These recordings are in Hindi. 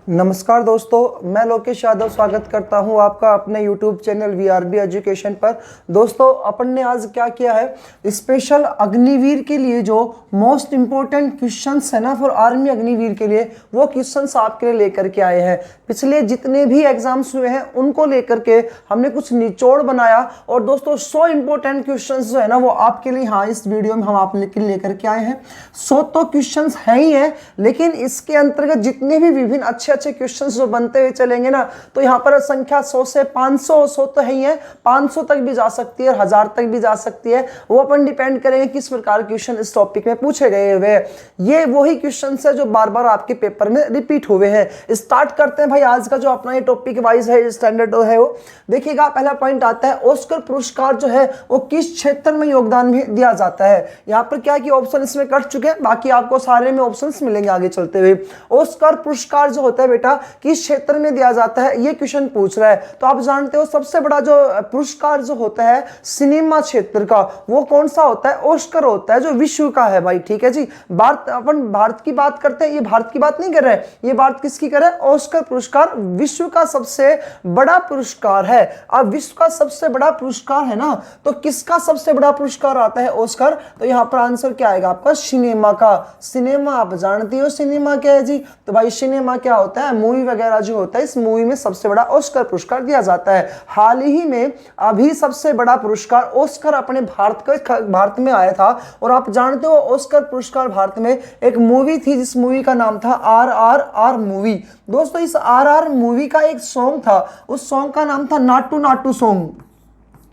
नमस्कार दोस्तों, मैं लोकेश यादव स्वागत करता हूं आपका अपने YouTube चैनल VRB एजुकेशन पर। दोस्तों, अपन ने आज क्या किया है, स्पेशल अग्निवीर के लिए जो मोस्ट इंपॉर्टेंट क्वेश्चंस है ना फॉर आर्मी अग्निवीर के लिए, वो क्वेश्चंस आपके लिए लेकर के आए हैं। पिछले जितने भी एग्जाम्स हुए हैं उनको लेकर के हमने कुछ निचोड़ बनाया और दोस्तों 100 इंपॉर्टेंट क्वेश्चंस जो है ना वो आपके लिए हाँ इस वीडियो में हम आप लेकर के आए हैं। 100 तो क्वेश्चंस है ही है, लेकिन इसके अंतर्गत जितने भी विभिन्न अच्छे क्वेश्चंस जो बनते हुए चलेंगे ना, तो यहाँ पर संख्या 100 से 500 100 तो है ही है, 500 तक भी जा सकती है, 1000 तक भी जा सकती है। वो अपन डिपेंड करेंगे किस प्रकार क्वेश्चन इस टॉपिक में पूछे गए हुए। ये वही क्वेश्चन है जो बार बार आपके पेपर में रिपीट हुए हैं। स्टार्ट करते हैं भाई आज का जो अपना ये टॉपिक वाइज है, स्टैंडर्ड है वो देखिएगा। पहला पॉइंट आता है ऑस्कर पुरस्कार जो है वो किस क्षेत्र में योगदान भी दिया जाता है। यहाँ पर क्या कि ऑप्शन इसमें कट चुके हैं, बाकी आपको सारे में ऑप्शंस मिलेंगे आगे चलते हुए। ऑस्कर पुरस्कार जो होता है बेटा किस क्षेत्र में दिया जाता है, ये क्वेश्चन पूछ रहा है। तो आप जानते हो सबसे बड़ा जो पुरस्कार जो होता है सिनेमा क्षेत्र का, वो कौन सा होता है, ऑस्कर होता है, जो विश्व का है भाई। ठीक है जी, अपन भारत की बात करते हैं, ये भारत की बात नहीं कर रहे, ये बात किसकी कर रहे हैं, ऑस्कर पुरस्कार विश्व का सबसे बड़ा पुरस्कार है। अब विश्व का सबसे बड़ा पुरस्कार है ना, तो किसका सबसे बड़ा पुरस्कार आता है, ऑस्कर। तो यहां पर आंसर क्या आएगा आपका, सिनेमा का। सिनेमा आप जानती हो सिनेमा क्या है जी, तो भाई सिनेमा क्या होता है, मूवी वगैरह जो होता है, इस मूवी में सबसे बड़ा ऑस्कर पुरस्कार दिया जाता है। हाल ही में अभी सबसे बड़ा पुरस्कार ऑस्कर अपने भारत में आया था। और आप जानते हो ऑस्कर पुरस्कार भारत में एक मूवी थी जिस मूवी का नाम था RRR मूवी। दोस्तों इस RRR मूवी का एक सॉन्ग था, उस सॉन्ग का नाम था नाटू नाटू सॉन्ग।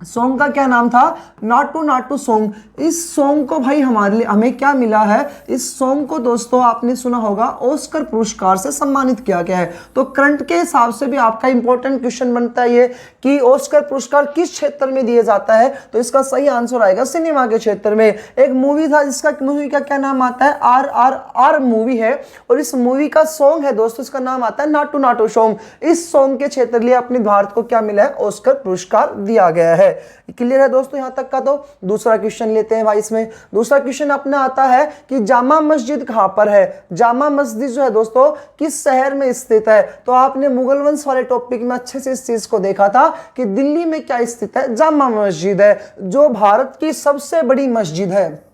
सॉन्ग का क्या नाम था, नाटू नाटू सॉन्ग। इस सॉन्ग को भाई हमारे लिए हमें क्या मिला है, इस सॉन्ग को दोस्तों आपने सुना होगा ऑस्कर पुरस्कार से सम्मानित किया गया है। तो करंट के हिसाब से भी आपका इंपॉर्टेंट क्वेश्चन बनता है ये कि ऑस्कर पुरस्कार किस क्षेत्र में दिया जाता है। तो इसका सही आंसर आएगा सिनेमा के क्षेत्र में। एक मूवी था जिसका मूवी का क्या नाम आता है, RRR मूवी है, और इस मूवी का सॉन्ग है दोस्तों, इसका नाम आता है नाटू नाटू सॉन्ग। इस सॉन्ग के क्षेत्र लिए अपने भारत को क्या मिला है, ऑस्कर पुरस्कार दिया गया है। क्लियर है दोस्तों यहां तक का। तो दूसरा क्वेश्चन लेते हैं भाई। इसमें दूसरा क्वेश्चन अपना आता है कि जामा मस्जिद कहां पर है। जामा मस्जिद जो है दोस्तों किस शहर में स्थित है। तो आपने मुगल वंश वाले टॉपिक में अच्छे से इस चीज को देखा था कि दिल्ली में क्या स्थित है, जामा मस्जिद है, जो भारत की सबसे बड़ी मस्जिद है।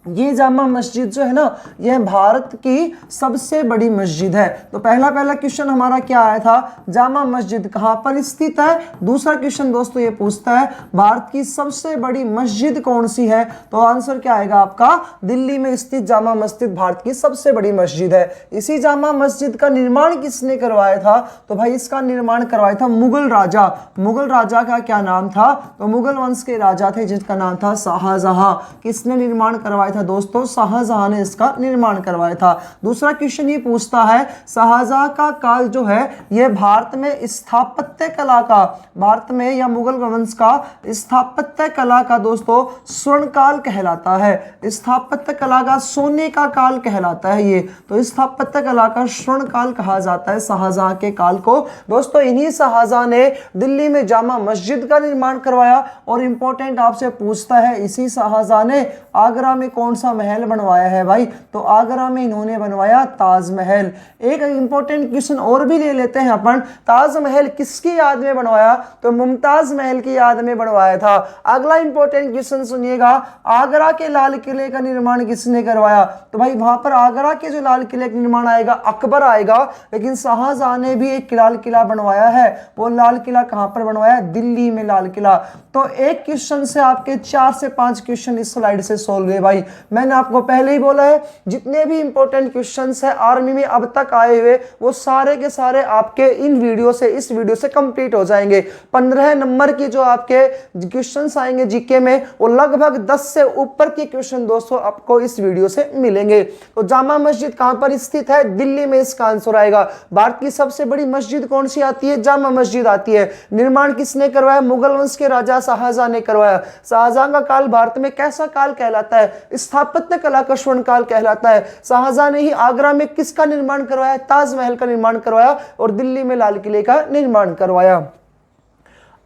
ये जामा मस्जिद जो है ना, यह भारत की सबसे बड़ी मस्जिद है। तो पहला क्वेश्चन हमारा क्या आया था, जामा मस्जिद कहां पर स्थित है। दूसरा क्वेश्चन दोस्तों ये पूछता है भारत की सबसे बड़ी मस्जिद कौन सी है। तो आंसर क्या आएगा आपका, दिल्ली में स्थित जामा मस्जिद भारत की सबसे बड़ी मस्जिद है। इसी जामा मस्जिद का निर्माण किसने करवाया था, तो भाई इसका निर्माण करवाया था मुगल राजा। मुगल राजा का क्या नाम था, तो मुगल वंश के राजा थे जिसका नाम था शाहजहां। किसने निर्माण करवाया था दोस्तों, शाहजहां ने इसका निर्माण करवाया था। दूसरा क्वेश्चन ये पूछता है शाहजहां का काल जो है यह भारत में स्थापत्य कला का, भारत में या मुगल वंश का स्थापत्य कला का दोस्तों स्वर्ण काल कहलाता है। स्थापत्य कला का सोने का काल कहलाता है ये। तो स्थापत्य कला का स्वर्ण काल कहा जाता है शाहजहां के काल को। दोस्तों इन्हीं शाहजहां ने दिल्ली में जामा मस्जिद का निर्माण करवाया। और इंपॉर्टेंट आपसे पूछता है इसी शाहजहां ने आगरा में कौन सा महल बनवाया है भाई, तो आगरा में इन्होंने बनवाया ताजमहल। एक इंपॉर्टेंट क्वेश्चन और भी ले लेते हैं अपन, ताजमहल किसकी याद में बनवाया, तो मुमताज महल की याद में बनवाया था। अगला इंपॉर्टेंट क्वेश्चन सुनिएगा, आगरा के लाल किले का निर्माण किसने करवाया। तो भाई वहां पर आगरा के जो लाल किले का निर्माण आएगा अकबर आएगा, लेकिन शाहजहां ने भी एक लाल किला बनवाया है। वो लाल किला कहां पर बनवाया, दिल्ली में लाल किला। तो एक क्वेश्चन से आपके 4 से 5 क्वेश्चन इस स्लाइड से सोल्व है भाई। मैंने आपको पहले ही बोला है जितने भी इंपॉर्टेंट क्वेश्चंस है आर्मी में अब तक आए हुए, वो सारे के सारे आपके इन वीडियो से, इस वीडियो से कंप्लीट हो जाएंगे। 15 नंबर की जो आपके क्वेश्चंस आएंगे जीके में, वो लगभग 10 से ऊपर के क्वेश्चन दोस्तों आपको इस वीडियो से मिलेंगे। तो जामा मस्जिद कहां पर स्थित है, दिल्ली में इसका आंसर आएगा। भारत की सबसे बड़ी मस्जिद कौन सी आती है, जामा मस्जिद आती है। निर्माण किसने करवाया, मुगल वंश के राजा शाहजहां ने करवाया। शाहजहां का काल भारत में कैसा काल कहलाता है, स्थापत्य कला का स्वर्ण काल कहलाता है। शाहजहां ने ही आगरा में किसका निर्माण करवाया, ताजमहल का निर्माण करवाया, और दिल्ली में लाल किले का निर्माण करवाया।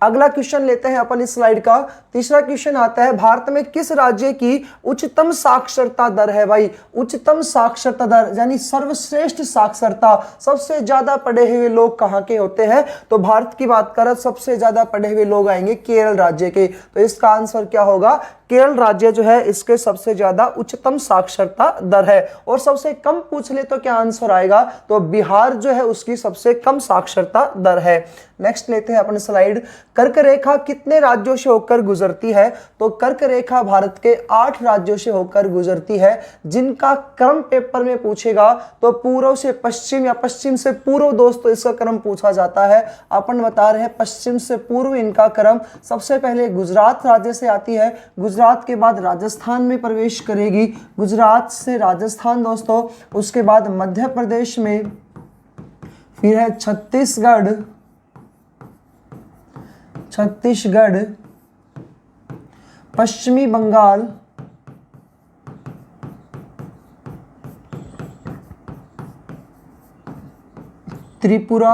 अगला क्वेश्चन लेते हैं अपन इस स्लाइड का। तीसरा क्वेश्चन आता है, भारत में किस राज्य की उच्चतम साक्षरता दर है भाई? उच्चतम साक्षरता दर यानी सर्वश्रेष्ठ साक्षरता, सबसे ज्यादा पढ़े हुए लोग कहाँ के होते हैं? तो भारत की बात करें सबसे ज्यादा पढ़े हुए लोग आएंगे केरल राज्य के। तो इसका आंसर क्या होगा? केरल राज्य जो है इसके सबसे ज्यादा उच्चतम साक्षरता दर है। और सबसे कम पूछ ले तो क्या आंसर आएगा? तो बिहार जो है उसकी सबसे कम साक्षरता दर है। नेक्स्ट लेते हैं अपने स्लाइड। कर्क रेखा कितने राज्यों से होकर गुजरती है? तो कर्क रेखा भारत के 8 राज्यों से होकर गुजरती है, जिनका क्रम पेपर में पूछेगा तो पूर्व से पश्चिम या पश्चिम से पूर्व दोस्तों इसका क्रम पूछा जाता है। अपन बता रहे हैं पश्चिम से पूर्व इनका क्रम। सबसे पहले गुजरात राज्य से आती है, गुजरात के बाद राजस्थान में प्रवेश करेगी, गुजरात से राजस्थान दोस्तों, उसके बाद मध्य प्रदेश में, फिर है छत्तीसगढ़, पश्चिमी बंगाल, त्रिपुरा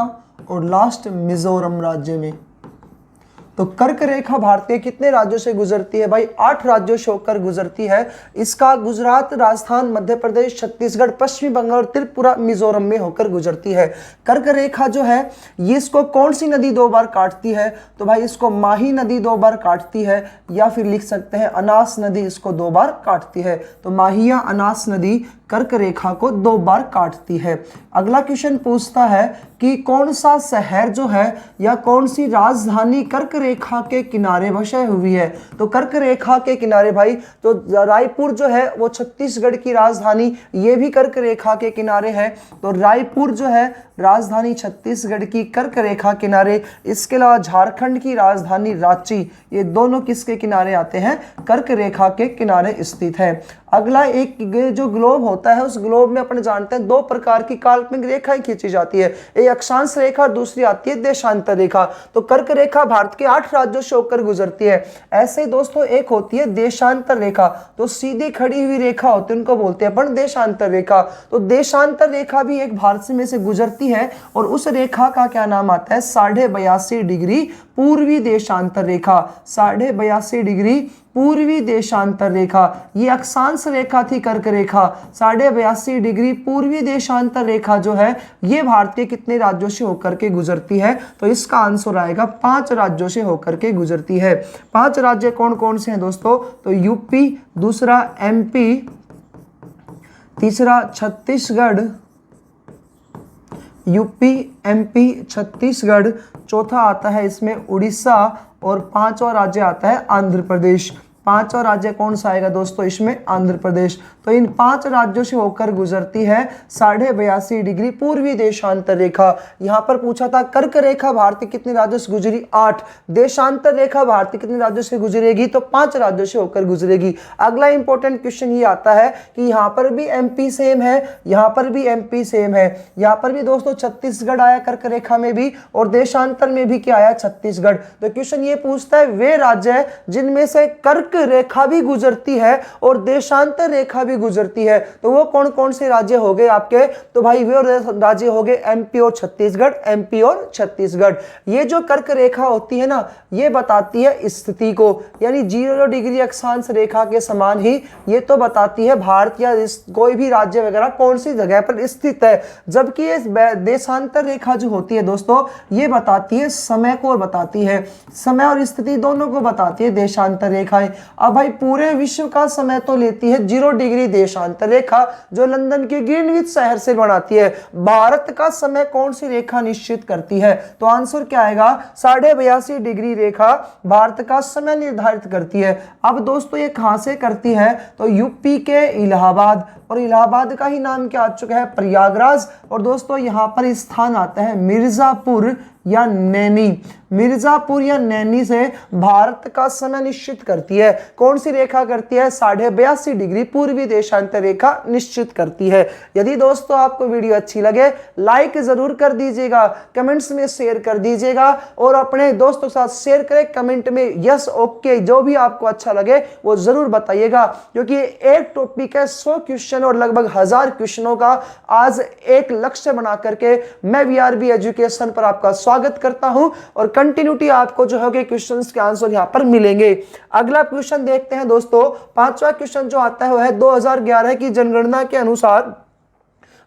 और लास्ट मिजोरम राज्य में। तो कर्क रेखा भारत के कितने राज्यों से गुजरती है भाई? 8 राज्यों से होकर गुजरती है। इसका गुजरात, राजस्थान, मध्य प्रदेश, छत्तीसगढ़, पश्चिमी बंगाल, त्रिपुरा, मिजोरम में होकर गुजरती है। कर्क रेखा जो है ये इसको कौन सी नदी 2 बार काटती है? तो भाई इसको माही नदी 2 बार काटती है, या फिर लिख सकते हैं अनास नदी इसको 2 बार काटती है। तो माही या अनास नदी कर्क रेखा को 2 बार काटती है। अगला क्वेश्चन पूछता है कि कौन सा शहर जो है या कौन सी राजधानी कर्क रेखा के किनारे बसे हुई है? तो कर्क रेखा के किनारे भाई तो रायपुर जो है वो छत्तीसगढ़ की राजधानी, ये भी कर्क रेखा के किनारे है। तो रायपुर जो है राजधानी छत्तीसगढ़ की कर्क रेखा किनारे। इसके अलावा झारखंड की राजधानी रांची, ये दोनों किसके किनारे आते हैं? कर्क रेखा के किनारे स्थित है। अगला एक जो ग्लोब होता है उस ग्लोब में अपन जानते हैं 2 प्रकार की काल्पनिक रेखाएं खींची जाती है, एक अक्षांश रेखा और दूसरी आती है देशांतर रेखा। तो कर्क रेखा भारत के 8 राज्यों से होकर गुजरती है। ऐसे ही दोस्तों एक होती है देशांतर रेखा, तो सीधी खड़ी हुई रेखा होती है उनको बोलते हैं अपन देशांतर रेखा। तो देशांतर रेखा भी एक भारत में से गुजरती है और उस रेखा का क्या नाम आता है? 82.5 डिग्री पूर्वी देशांतर रेखा। 82.5 डिग्री पूर्वी देशांतर रेखा, ये अक्षांश रेखा थी कर्क रेखा। 82.5 डिग्री पूर्वी देशांतर रेखा जो है ये भारत के कितने राज्यों से होकर के गुजरती है? तो इसका आंसर आएगा 5 राज्यों से होकर के गुजरती है। 5 राज्य कौन कौन से हैं दोस्तों? तो यूपी, दूसरा एमपी, तीसरा छत्तीसगढ़, यूपी, एमपी, छत्तीसगढ़, चौथा आता है इसमें उड़ीसा और 5वां राज्य आता है आंध्र प्रदेश। 5वां राज्य कौन सा आएगा दोस्तों इसमें? आंध्र प्रदेश। तो इन 5 राज्यों से होकर गुजरती है 82.5 डिग्री पूर्वी देशांतर रेखा। यहां पर पूछा था कर्क रेखा भारत के कितने राज्यों से गुजरी? 8। देशांतर रेखा भारत के कितने राज्यों से गुजरेगी? तो 5 राज्यों से होकर गुजरेगी। अगला इंपॉर्टेंट क्वेश्चन ये आता है कि यहाँ पर भी एमपी सेम है, यहाँ पर भी एमपी सेम है, यहाँ पर भी दोस्तों छत्तीसगढ़ आया कर्क रेखा में भी और देशांतर में भी क्या आया? छत्तीसगढ़। तो क्वेश्चन ये पूछता है वे राज्य जिनमें से कर्क रेखा भी गुजरती है और देशांतर रेखा भी गुजरती है, तो वो कौन कौन से राज्य हो गए आपके? तो भाई वे राज्य हो गए एमपी और छत्तीसगढ़, एमपी और छत्तीसगढ़। ये जो कर्क रेखा होती है ना, ये बताती है स्थिति को, यानी 0 डिग्री अक्षांश रेखा के समान ही ये तो बताती है भारत या कोई भी राज्य वगैरह कौन सी जगह पर स्थित है। जबकि ये देशांतर रेखा जो होती है दोस्तों ये बताती है समय को, और बताती है समय और स्थिति दोनों को बताती है देशांतर रेखाएं। अब भाई पूरे विश्व का समय तो लेती है 0 डिग्री देशांतर रेखा जो लंदन के ग्रीनविच शहर से बनाती है। भारत का समय कौन सी रेखा निश्चित करती है? तो आंसर क्या आएगा? 82.5 डिग्री रेखा भारत का समय निर्धारित करती है। अब दोस्तों ये कहां से करती है? तो यूपी के इलाहाबाद, और इलाहाबाद का ही नाम क्या आ चुका है? प्रयागराज। और दोस्तों यहां पर स्थान आता है मिर्जापुर या नैनी। मिर्जापुर या नैनी से भारत का समय निश्चित करती है। कौन सी रेखा करती है? 82.5 डिग्री पूर्वी देशांतर रेखा निश्चित करती है। यदि दोस्तों आपको वीडियो अच्छी लगे लाइक जरूर कर दीजिएगा, कमेंट्स में शेयर कर दीजिएगा और अपने दोस्तों के साथ शेयर करें। कमेंट में यस ओके जो भी आपको अच्छा लगे वो जरूर बताइएगा, क्योंकि एक टॉपिक है 100 क्वेश्चन क्वेश्चन और लगभग 1000 क्वेश्चनों का आज एक लक्ष्य बना करके मैं वीआरबी एजुकेशन पर आपका स्वागत करता हूं और कंटिन्यूटी आपको जो है क्वेश्चंस के आंसर यहां पर मिलेंगे। अगला क्वेश्चन देखते हैं दोस्तों। पांचवा क्वेश्चन जो आता है वह है 2011 की जनगणना के अनुसार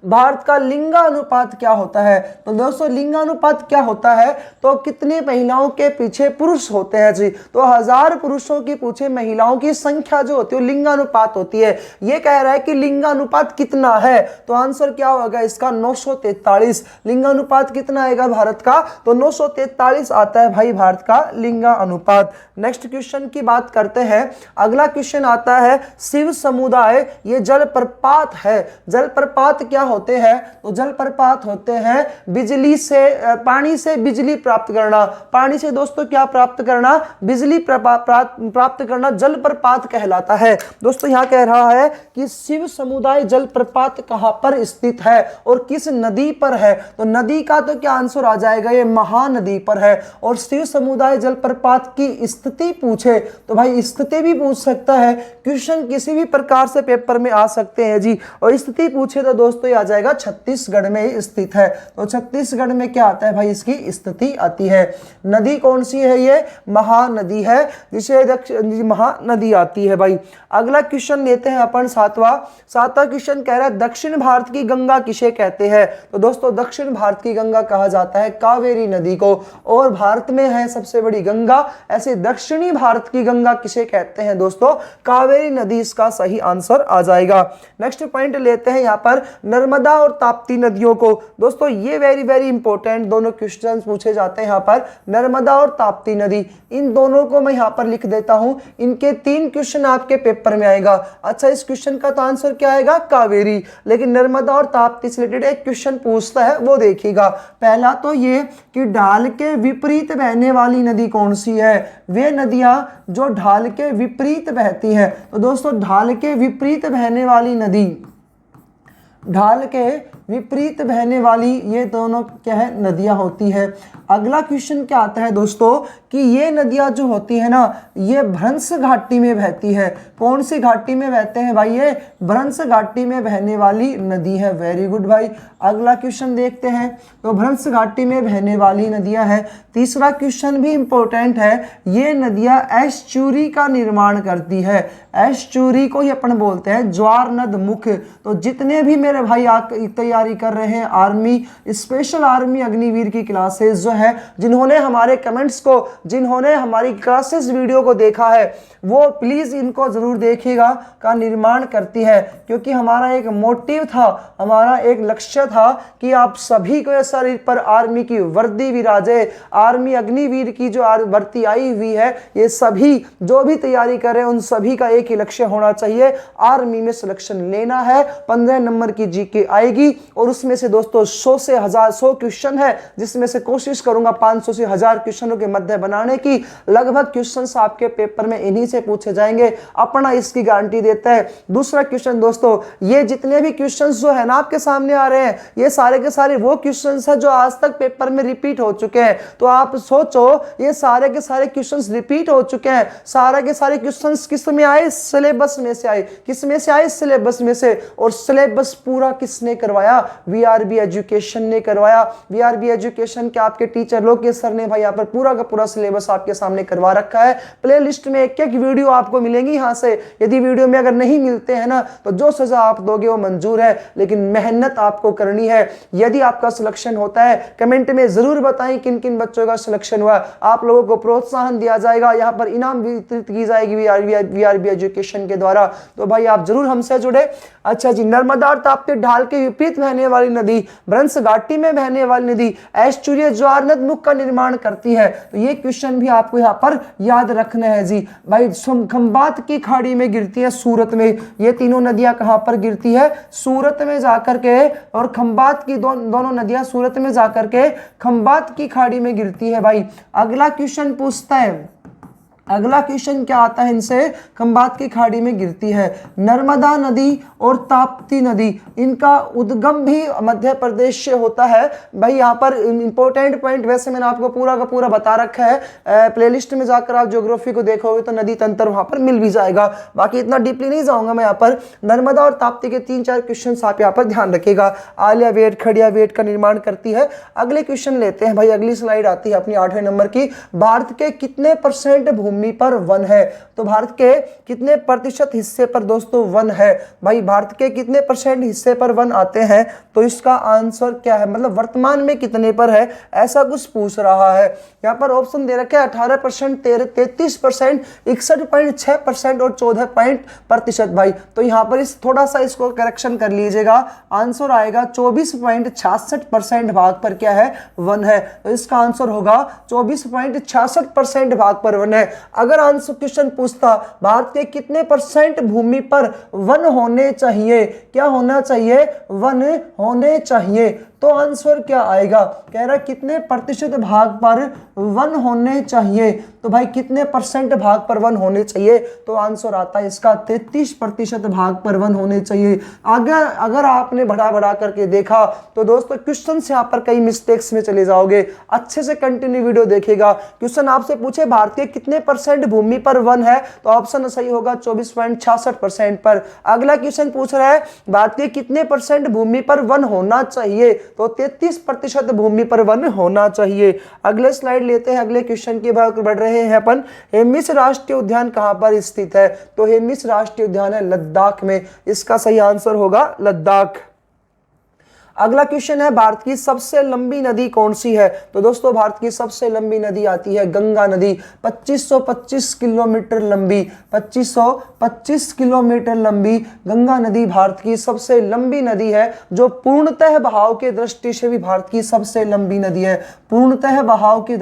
भारत का लिंगानुपात क्या होता है। तो दोस्तों लिंगानुपात क्या होता है, तो कितनी महिलाओं के पीछे पुरुष होते हैं जी। तो 1000 पुरुषों की पीछे महिलाओं की संख्या जो होती है लिंगानुपात होती है। ये कह रहा है कि लिंगानुपात कितना है, तो आंसर क्या होगा इसका 943। लिंगानुपात कितना आएगा भारत का, तो 943 आता है भाई भारत का लिंगानुपात। नेक्स्ट क्वेश्चन की बात करते हैं। अगला क्वेश्चन आता है शिव समुदाय, ये जलप्रपात है। जलप्रपात क्या होते हैं, तो जलप्रपात होते हैं बिजली से पानी से बिजली प्राप्त करना। पानी से दोस्तों क्या प्राप्त करना, बिजली प्राप्त करना जलप्रपात कहलाता है। दोस्तों यहां कह रहा है कि शिव समुदाय जलप्रपात कहां पर स्थित है और किस नदी पर है। तो नदी का तो क्या आंसर आ जाएगा, ये महानदी पर है। और शिव समुदाय जलप्रपात की स्थिति पूछे तो भाई स्थिति भी पूछ सकता है, क्वेश्चन किसी भी प्रकार से पेपर में आ सकते हैं जी। और स्थिति पूछे तो दोस्तों आ जाएगा छत्तीसगढ़ में स्थित है। तो छत्तीसगढ़ में क्या आता है भाई, इसकी स्थिति आती है। नदी कौन सी है, ये महानदी है, जिसे महानदी आती है भाई। अगला क्वेश्चन लेते हैं अपन सातवां क्वेश्चन कह रहा है दक्षिण भारत की गंगा किसे कहते हैं। तो दोस्तों दक्षिण भारत की गंगा कहा जाता है कावेरी नदी को। और भारत में है सबसे बड़ी गंगा, ऐसे दक्षिणी भारत की गंगा किसे कहते हैं दोस्तों, कावेरी नदी इसका सही आंसर आ जाएगा। नेक्स्ट पॉइंट लेते हैं यहां पर नर्मदा और ताप्ती नदियों को। दोस्तों ये वेरी वेरी इंपॉर्टेंट दोनों क्वेश्चंस पूछे जाते हैं यहां पर, नर्मदा और ताप्ती नदी, इन दोनों को मैं यहां पर लिख देता हूं। इनके 3 क्वेश्चन आपके पेपर में आएगा। अच्छा इस क्वेश्चन का तो आंसर क्या आएगा, कावेरी। लेकिन नर्मदा और ताप्ती से रिलेटेड एक क्वेश्चन पूछता है, वो देखिएगा। पहला तो ये कि ढाल के विपरीत बहने वाली नदी कौन सी है, वे नदियां जो ढाल के विपरीत बहती हैं। तो दोस्तों ढाल के विपरीत बहने वाली नदी, ढाल के विपरीत बहने वाली ये दोनों क्या है, नदियां होती है। अगला क्वेश्चन क्या आता है दोस्तों कि ये नदियां जो होती है ना, ये भ्रंश घाटी में बहती है। कौन सी घाटी में बहते हैं भाई, ये भ्रंश घाटी में बहने वाली नदी है। वेरी गुड भाई। अगला क्वेश्चन देखते हैं, तो भ्रंश घाटी में बहने वाली नदियां हैं। तीसरा क्वेश्चन भी इंपॉर्टेंट है, ये नदियां एस्चुरी का निर्माण करती है। एस्चुरी को ही अपन बोलते हैं ज्वार नद मुख। तो जितने भी मेरे भाई तैयारी कर रहे हैं आर्मी, स्पेशल आर्मी अग्निवीर की क्लासेस जो है, जिन्होंने हमारे कमेंट्स को, जिन्होंने हमारी क्लासेस वीडियो को देखा है, वो प्लीज इनको जरूर देखिएगा। का निर्माण करती है, क्योंकि हमारा एक मोटिव था, हमारा एक लक्ष्य था कि आप सभी को शरीर पर आर्मी की वर्दी विराजे। आर्मी अग्निवीर की जो भर्ती आई हुई है, ये सभी जो भी तैयारी कर रहे हैं उन सभी का एक ही लक्ष्य होना चाहिए, आर्मी में सिलेक्शन लेना है। 15 नंबर की जीके आएगी और उसमें से दोस्तों 100 से 1000 क्वेश्चन है, जिसमें से कोशिश करूंगा 500 से 1000 क्वेश्चनों के मध्य बनाने की। लगभग क्वेश्चंस आपके पेपर में इन्हीं से पूछे जाएंगे, अपना इसकी गारंटी देता है। दूसरा क्वेश्चन दोस्तों, ये जितने भी क्वेश्चंस जो है ना आपके सामने आ रहे हैं, ये सारे के सारे वो क्वेश्चंस हैं जो आज तक पेपर में रिपीट हो चुके हैं। तो आप सोचो, ये सारे के सारे क्वेश्चंस रिपीट हो चुके हैं। सारे के सारे क्वेश्चंस किस में आए, सिलेबस में से आए। किस में से आए, सिलेबस में से। और सिलेबस पूरा किसने करवाया, वीआरबी एजुकेशन ने करवाया। वीआरबी एजुकेशन के आपके टीचर लोकेश सर ने भाई यहाँ पर पूरा का पूरा सिलेबस आपके सामने करवा रखा है। प्ले लिस्ट में एक एक वीडियो आपको मिलेंगी यहाँ से। यदि वीडियो में अगर नहीं मिलते हैं ना, तो जो सजा आप दोगे वो मंजूर है, लेकिन मेहनत आपको करनी है। यदि आपका सिलेक्शन होता है, कमेंट में जरूर बताएं किन किन बच्चों का सिलेक्शन हुआ। आप लोगों को प्रोत्साहन दिया जाएगा, यहाँ पर इनाम वितरित की जाएगी वीआरबी एजुकेशन के द्वारा। तो भाई आप जरूर हमसे जुड़े। अच्छा जी, नर्मदा और ताप्ती ढाल के विपरीत बहने वाली नदी, भ्रंश घाटी में बहने वाली नदी एस्चुरी ज्वार नद मुख का निर्माण करती है। तो ये क्वेश्चन भी आपको यहाँ पर याद रखना है जी। भाई खंबात की खाड़ी में गिरती है सूरत में। ये तीनों नदियां कहां पर गिरती है, सूरत में जाकर के। और खंबात की दोनों नदियां सूरत में जाकर के खंबात की खाड़ी में गिरती है भाई। अगला क्वेश्चन पूछता है, अगला क्वेश्चन क्या आता है इनसे, खंबात की खाड़ी में गिरती है। नर्मदा नदी और ताप्ती नदी, इनका उद्गम भी मध्य प्रदेश से होता है। भाई यहाँ पर इंपॉर्टेंट पॉइंट वैसे मैंने आपको पूरा का पूरा बता रखा है, प्लेलिस्ट में जाकर आप ज्योग्राफी को देखोगे तो नदी तंत्र वहां पर मिल भी जाएगा। बाकी इतना डीपली नहीं जाऊंगा मैं यहाँ पर। नर्मदा और ताप्ती के 3-4 क्वेश्चन आप यहाँ पर ध्यान रखिएगा। आलिया वेट, खड़िया वेट का निर्माण करती है। अगले क्वेश्चन लेते हैं भाई, अगली स्लाइड आती है अपनी 8वें नंबर की। भारत के कितने % भूमि पर वन है? तो भारत के कितने प्रतिशत हिस्से पर दोस्तों वन है? भाई भारत के कितने % हिस्से पर वन आते हैं? तो इसका आंसर क्या है, मतलब वर्तमान में कितने पर है, ऐसा कुछ पूछ रहा है। यहाँ पर ऑप्शन दे रखे 18%, 33%, 61.6% और 14%। भाई तो यहाँ पर इस थोड़ा सा इसको करेक्शन कर लीजिएगा, आंसर आएगा 24.66% भाग पर क्या है, वन है। तो इसका आंसर होगा 24.66% भाग पर वन है। अगर आंसर क्वेश्चन पूछता भारत के कितने % भूमि पर वन होने चाहिए, क्या होना चाहिए, वन होने चाहिए, तो आंसर क्या आएगा, कह रहा कितने प्रतिशत भाग पर वन होने चाहिए। तो भाई कितने % भाग पर वन होने चाहिए, तो आंसर आता है इसका 33% भाग पर वन होने चाहिए। अगर आपने बढ़ा करके देखा तो दोस्तों क्वेश्चन से यहाँ पर कई मिस्टेक्स में चले जाओगे। अच्छे से कंटिन्यू वीडियो देखिएगा। क्वेश्चन आपसे पूछे भारत के कितने % भूमि पर वन है, तो ऑप्शन सही होगा 24.66% पर। अगला क्वेश्चन पूछ रहा है भारत के कितने % भूमि पर वन होना चाहिए, तो 33% भूमि पर वन होना चाहिए। अगले स्लाइड लेते हैं, अगले क्वेश्चन की बात बढ़ रहे हैं अपन। हेमिस राष्ट्रीय उद्यान कहां पर स्थित है? तो हेमिस राष्ट्रीय उद्यान है लद्दाख में। इसका सही आंसर होगा लद्दाख। अगला क्वेश्चन है भारत की सबसे लंबी नदी कौन सी है? तो दोस्तों भारत की सबसे लंबी नदी आती है गंगा नदी, 2525 किलोमीटर लंबी, 2525 किलोमीटर लंबी गंगा नदी भारत की सबसे लंबी नदी है, जो पूर्णतः बहाव की दृष्टि से भी भारत की सबसे लंबी नदी है। पूर्णतः बहाव की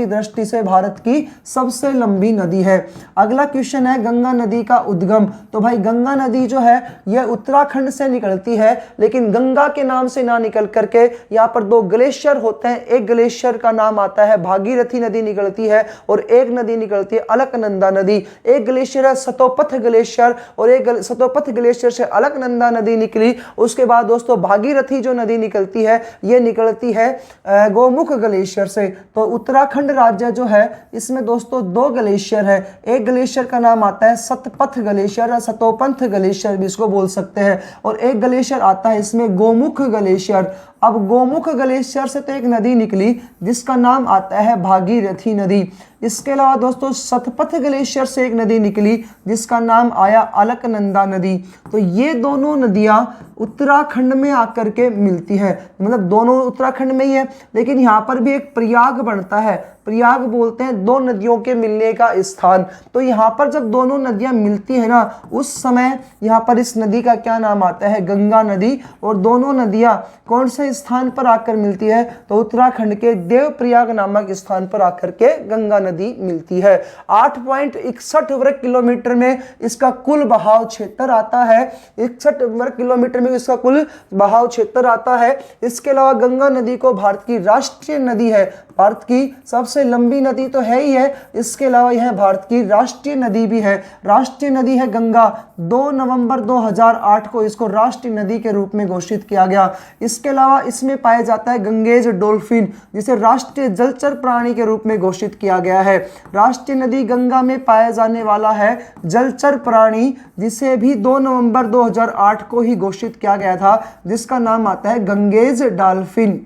दृष्टि से भारत की सबसे लंबी नदी है। अगला क्वेश्चन है गंगा नदी का उद्गम। तो भाई गंगा नदी जो है यह उत्तराखंड से निकलती है, लेकिन गंगा के नाम से ना निकल करके यहाँ पर 2 ग्लेशियर होते हैं। एक ग्लेशियर का नाम आता है भागीरथी नदी निकलती है, और एक नदी निकलती है अलकनंदा नदी। एक ग्लेशियर है सतोपथ ग्लेशियर, और एक सतोपथ ग्लेशियर से अलकनंदा नदी निकली। उसके बाद दोस्तों भागीरथी जो नदी निकलती है ये निकलती है गोमुख ग्लेशियर से। तो उत्तराखंड राज्य जो है इसमें दोस्तों 2 ग्लेशियर है। एक ग्लेशियर का नाम आता है सतपथ ग्लेशियर या सतोपंथ ग्लेशियर भी इसको बोल सकते हैं, और एक ग्लेशियर आता है इसमें गोमुख ग्लेशियर। अब गोमुख ग्लेशियर से तो एक नदी निकली जिसका नाम आता है भागीरथी नदी। इसके अलावा दोस्तों सतपथ ग्लेशियर से एक नदी निकली जिसका नाम आया अलकनंदा नदी। तो ये दोनों नदियां उत्तराखंड में आकर के मिलती है, मतलब दोनों उत्तराखंड में ही है, लेकिन यहाँ पर भी एक प्रयाग बनता है। प्रयाग बोलते हैं 2 नदियों के मिलने का स्थान। तो यहाँ पर जब दोनों नदियां मिलती है ना, उस समय यहाँ पर इस नदी का क्या नाम आता है, गंगा नदी। और दोनों नदियां कौन से स्थान पर आकर मिलती है, तो उत्तराखंड के देवप्रयाग नामक स्थान पर आकर के गंगा नदी मिलती है। 8.61 वर्ग किलोमीटर में इसका कुल बहाव क्षेत्र आता है। 61 वर्ग किलोमीटर में इसका कुल बहाव क्षेत्र आता है। इसके अलावा गंगा नदी को भारत की राष्ट्रीय नदी है, भारत की सबसे लंबी नदी तो है ही है, इसके अलावा यह भारत की राष्ट्रीय नदी भी है। राष्ट्रीय नदी है गंगा। 2 नवंबर 2008 को इसको राष्ट्रीय नदी के रूप में घोषित किया गया। इसके अलावा इसमें पाया जाता है गंगेज डॉल्फिन, जिसे राष्ट्रीय जलचर प्राणी के रूप में घोषित किया गया है। राष्ट्रीय नदी गंगा में पाया जाने वाला है जलचर प्राणी, जिसे भी 2 नवंबर 2008 को ही घोषित किया गया था, जिसका नाम आता है गंगेज डॉल्फिन।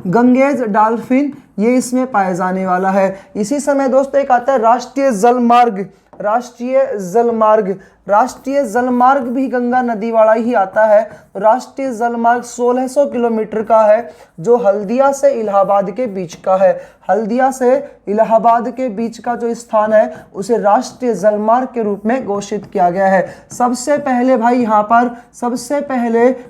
गंगेज डॉल्फिन ये इसमें पाया जाने वाला है। इसी समय दोस्तों एक आता है राष्ट्रीय जलमार्ग। राष्ट्रीय जलमार्ग भी गंगा नदी वाला ही आता है। राष्ट्रीय जलमार्ग 1600 किलोमीटर का है, जो हल्दिया से इलाहाबाद के बीच का है। हल्दिया से इलाहाबाद के बीच का जो स्थान है उसे राष्ट्रीय जलमार्ग के रूप में घोषित किया गया है। सबसे पहले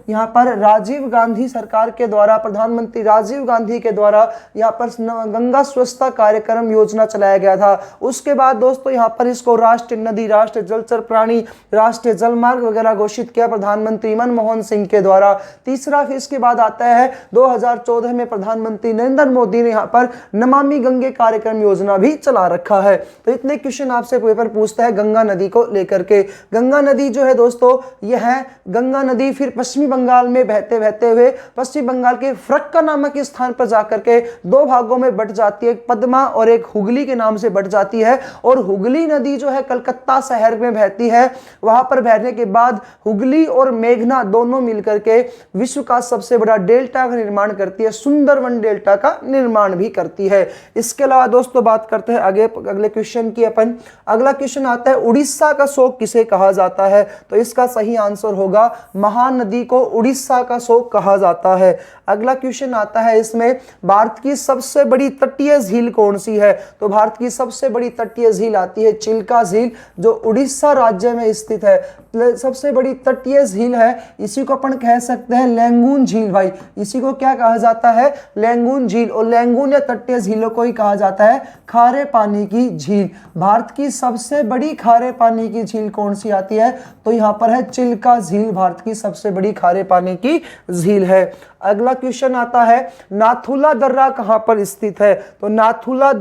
यहाँ पर राजीव गांधी सरकार के द्वारा, प्रधानमंत्री राजीव गांधी के द्वारा यहाँ पर गंगा स्वच्छता कार्यक्रम योजना चलाया गया था। उसके बाद दोस्तों यहाँ पर इसको राष्ट्रीय नदी, राष्ट्रीय जलचर प्राणी राष्ट्रीय जल मार्ग वगैरह घोषित किया प्रधानमंत्री मनमोहन सिंह के द्वारा। तीसरा फिर इसके बाद आता है 2014 में प्रधानमंत्री नरेंद्र मोदी ने यहाँ पर नमामि गंगे कार्यक्रम योजना भी चला रखा है। तो इतने क्वेश्चन आपसे पेपर पूछता है गंगा नदी को लेकर के। गंगा नदी जो है दोस्तों, यह है गंगा नदी फिर पश्चिमी बंगाल में बहते बहते हुए पश्चिम बंगाल के फरक्का नामक स्थान पर जाकर के दो भागों में बट जाती है, एक पद्मा और एक हुगली के नाम से बट जाती है। और हुगली नदी जो है कलकत्ता शहर में बहती है। वहां पर बहने के बाद हुगली और मेघना दोनों मिलकर के विश्व का सबसे बड़ा डेल्टा का निर्माण करती है, सुंदरवन डेल्टा का निर्माण भी करती है। इसके अलावा दोस्तों बात करते हैं अगले क्वेश्चन की अपन। अगला क्वेश्चन आता है उड़ीसा का शोक किसे कहा जाता है? तो इसका सही आंसर होगा महानदी को उड़ीसा का शोक कहा जाता है। अगला क्वेश्चन आता है इसमें भारत की सबसे बड़ी तटीय झील कौन सी है? तो भारत की सबसे बड़ी तटीय झील आती है चिल्का झील, जो उड़ीसा राज्य में स्थित है। सबसे बड़ी तटीय झील है, इसी को अपन कह सकते हैं लैंगून झील। भाई इसी को क्या कहा जाता है? लैंगून झील। और लैंगून या तटीय झीलों को ही कहा जाता है खारे पानी की झील। भारत की सबसे बड़ी खारे पानी की झील कौन सी आती है? तो यहाँ पर है चिल्का झील, भारत की सबसे बड़ी खारे पानी की झील है। अगला क्वेश्चन आता है नाथुला दर्रा कहां पर स्थित है? तो नाथुला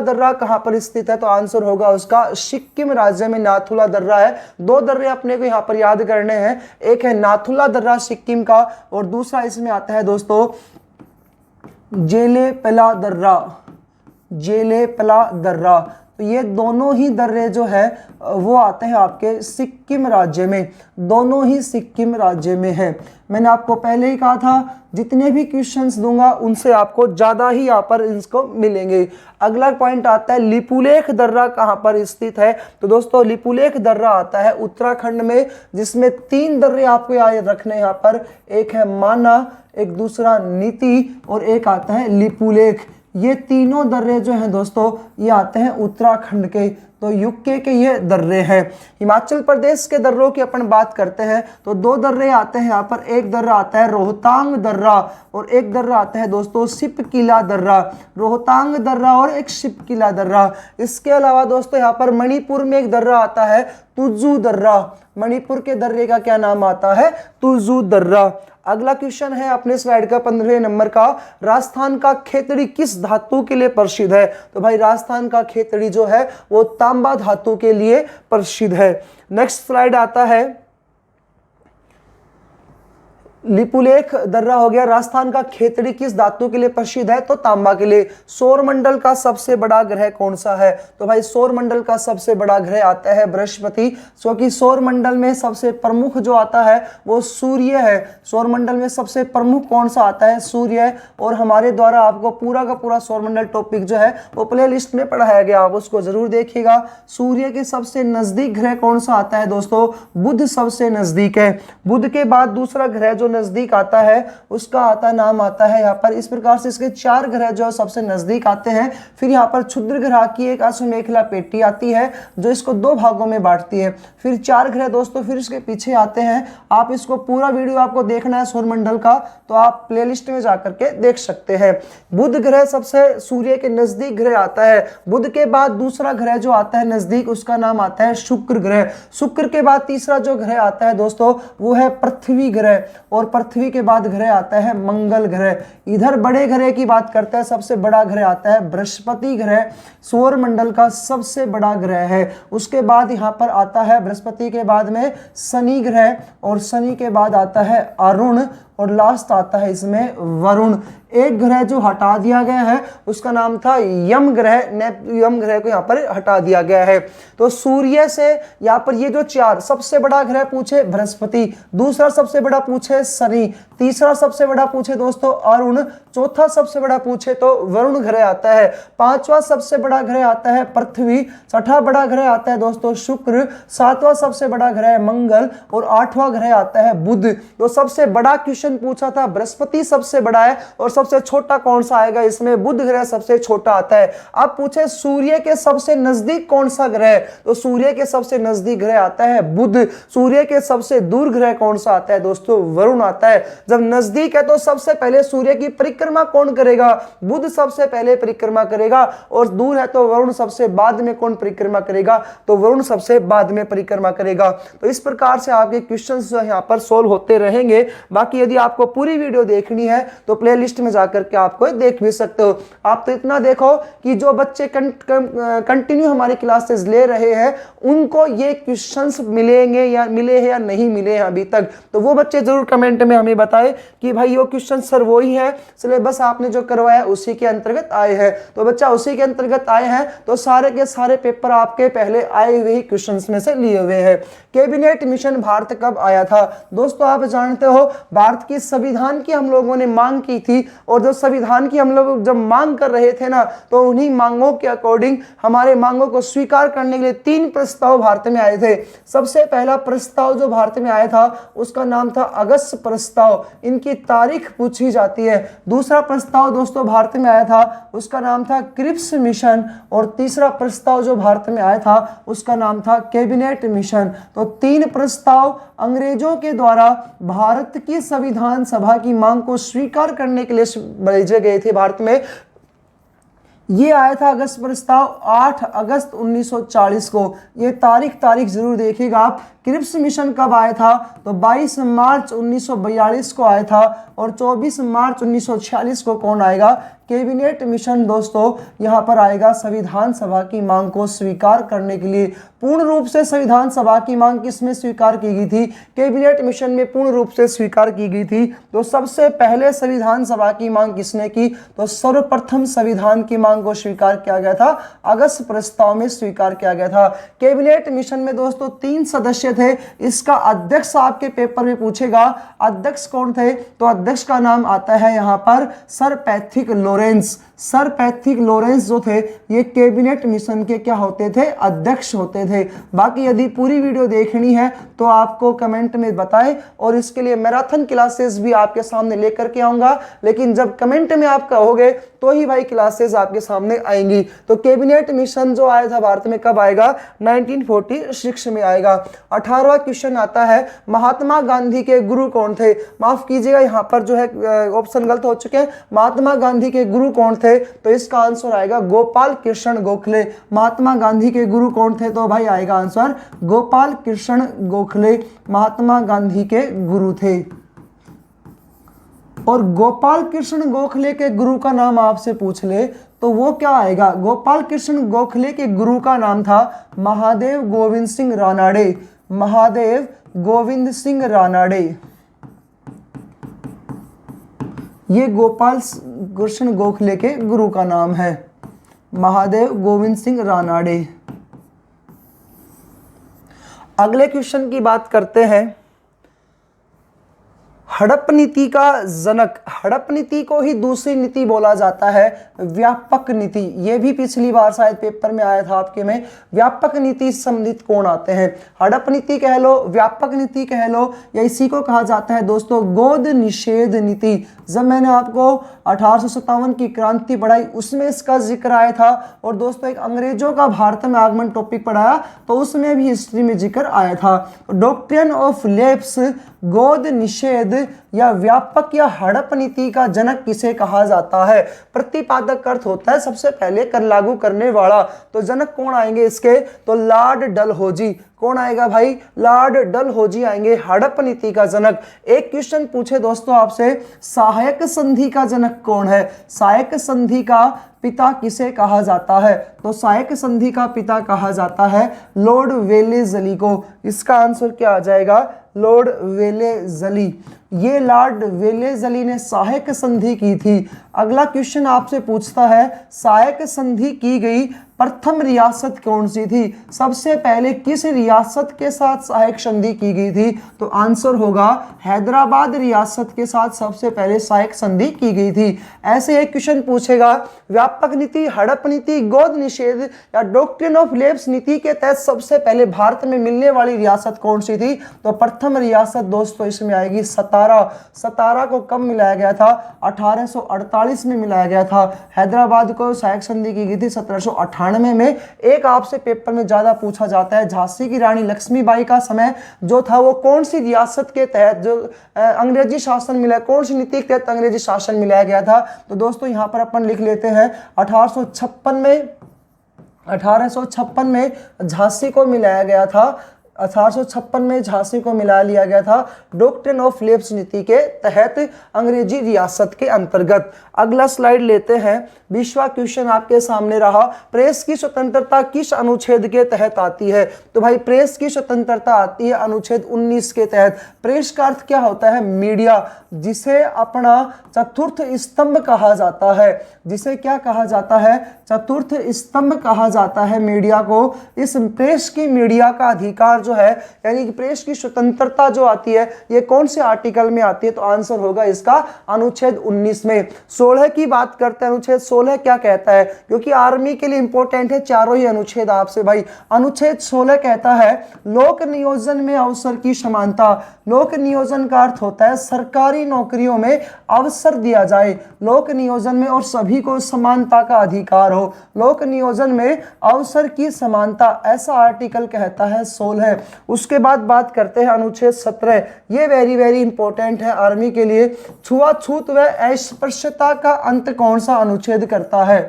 दर्रा कहां पर स्थित है? तो आंसर होगा उसका सिक्किम राज्य में नाथुला दर्रा है। दो दर्रे अपने को यहां पर याद करने हैं, एक है नाथुला दर्रा सिक्किम का और दूसरा इसमें आता है दोस्तों जेलेपला दर्रा। तो ये दोनों ही दर्रे जो है वो आते हैं आपके सिक्किम राज्य में, दोनों ही सिक्किम राज्य में है। मैंने आपको पहले ही कहा था जितने भी क्वेश्चंस दूंगा उनसे आपको ज्यादा ही यहाँ पर इसको मिलेंगे। अगला पॉइंट आता है लिपुलेख दर्रा कहाँ पर स्थित है? तो दोस्तों लिपुलेख दर्रा आता है उत्तराखंड में, जिसमें 3 दर्रे आपको याद रखने यहाँ पर, एक है माना, एक दूसरा नीति और एक आता है लिपुलेख। ये तीनों दर्रे जो हैं दोस्तों ये आते हैं उत्तराखंड के, तो यूके के ये दर्रे हैं। हिमाचल प्रदेश के दर्रों की अपन बात करते हैं तो 2 दर्रे आते हैं यहाँ पर। एक दर्रा आता है रोहतांग दर्रा और एक दर्रा आता है दोस्तों सिपकिला दर्रा। रोहतांग दर्रा और एक सिपकिला दर्रा। इसके अलावा दोस्तों यहाँ पर मणिपुर में एक दर्रा आता है तुजू दर्रा। मणिपुर के दर्रे का क्या नाम आता है? तुजू दर्रा। अगला क्वेश्चन है अपने स्लाइड का 15वें नंबर का, राजस्थान का खेतड़ी किस धातु के लिए प्रसिद्ध है? तो भाई राजस्थान का खेतड़ी जो है वो तांबा धातु के लिए प्रसिद्ध है। नेक्स्ट स्लाइड आता है लिपुलेख दर्रा हो गया। राजस्थान का खेतड़ी किस धातु के लिए प्रसिद्ध है? तो तांबा के लिए। सौरमंडल का सबसे बड़ा ग्रह कौन सा है? तो भाई सौरमंडल का सबसे बड़ा ग्रह आता है बृहस्पति, क्योंकि सौरमंडल में सबसे प्रमुख जो आता है वो सूर्य है। सौरमंडल में सबसे प्रमुख कौन सा आता है? सूर्य। और हमारे द्वारा आपको पूरा का पूरा सौरमंडल टॉपिक जो है वो प्ले लिस्ट में पढ़ाया गया, आप उसको जरूर देखिएगा। सूर्य के सबसे नजदीक ग्रह कौन सा आता है दोस्तों? बुध सबसे नजदीक है। बुध के बाद दूसरा ग्रह जो नजदीक आता है उसका नाम आता है यहाँ पर। इस प्रकार से इसके 4 ग्रह जो सबसे नजदीक आते हैं। फिर यहाँ पर क्षुद्र ग्रह की एक अश्वमेखला पेटी आती है जो इसको 2 भागों में बांटती है। फिर 4 ग्रह दोस्तों फिर इसके पीछे आते हैं। आप इसको पूरा वीडियो आपको देखना है सौरमंडल का तो आप प्लेलिस्ट में जाकर के देख सकते हैं। बुध ग्रह सबसे सूर्य के नजदीक ग्रह आता है। बुध के बाद दूसरा ग्रह जो आता है नजदीक उसका नाम आता है शुक्र ग्रह। शुक्र के बाद तीसरा जो ग्रह आता है दोस्तों वो है पृथ्वी ग्रह और पृथ्वी के बाद ग्रह आता है मंगल ग्रह। इधर बड़े ग्रह की बात करते हैं, सबसे बड़ा ग्रह आता है बृहस्पति ग्रह, सौरमंडल का सबसे बड़ा ग्रह है। उसके बाद यहाँ पर आता है बृहस्पति के बाद में शनि ग्रह और शनि के बाद आता है अरुण और लास्ट आता है इसमें वरुण। एक ग्रह जो हटा दिया गया है उसका नाम था यम ग्रह। यम ग्रह को यहाँ पर हटा दिया गया है। तो सूर्य से यहाँ पर ये जो 4 सबसे बड़ा ग्रह पूछे बृहस्पति, दूसरा सबसे बड़ा पूछे शनि, तीसरा सबसे बड़ा पूछे दोस्तों अरुण, चौथा सबसे बड़ा पूछे तो वरुण ग्रह आता है, 5वां सबसे बड़ा ग्रह आता है पृथ्वी, 6ठा बड़ा ग्रह आता है दोस्तों शुक्र, 7वां सबसे बड़ा ग्रह मंगल और 8वां ग्रह आता है बुध। तो सबसे बड़ा क्वेश्चन क्वेश्चन पूछा था, बृहस्पति सबसे बड़ा है और सबसे छोटा कौन सा आएगा, इसमें बुध ग्रह सबसे छोटा आता है। अब पूछे सूर्य के सबसे नजदीक कौन सा ग्रह है, तो सूर्य के सबसे नजदीक ग्रह आता है बुध। सूर्य के सबसे दूर ग्रह कौन सा आता है दोस्तों, वरुण आता है। जब नजदीक है तो सबसे पहले सूर्य की परिक्रमा कौन करेगा, बुध सबसे पहले परिक्रमा करेगा, और दूर है तो वरुण सबसे बाद में कौन परिक्रमा करेगा, तो वरुण सबसे बाद में परिक्रमा करेगा। तो इस प्रकार से आपके क्वेश्चंस जो यहाँ पर सोल्व होते रहेंगे। बाकी यदि आपको पूरी वीडियो देखनी है तो प्लेलिस्ट में जाकर के आपको देख भी सकते हो। आप तो इतना देखो कि जो बच्चे कंटिन्यू हमारी क्लासेस ले रहे हैं उनको ये क्वेश्चंस मिलेंगे या मिले हैं या नहीं मिले हैं अभी तक, तो वो बच्चे जरूर कमेंट में हमें बताएं कि भाई वो क्वेश्चन सर वही है, सिलेबस आपने जो करवाया उसी के अंतर्गत आए हैं। तो बच्चा उसी के अंतर्गत आए हैं तो सारे के सारे पेपर आपके पहले आए हुए ही क्वेश्चंस में से लिए हुए हैं। कैबिनेट मिशन भारत कब आया था दोस्तों, आप जानते हो भारत की संविधान की हम लोगों ने मांग की थी, और जो संविधान की हम लोग जब मांग कर रहे थे ना, तो उन्हीं मांगों के अकॉर्डिंग हमारे मांगों को स्वीकार करने के लिए 3 प्रस्ताव भारत में आए थे। सबसे पहला प्रस्ताव जो भारत में आया था उसका नाम था अगस्त प्रस्ताव, इनकी तारीख पूछी जाती है। दूसरा प्रस्ताव दोस्तों भारत में आया था उसका नाम था क्रिप्स मिशन, और तीसरा प्रस्ताव जो भारत में आया था उसका नाम था कैबिनेट मिशन। तो 3 प्रस्ताव अंग्रेजों के द्वारा भारत की संविधान सभा की मांग को स्वीकार करने के लिए भेजे गए थे भारत में। ये आया था अगस्त प्रस्ताव 8 अगस्त 1940 को। ये तारीख जरूर देखिएगा आप। क्रिप्स मिशन कब आया था, तो 22 मार्च 1942 को आया था, और 24 मार्च 1946 को कौन आएगा, कैबिनेट मिशन दोस्तों यहाँ पर आएगा संविधान सभा की मांग को स्वीकार करने के लिए। पूर्ण रूप से संविधान सभा की मांग किसमें स्वीकार की गई थी, कैबिनेट मिशन में पूर्ण रूप से स्वीकार की गई थी। तो सबसे पहले संविधान सभा की मांग किसने की, तो सर्वप्रथम संविधान की मांग को स्वीकार किया गया था, अगस्त प्रस्ताव में स्वीकार किया गया था। कैबिनेट मिशन में दोस्तों 3 सदस्य थे। इसका अध्यक्ष आपके पेपर में पूछेगा, अध्यक्ष कौन थे, तो अध्यक्ष का नाम आता है यहाँ पर sir Patrick Lawrence. Sir Patrick Lawrence जो थे ये कैबिनेट मिशन के क्या होते थे, अध्यक्ष होते थे। बाकी यदि पूरी वीडियो देखनी है तो आपको कमेंट में बताएं, और इसके लिए मैराथन क्लासेस भी आपके सामने लेकर के आऊंगा, लेकिन जब कमेंट में आप कहोगे तो ही भाई क्लासेस आपके सामने आएंगी। तो कैबिनेट मिशन जो आया था भारत में कब आएगा, 1946 में आएगा। 18वां क्वेश्चन आता है महात्मा गांधी के गुरु कौन थे। माफ कीजिएगा यहाँ पर जो है ऑप्शन गलत हो चुके हैं। महात्मा गांधी के गुरु कौन थे, तो इसका आंसर आएगा गोपाल कृष्ण गोखले। महात्मा गांधी के गुरु कौन थे, तो भाई आएगा आंसर गोपाल कृष्ण गोखले महात्मा गांधी के गुरु थे। और गोपाल कृष्ण गोखले के गुरु का नाम आपसे पूछ ले तो वो क्या आएगा, गोपाल कृष्ण गोखले के गुरु का नाम था महादेव गोविंद सिंह रानाडे। महादेव गोविंद सिंह रानाडे, ये गोपाल कृष्ण गोखले के गुरु का नाम है, महादेव गोविंद सिंह रानाडे। अगले क्वेश्चन की बात करते हैं। हड़प नीति का जनक, हड़प नीति को ही दूसरी नीति बोला जाता है व्यापक नीति। यह भी पिछली बार शायद पेपर में आया था आपके में। व्यापक नीति से संबंधित कौन आते हैं, हड़प नीति कह लो, व्यापक नीति कह लो, या इसी को कहा जाता है दोस्तों गोद निषेध नीति। जब मैंने आपको 1857 की क्रांति पढ़ाई उसमें इसका जिक्र आया था, और दोस्तों एक अंग्रेजों का भारत में आगमन टॉपिक पढ़ाया तो उसमें भी हिस्ट्री में जिक्र आया था। डॉक्ट्रिन ऑफ लैप्स, गोद निषेध या व्यापक या हड़प नीति का जनक किसे कहा जाता है। प्रतिपादक अर्थ होता है सबसे पहले कर लागू करने वाला, तो जनक कौन आएंगे इसके, तो लॉर्ड डलहौजी। कौन आएगा भाई, लॉर्ड डलहौजी आएंगे हड़प नीति का जनक। एक क्वेश्चन पूछे दोस्तों आपसे, सहायक संधि का जनक कौन है। सहायक संधि का पिता किसे कहा जाता है, तो सहायक संधि का पिता कहा जाता है लॉर्ड वेलेस्ली को। इसका आंसर क्या आ जाएगा, लॉर्ड वेलेस्ली। ये लॉर्ड वेलेस्ली ने सहायक संधि की थी। अगला क्वेश्चन आपसे पूछता है, सहायक संधि की गई प्रथम रियासत कौन सी थी? सबसे पहले किस रियासत के साथ सहायक संधि की गई थी? तो आंसर होगा हैदराबाद रियासत के साथ सबसे पहले सहायक संधि की गई थी। ऐसे एक क्वेश्चन पूछेगा, व्यापक नीति, हड़प नीति, गोद निषेध या डॉक्ट्रिन ऑफ लेप्स नीति के तहत सबसे पहले भारत में मिलने वाली रियासत कौन सी थी? तो प्रथम रियासत दोस्तों इसमें आएगी सतारा। सतारा को कब मिलाया गया था? 1848 में मिलाया गया था। हैदराबाद को सहायक संधि की गई थी 1798 में। एक आपसे पेपर में ज्यादा पूछा जाता है, झांसी की रानी लक्ष्मीबाई का समय जो था वो कौन सी रियासत के तहत जो अंग्रेजी शासन मिला, कौन सी नीति के तहत अंग्रेजी शासन मिलाया गया था? तो दोस्तों यहां पर अपन लिख लेते हैं 1856 में झांसी को मिलाया गया था। 1856 में झांसी को मिला लिया गया था डॉक्ट्रिन ऑफ लेप्स नीति के तहत अंग्रेजी रियासत के अंतर्गत। अगला स्लाइड लेते हैं। 20वां क्वेश्चन आपके सामने रहा, प्रेस की स्वतंत्रता किस अनुच्छेद के तहत आती है? तो भाई प्रेस की स्वतंत्रता आती है अनुच्छेद 19 के तहत। प्रेस का अर्थ क्या होता है? मीडिया, जिसे अपना चतुर्थ स्तंभ कहा जाता है। जिसे क्या कहा जाता है? चतुर्थ स्तंभ कहा जाता है मीडिया को। इस प्रेस की मीडिया का अधिकार जो है, यानी कि प्रेस की स्वतंत्रता जो आती है, ये कौन से आर्टिकल में आती है? तो आंसर होगा इसका अनुच्छेद 19 में। 16 की बात करते हैं, अनुच्छेद 16 क्या कहता है? क्योंकि आर्मी के लिए इंपॉर्टेंट है चारों ही अनुच्छेद आपसे भाई। अनुच्छेद 16 कहता है लोक नियोजन में अवसर की समानता। लोक नियोजन का अर्थ होता है सरकारी नौकरियों में अवसर दिया जाए, लोक नियोजन में, और सभी को समानता का अधिकार हो। लोक नियोजन में अवसर की समानता, ऐसा आर्टिकल कहता है 16। उसके बाद बात करते हैं अनुच्छेद 17। ये वेरी वेरी इंपॉर्टेंट है आर्मी के लिए। छुआछूत व अस्पृश्यता का अंत कौन सा अनुच्छेद करता है?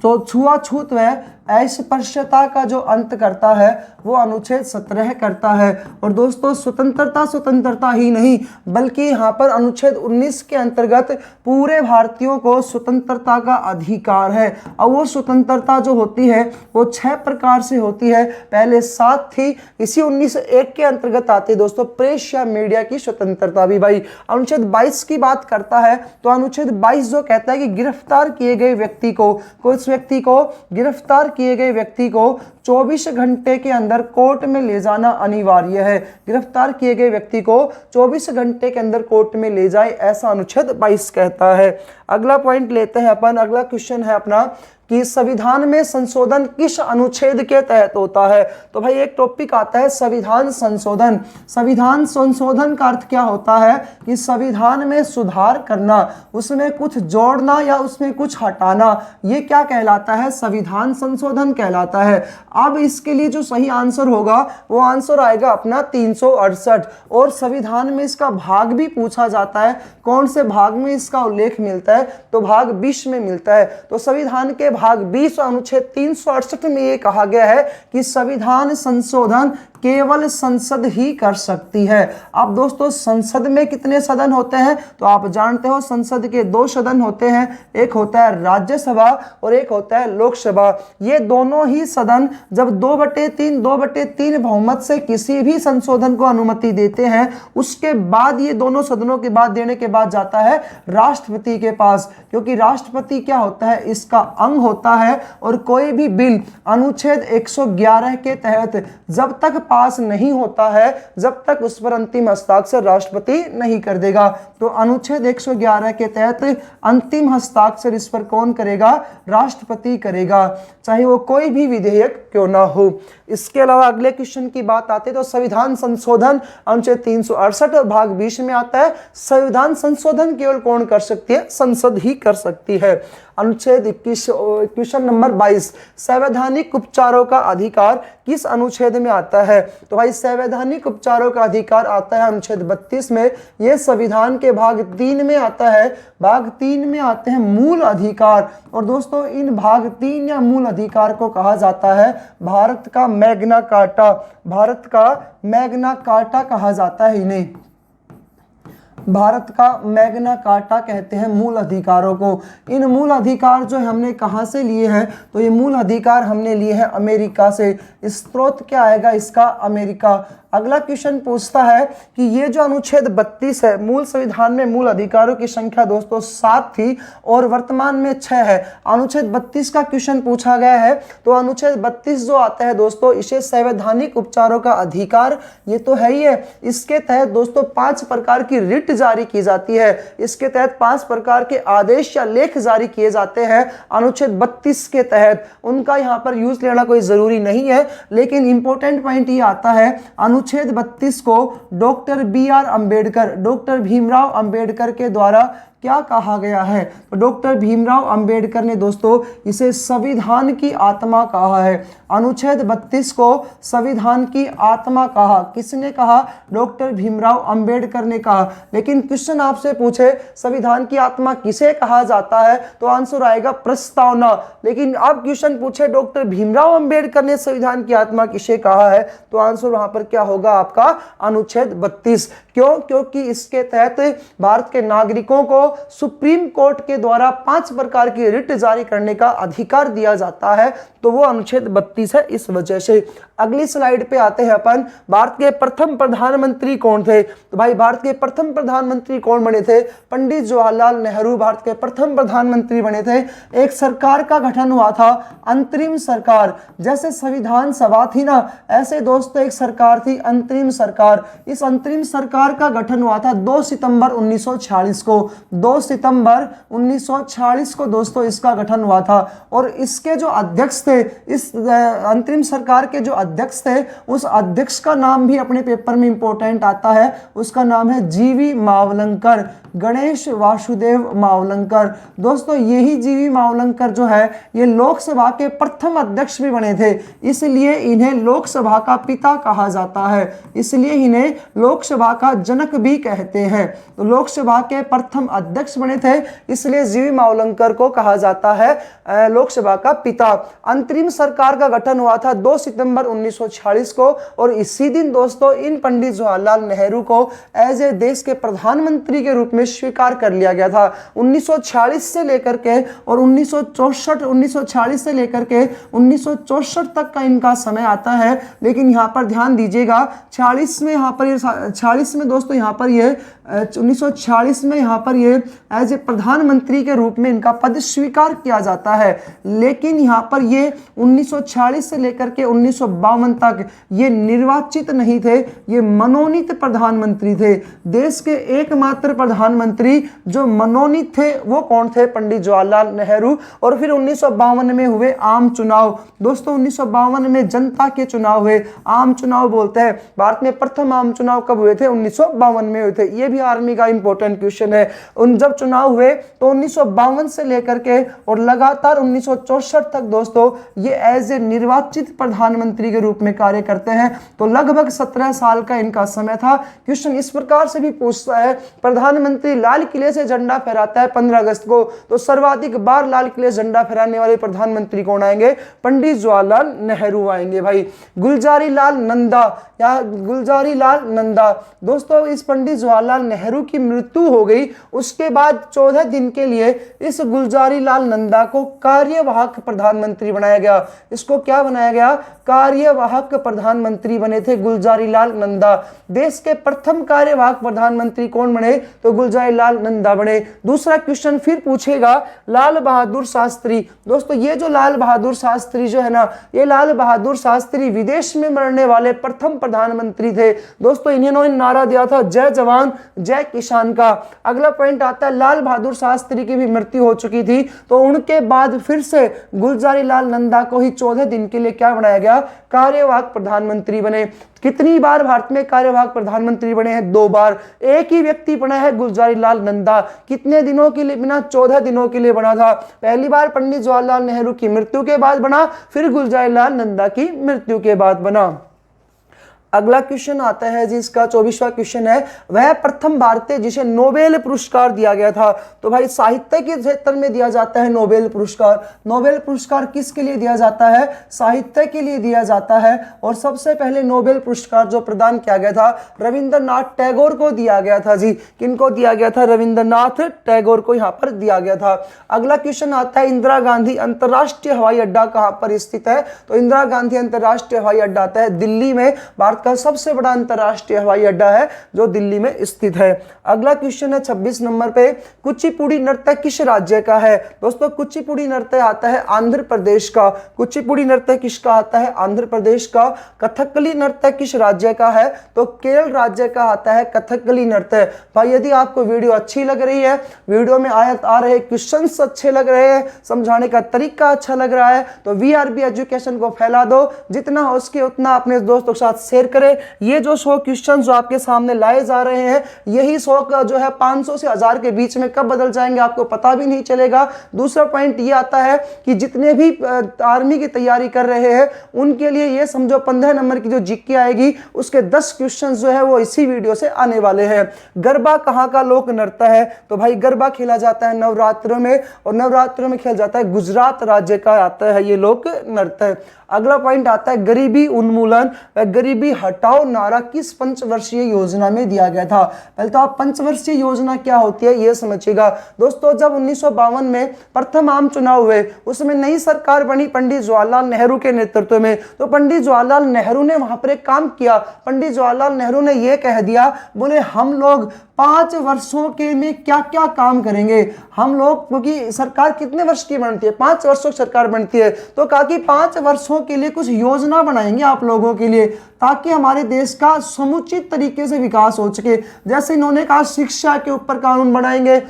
तो छुआछूत व अस्पृश्यता का जो अंत करता है वो अनुच्छेद 17 करता है। और दोस्तों स्वतंत्रता ही नहीं, बल्कि यहाँ पर अनुच्छेद 19 के अंतर्गत पूरे भारतीयों को स्वतंत्रता का अधिकार है। और वो स्वतंत्रता जो होती है वो 6 प्रकार से होती है। पहले 7 थी, इसी 19(1) के अंतर्गत आती है दोस्तों प्रेस या मीडिया की स्वतंत्रता भी भाई। अनुच्छेद 22 की बात करता है, तो अनुच्छेद 22 जो कहता है कि गिरफ्तार किए गए व्यक्ति को, कुछ व्यक्ति को गिरफ्तार किए गए व्यक्ति को 24 घंटे के अंदर कोर्ट में ले जाना अनिवार्य है। गिरफ्तार किए गए व्यक्ति को 24 घंटे के अंदर कोर्ट में ले जाए, ऐसा अनुच्छेद 22 कहता है। अगला पॉइंट लेते हैं अपन। अगला क्वेश्चन है अपना कि संविधान में संशोधन किस अनुच्छेद के तहत होता है? तो भाई एक टॉपिक आता है संविधान संशोधन। संविधान संशोधन का अर्थ क्या होता है? कि संविधान में सुधार करना, उसमें कुछ जोड़ना या उसमें कुछ हटाना, ये क्या कहलाता है? संविधान संशोधन कहलाता है। अब इसके लिए जो सही आंसर होगा वो आंसर आएगा अपना 368। और संविधान में इसका भाग भी पूछा जाता है, कौन से भाग में इसका उल्लेख मिलता है? तो भाग 20 में मिलता है। तो संविधान के भाग 20 अनुच्छेद 368 में यह कहा गया है कि संविधान संशोधन केवल संसद ही कर सकती है। अब दोस्तों संसद में कितने सदन होते हैं? तो आप जानते हो संसद के 2 सदन होते हैं, एक होता है राज्यसभा और एक होता है लोकसभा। ये दोनों ही सदन जब 2/3 बहुमत से किसी भी संशोधन को अनुमति देते हैं, उसके बाद ये दोनों सदनों के बाद देने के बाद जाता है राष्ट्रपति के पास। क्योंकि राष्ट्रपति क्या होता है? इसका अंग होता है। और कोई भी बिल अनुच्छेद 111 के तहत जब तक पास नहीं होता है, जब तक उस पर अंतिम हस्ताक्षर राष्ट्रपति नहीं कर देगा। तो अनुच्छेद 111 के तहत अंतिम हस्ताक्षर इस पर कौन करेगा? राष्ट्रपति करेगा, चाहे वो कोई भी विधेयक क्यों ना हो। इसके अलावा अगले क्वेश्चन की बात आती है तो संविधान संशोधन अनुच्छेद 368 और भाग 20 में आता है। संविधान संशोधन केवल कौन कर सकती है? संसद ही कर सकती है। अनुच्छेद 21 क्वेश्चन नंबर 22, संवैधानिक उपचारों का अधिकार किस अनुच्छेद में आता है? तो भाई संवैधानिक उपचारों का अधिकार आता है अनुच्छेद 32 में। यह संविधान के भाग 3 में आता है। भाग 3 में आते हैं मूल अधिकार। और दोस्तों इन भाग 3 या मूल अधिकार को कहा जाता है भारत का मैग्ना कार्टा। भारत का मैग्ना कार्टा कहा जाता है इन्हें। भारत का मैग्ना कार्टा कहते हैं मूल अधिकारों को। इन मूल अधिकार जो हमने कहाँ से लिए हैं? तो ये मूल अधिकार हमने लिए हैं अमेरिका से। स्रोत क्या आएगा इसका? अमेरिका। अगला क्वेश्चन पूछता है कि ये जो अनुच्छेद 32 है, मूल संविधान में मूल अधिकारों की संख्या दोस्तों 7 थी और वर्तमान में 6 है। अनुच्छेद 32 का क्वेश्चन पूछा गया है, तो अनुच्छेद 32 जो आता है दोस्तों, इसे संवैधानिक उपचारों का अधिकार, ये तो है ही है। इसके तहत दोस्तों 5 प्रकार की रिट जारी की जाती है, इसके तहत 5 प्रकार के आदेश या लेख जारी किए जाते हैं अनुच्छेद 32 के तहत। उनका यहाँ पर यूज लेना कोई जरूरी नहीं है, लेकिन इंपॉर्टेंट पॉइंट ये आता है, अनुच्छेद 32 को doctor BR Ambedkar, doctor Bhimrao Ambedkar के द्वारा क्या कहा गया है? तो डॉक्टर भीमराव अंबेडकर ने दोस्तों इसे संविधान की आत्मा कहा है। अनुच्छेद 32 को संविधान की आत्मा कहा, किसने कहा? डॉक्टर भीमराव अंबेडकर ने कहा। लेकिन क्वेश्चन आपसे पूछे संविधान की आत्मा किसे कहा जाता है, तो आंसर आएगा प्रस्तावना। लेकिन अब क्वेश्चन पूछे डॉक्टर भीमराव अंबेडकर ने संविधान की आत्मा किसे कहा है, तो आंसर वहां पर क्या होगा आपका? अनुच्छेद 32। क्यों? क्योंकि इसके तहत भारत के नागरिकों को सुप्रीम कोर्ट के द्वारा 5 प्रकार की रिट जारी करने का अधिकार दिया जाता है, तो वो अनुच्छेद 32 है इस वजह से। अगली स्लाइड पे आते हैं अपन, भारत के प्रथम प्रधानमंत्री कौन थे? तो भाई भारत के प्रथम प्रधानमंत्री कौन बने थे? पंडित जवाहरलाल नेहरू भारत के प्रथम प्रधानमंत्री बने थे। एक सरकार का गठन हुआ था, अंतरिम सरकार। जैसे संविधान सभा थी ना, ऐसे दोस्तों एक सरकार थी अंतरिम सरकार। इस अंतरिम सरकार का गठन हुआ था 2 सितंबर 1946 को। 2 सितंबर 1946 को दोस्तों इसका गठन हुआ था। और इसके जो अध्यक्ष थे, इस अंतरिम सरकार के जो अध्यक्ष थे, उस अध्यक्ष का नाम भी अपने पेपर में इंपॉर्टेंट आता है। उसका नाम है GV मावलंकर, गणेश वासुदेव मावलंकर। दोस्तों यही GV मावलंकर जो है, ये लोकसभा के प्रथम अध्यक्ष भी बने थे, इसलिए इन्हें लोकसभा का पिता कहा जाता है, इसलिए इन्हें लोकसभा का जनक भी कहते हैं। तो लोकसभा के प्रथम अध्यक्ष बने थे, इसलिए GV मावलंकर को कहा जाता है लोकसभा का पिता। अंतरिम सरकार का गठन हुआ था 2 सितंबर 1946 को, और इसी दिन दोस्तों इन पंडित जवाहरलाल नेहरू को एज ए देश के प्रधानमंत्री के रूप में स्वीकार कर लिया गया था। 1946 से लेकर के और 1940 से लेकर के 1964 तक का इनका समय आता है। लेकिन यहाँ पर ध्यान दीजिएगा, 40 में यहाँ पर 40 में दोस्तों यहाँ पर ये 1946 में यहाँ पर ये एज ए प्रधानमंत्री के रूप में इनका पद स्वीकार किया जाता है। लेकिन यहाँ पर ये 1946 से लेकर के 1952 तक ये निर्वाचित नहीं थे, ये मनोनीत प्रधानमंत्री थे। देश के एकमात्र प्रधानमंत्री जो मनोनीत थे वो कौन थे? पंडित जवाहरलाल नेहरू। और फिर 1952 में हुए आम चुनाव। दोस्तों 1952 में जनता के चुनाव हुए, आम चुनाव बोलते हैं। भारत में प्रथम आम चुनाव कब हुए थे? 1952 में हुए थे। ये भी आर्मी का इंपॉर्टेंट क्वेश्चन है। उन जब चुनाव हुए तो 1952 से लेकर के और लगातार 1964 तक दोस्तों ये एज ए निर्वाचित प्रधानमंत्री के रूप में कार्य करते हैं। तो लगभग 17 साल का इनका समय था। क्वेश्चन इस प्रकार से भी पूछता है, प्रधानमंत्री लाल किले से झंडा फहराता है 15 अगस्त को, तो सर्वाधिक बार लाल किले से झंडा फहराने वाले प्रधानमंत्री कौन आएंगे? पंडित जवाहरलाल नेहरू आएंगे भाई। गुलजारी लाल नंदा या गुलजारी लाल नंदा, दोस्तों इस पंडित जवाहरलाल नेहरू की मृत्यु हो गई, उसके बाद 14 दिन के लिए इस गुलजारी लाल नंदा को कार्यवाहक प्रधानमंत्री बनाया गया। इसको क्या बनाया गया? कार्यवाहक प्रधानमंत्री बने थे गुलजारी लाल नंदा। देश के प्रथम कार्यवाहक प्रधानमंत्री कौन बने? तो गुलजारी लाल नंदा बने। दूसरा क्वेश्चन फिर पूछेगा, लाल बहादुर शास्त्री। दोस्तों ये जो लाल बहादुर शास्त्री जो है ना, ये लाल बहादुर शास्त्री विदेश में मरने वाले प्रथम प्रधानमंत्री थे। दोस्तों इन्होंने नारा दिया था जय जवान जय किसान का। अगला पॉइंट आता है, लाल बहादुर शास्त्री की भी मृत्यु हो चुकी थी, तो उनके बाद फिर से गुलजारी लाल नंदा को ही 14 दिन के लिए क्या बनाया गया? कार्यवाहक प्रधानमंत्री बने। कितनी बार भारत में कार्यवाहक प्रधानमंत्री बने हैं? 2 बार। एक ही व्यक्ति बना है गुलजारी लाल नंदा। कितने दिनों के लिए बना? 14 दिनों के लिए बना था। पहली बार पंडित जवाहरलाल नेहरू की मृत्यु के बाद बना, फिर गुलजारी लाल नंदा की मृत्यु के बाद बना। अगला क्वेश्चन आता है जिसका 24वां क्वेश्चन है, वह प्रथम भारतीय जिसे नोबेल पुरस्कार दिया गया था। तो भाई साहित्य के क्षेत्र में दिया जाता है नोबेल पुरस्कार। नोबेल पुरस्कार किसके लिए दिया जाता है? साहित्य के लिए दिया जाता है। और सबसे पहले नोबेल पुरस्कार जो प्रदान किया गया था रविंद्रनाथ टैगोर को दिया गया था जी। किनको दिया गया था? रविंद्रनाथ टैगोर को यहाँ पर दिया गया था। अगला क्वेश्चन आता है, इंदिरा गांधी अंतरराष्ट्रीय हवाई अड्डा कहाँ पर स्थित है? तो इंदिरा गांधी अंतरराष्ट्रीय हवाई अड्डा आता है दिल्ली में। भारत का सबसे बड़ा अंतर्राष्ट्रीय हवाई अड्डा है जो दिल्ली में स्थित है। अगला क्वेश्चन है 26 नंबर पे, कुचिपुड़ी नृत्य किस राज्य का है? दोस्तों कुचिपुड़ी नृत्य आता है आंध्र प्रदेश का। कुचिपुड़ी नृत्य किसका आता है? आंध्र प्रदेश का। कथकली नृत्य किस राज्य का है? तो केरल राज्य का आता है कथकली नृत्य। भाई यदि आपको वीडियो अच्छी लग रही है, वीडियो में आ रहे क्वेश्चंस अच्छे लग रहे हैं, समझाने का तरीका अच्छा लग रहा है, तो वीआरबी एजुकेशन को फैला दो, जितना हो सके उतना अपने दोस्तों के साथ शेयर करें। ये जो 100 क्वेश्चन जो आपके सामने लाए जा रहे हैं, यही 100 का जो है 500 से 1000 के बीच में कब बदल जाएंगे आपको पता भी नहीं चलेगा। दूसरा पॉइंट ये आता है कि जितने भी आर्मी की तैयारी कर रहे हैं उनके लिए ये समझो 15 नंबर की जो जीके आएगी उसके 10 क्वेश्चन जो है वो इसी वीडियो से आने वाले हैं। गरबा कहाँ का लोक नृत्य है? तो भाई गरबा खेला जाता है नवरात्रों में, और नवरात्रों में खेला जाता है, गुजरात राज्य का आता है ये लोक नृत्य। अगला पॉइंट आता है गरीबी उन्मूलन व गरीबी हटाओ नारा किस पंचवर्षीय योजना में दिया गया था? पहले तो आप पंचवर्षीय योजना क्या होती है ये समझिएगा। दोस्तों जब 1952 में प्रथम आम चुनाव हुए, उसमें नई सरकार बनी पंडित जवाहरलाल नेहरू के नेतृत्व में। तो पंडित जवाहरलाल नेहरू ने वहां पर एक काम किया। पंडित जवाहरलाल नेहरू ने यह कह दिया, बोले हम लोग 5 वर्षों के में क्या क्या काम करेंगे हम लोग, क्योंकि सरकार कितने वर्ष की बनती है? 5 वर्षों की सरकार बनती है। तो कहा कि 5 वर्षों के लिए कुछ योजना बनाएंगे आप लोगों के लिए, ताकि हमारे देश का समुचित तरीके से विकास हो सके। जैसे इन्होंने कहा शिक्षा के ऊपर कानून बनाएंगे,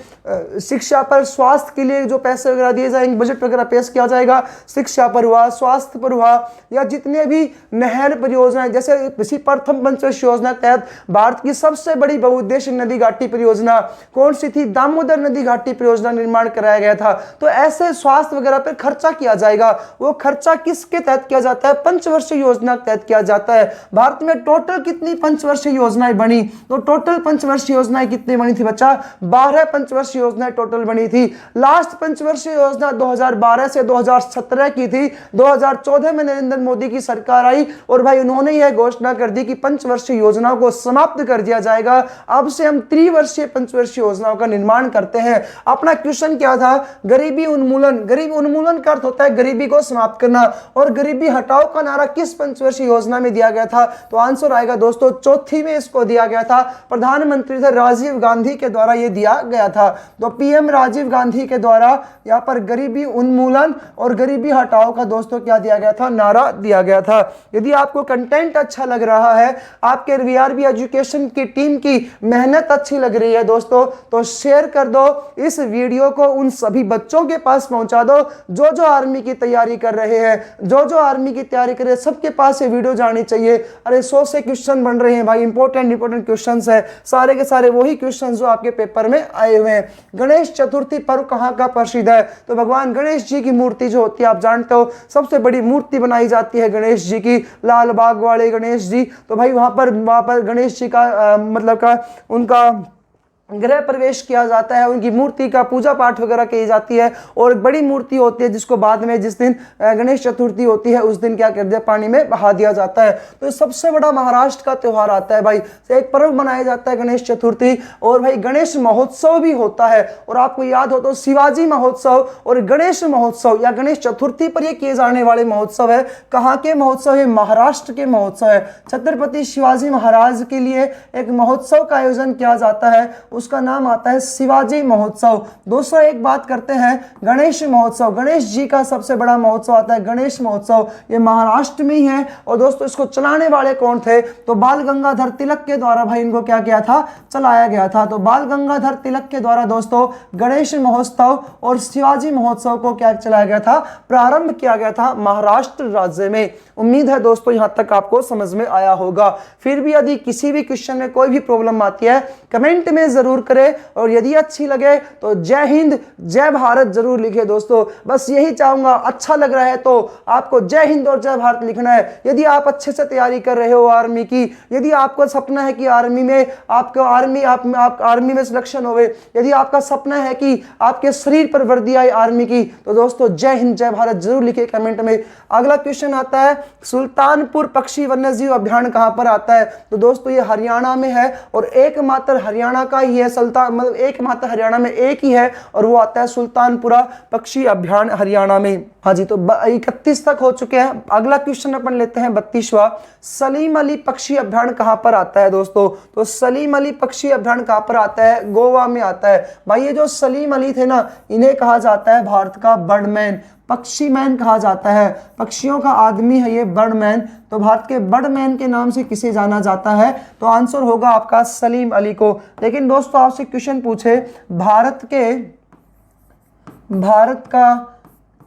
शिक्षा पर, स्वास्थ्य के लिए जो पैसे वगैरह दिए जाएंगे, बजट वगैरह पेश किया जाएगा, शिक्षा पर हुआ, स्वास्थ्य पर हुआ, या जितने भी नहर परियोजनाएं, जैसे इसी प्रथम पंचवर्षीय योजना के तहत भारत की सबसे बड़ी बहुउद्देशीय नदी घाटी परियोजना कौन सी थी? दामोदर नदी घाटी परियोजना निर्माण कराया गया था। तो ऐसे स्वास्थ्य वगैरह पर खर्चा किया जाएगा। वो खर्चा किसके तहत किया जाता है? पंचवर्षीय योजना के तहत किया जाता है। भारत में टोटल कितनी पंचवर्षीय योजनाएं बनी? तो टोटल पंचवर्षीय योजनाएं कितनी बनी थी बच्चा? 12 पंचवर्षीय योजनाएं टोटल बनी थी। लास्ट पंचवर्षीय योजना 2012 से 2017 की थी। 2014 में नरेंद्र मोदी की सरकार आई और भाई उन्होंने यह घोषणा कर दी कि पंचवर्षीय योजनाओं को समाप्त कर दिया जाएगा। अब से हम त्रिवर्षीय पंचवर्षीय योजनाओं का निर्माण करते हैं। अपना क्वेश्चन क्या था? गरीबी उन्मूलन। गरीबी उन्मूलन का अर्थ होता है गरीबी को समाप्त करना, और गरीबी हटाओ का नारा किस पंचवर्षीय योजना में दिया गया था? तो आंसर आएगा दोस्तों चौथी में इसको दिया गया था। प्रधानमंत्री थे राजीव गांधी के द्वारा यह दिया गया था। तो पीएम राजीव गांधी के द्वारा यहां पर गरीबी उन्मूलन और गरीबी हटाओ का दोस्तों क्या दिया गया था? नारा दिया गया था। यदि आपको कंटेंट अच्छा लग रहा है, आपके वीआरबी एजुकेशन की टीम की मेहनत अच्छी लग रही है दोस्तों, तो शेयर कर दो इस वीडियो को, उन सभी बच्चों के पास पहुंचा दो जो आर्मी की तैयारी कर रहे हैं, जो आर्मी की तैयारी कर रहे हैं, सबके पास ये वीडियो जानी चाहिए। अरे 100 से क्वेश्चन बन रहे हैं भाई, इंपॉर्टेंट क्वेश्चंस है, सारे के सारे वही क्वेश्चन जो आपके पेपर में आए हुए हैं। गणेश चतुर्थी पर्व कहां का प्रसिद्ध है? तो भगवान गणेश जी की मूर्ति जो होती है आप जानते हो, सबसे बड़ी मूर्ति बनाई जाती है गणेश जी की, लाल बाग वाले गणेश जी। तो भाई वहां पर गणेश जी का मतलब का उनका गृह प्रवेश किया जाता है, उनकी मूर्ति का पूजा पाठ वगैरह की जाती है, और एक बड़ी मूर्ति होती है जिसको बाद में जिस दिन गणेश चतुर्थी होती है उस दिन क्या कर दिया? पानी में बहा दिया जाता है। तो सबसे बड़ा महाराष्ट्र का त्यौहार आता है भाई, एक पर्व मनाया जाता है गणेश चतुर्थी, और भाई गणेश महोत्सव भी होता है। और आपको याद हो तो शिवाजी महोत्सव और गणेश महोत्सव या गणेश चतुर्थी पर यह किए जाने वाले महोत्सव है। कहाँ के महोत्सव है? महाराष्ट्र के महोत्सव है। छत्रपति शिवाजी महाराज के लिए एक महोत्सव का आयोजन किया जाता है, उसका नाम आता है शिवाजी महोत्सव। दोस्तों एक बात करते हैं गणेश महोत्सव, गणेश जी का सबसे बड़ा महोत्सव आता है गणेश महोत्सव, ये महाराष्ट्र में ही है। और दोस्तों इसको चलाने वाले कौन थे? तो बाल गंगाधर तिलक के द्वारा भाई इनको क्या किया था? चलाया गया था। तो बाल गंगाधर तिलक के द्वारा दोस्तों गणेश महोत्सव और शिवाजी महोत्सव को क्या चलाया गया था? प्रारंभ किया गया था महाराष्ट्र राज्य में। उम्मीद है दोस्तों यहां तक आपको समझ में आया होगा। फिर भी यदि किसी भी क्वेश्चन में कोई भी प्रॉब्लम आती है कमेंट में जरूर करें, और यदि अच्छी लगे तो जय हिंद जय भारत जरूर लिखे दोस्तों। बस यही चाहूंगा, अच्छा लग रहा है तो आपको जय हिंद और जय भारत लिखना है। यदि आप अच्छे से तैयारी कर रहे हो आर्मी की, यदि आपको सपना है कि आर्मी में आपको आप आर्मी में सिलेक्शन होवे, यदि आपका सपना है कि आपके शरीर पर वर्दी आए आर्मी की, तो दोस्तों जय हिंद जय भारत जरूर लिखे कमेंट में। अगला क्वेश्चन आता है सुल्तानपुर पक्षी वन्यजीव अभ्यारण्य कहां पर आता है? तो दोस्तों ये हरियाणा में है, और एकमात्र हरियाणा का ही है, सुल्तान मतलब एकमात्र हरियाणा में एक ही है और वो आता है सुल्तानपुरा पक्षी अभ्यारण्य हरियाणा में। हाँ जी, तो 31 तक हो चुके हैं। अगला क्वेश्चन अपन लेते हैं 32वां। सलीम अली पक्षी अभ्यारण्य कहां पर आता है दोस्तों? तो सलीम अली पक्षी अभ्यारण्य कहां पर आता है? गोवा में आता है भाई। ये जो सलीम अली थे ना, इन्हें कहा जाता है भारत का बर्डमैन, पक्षी मैन कहा जाता है, पक्षियों का आदमी है ये बर्डमैन। तो भारत के बर्डमैन के नाम से किसे जाना जाता है? तो आंसर होगा आपका सलीम अली को। लेकिन दोस्तों आपसे क्वेश्चन पूछे भारत का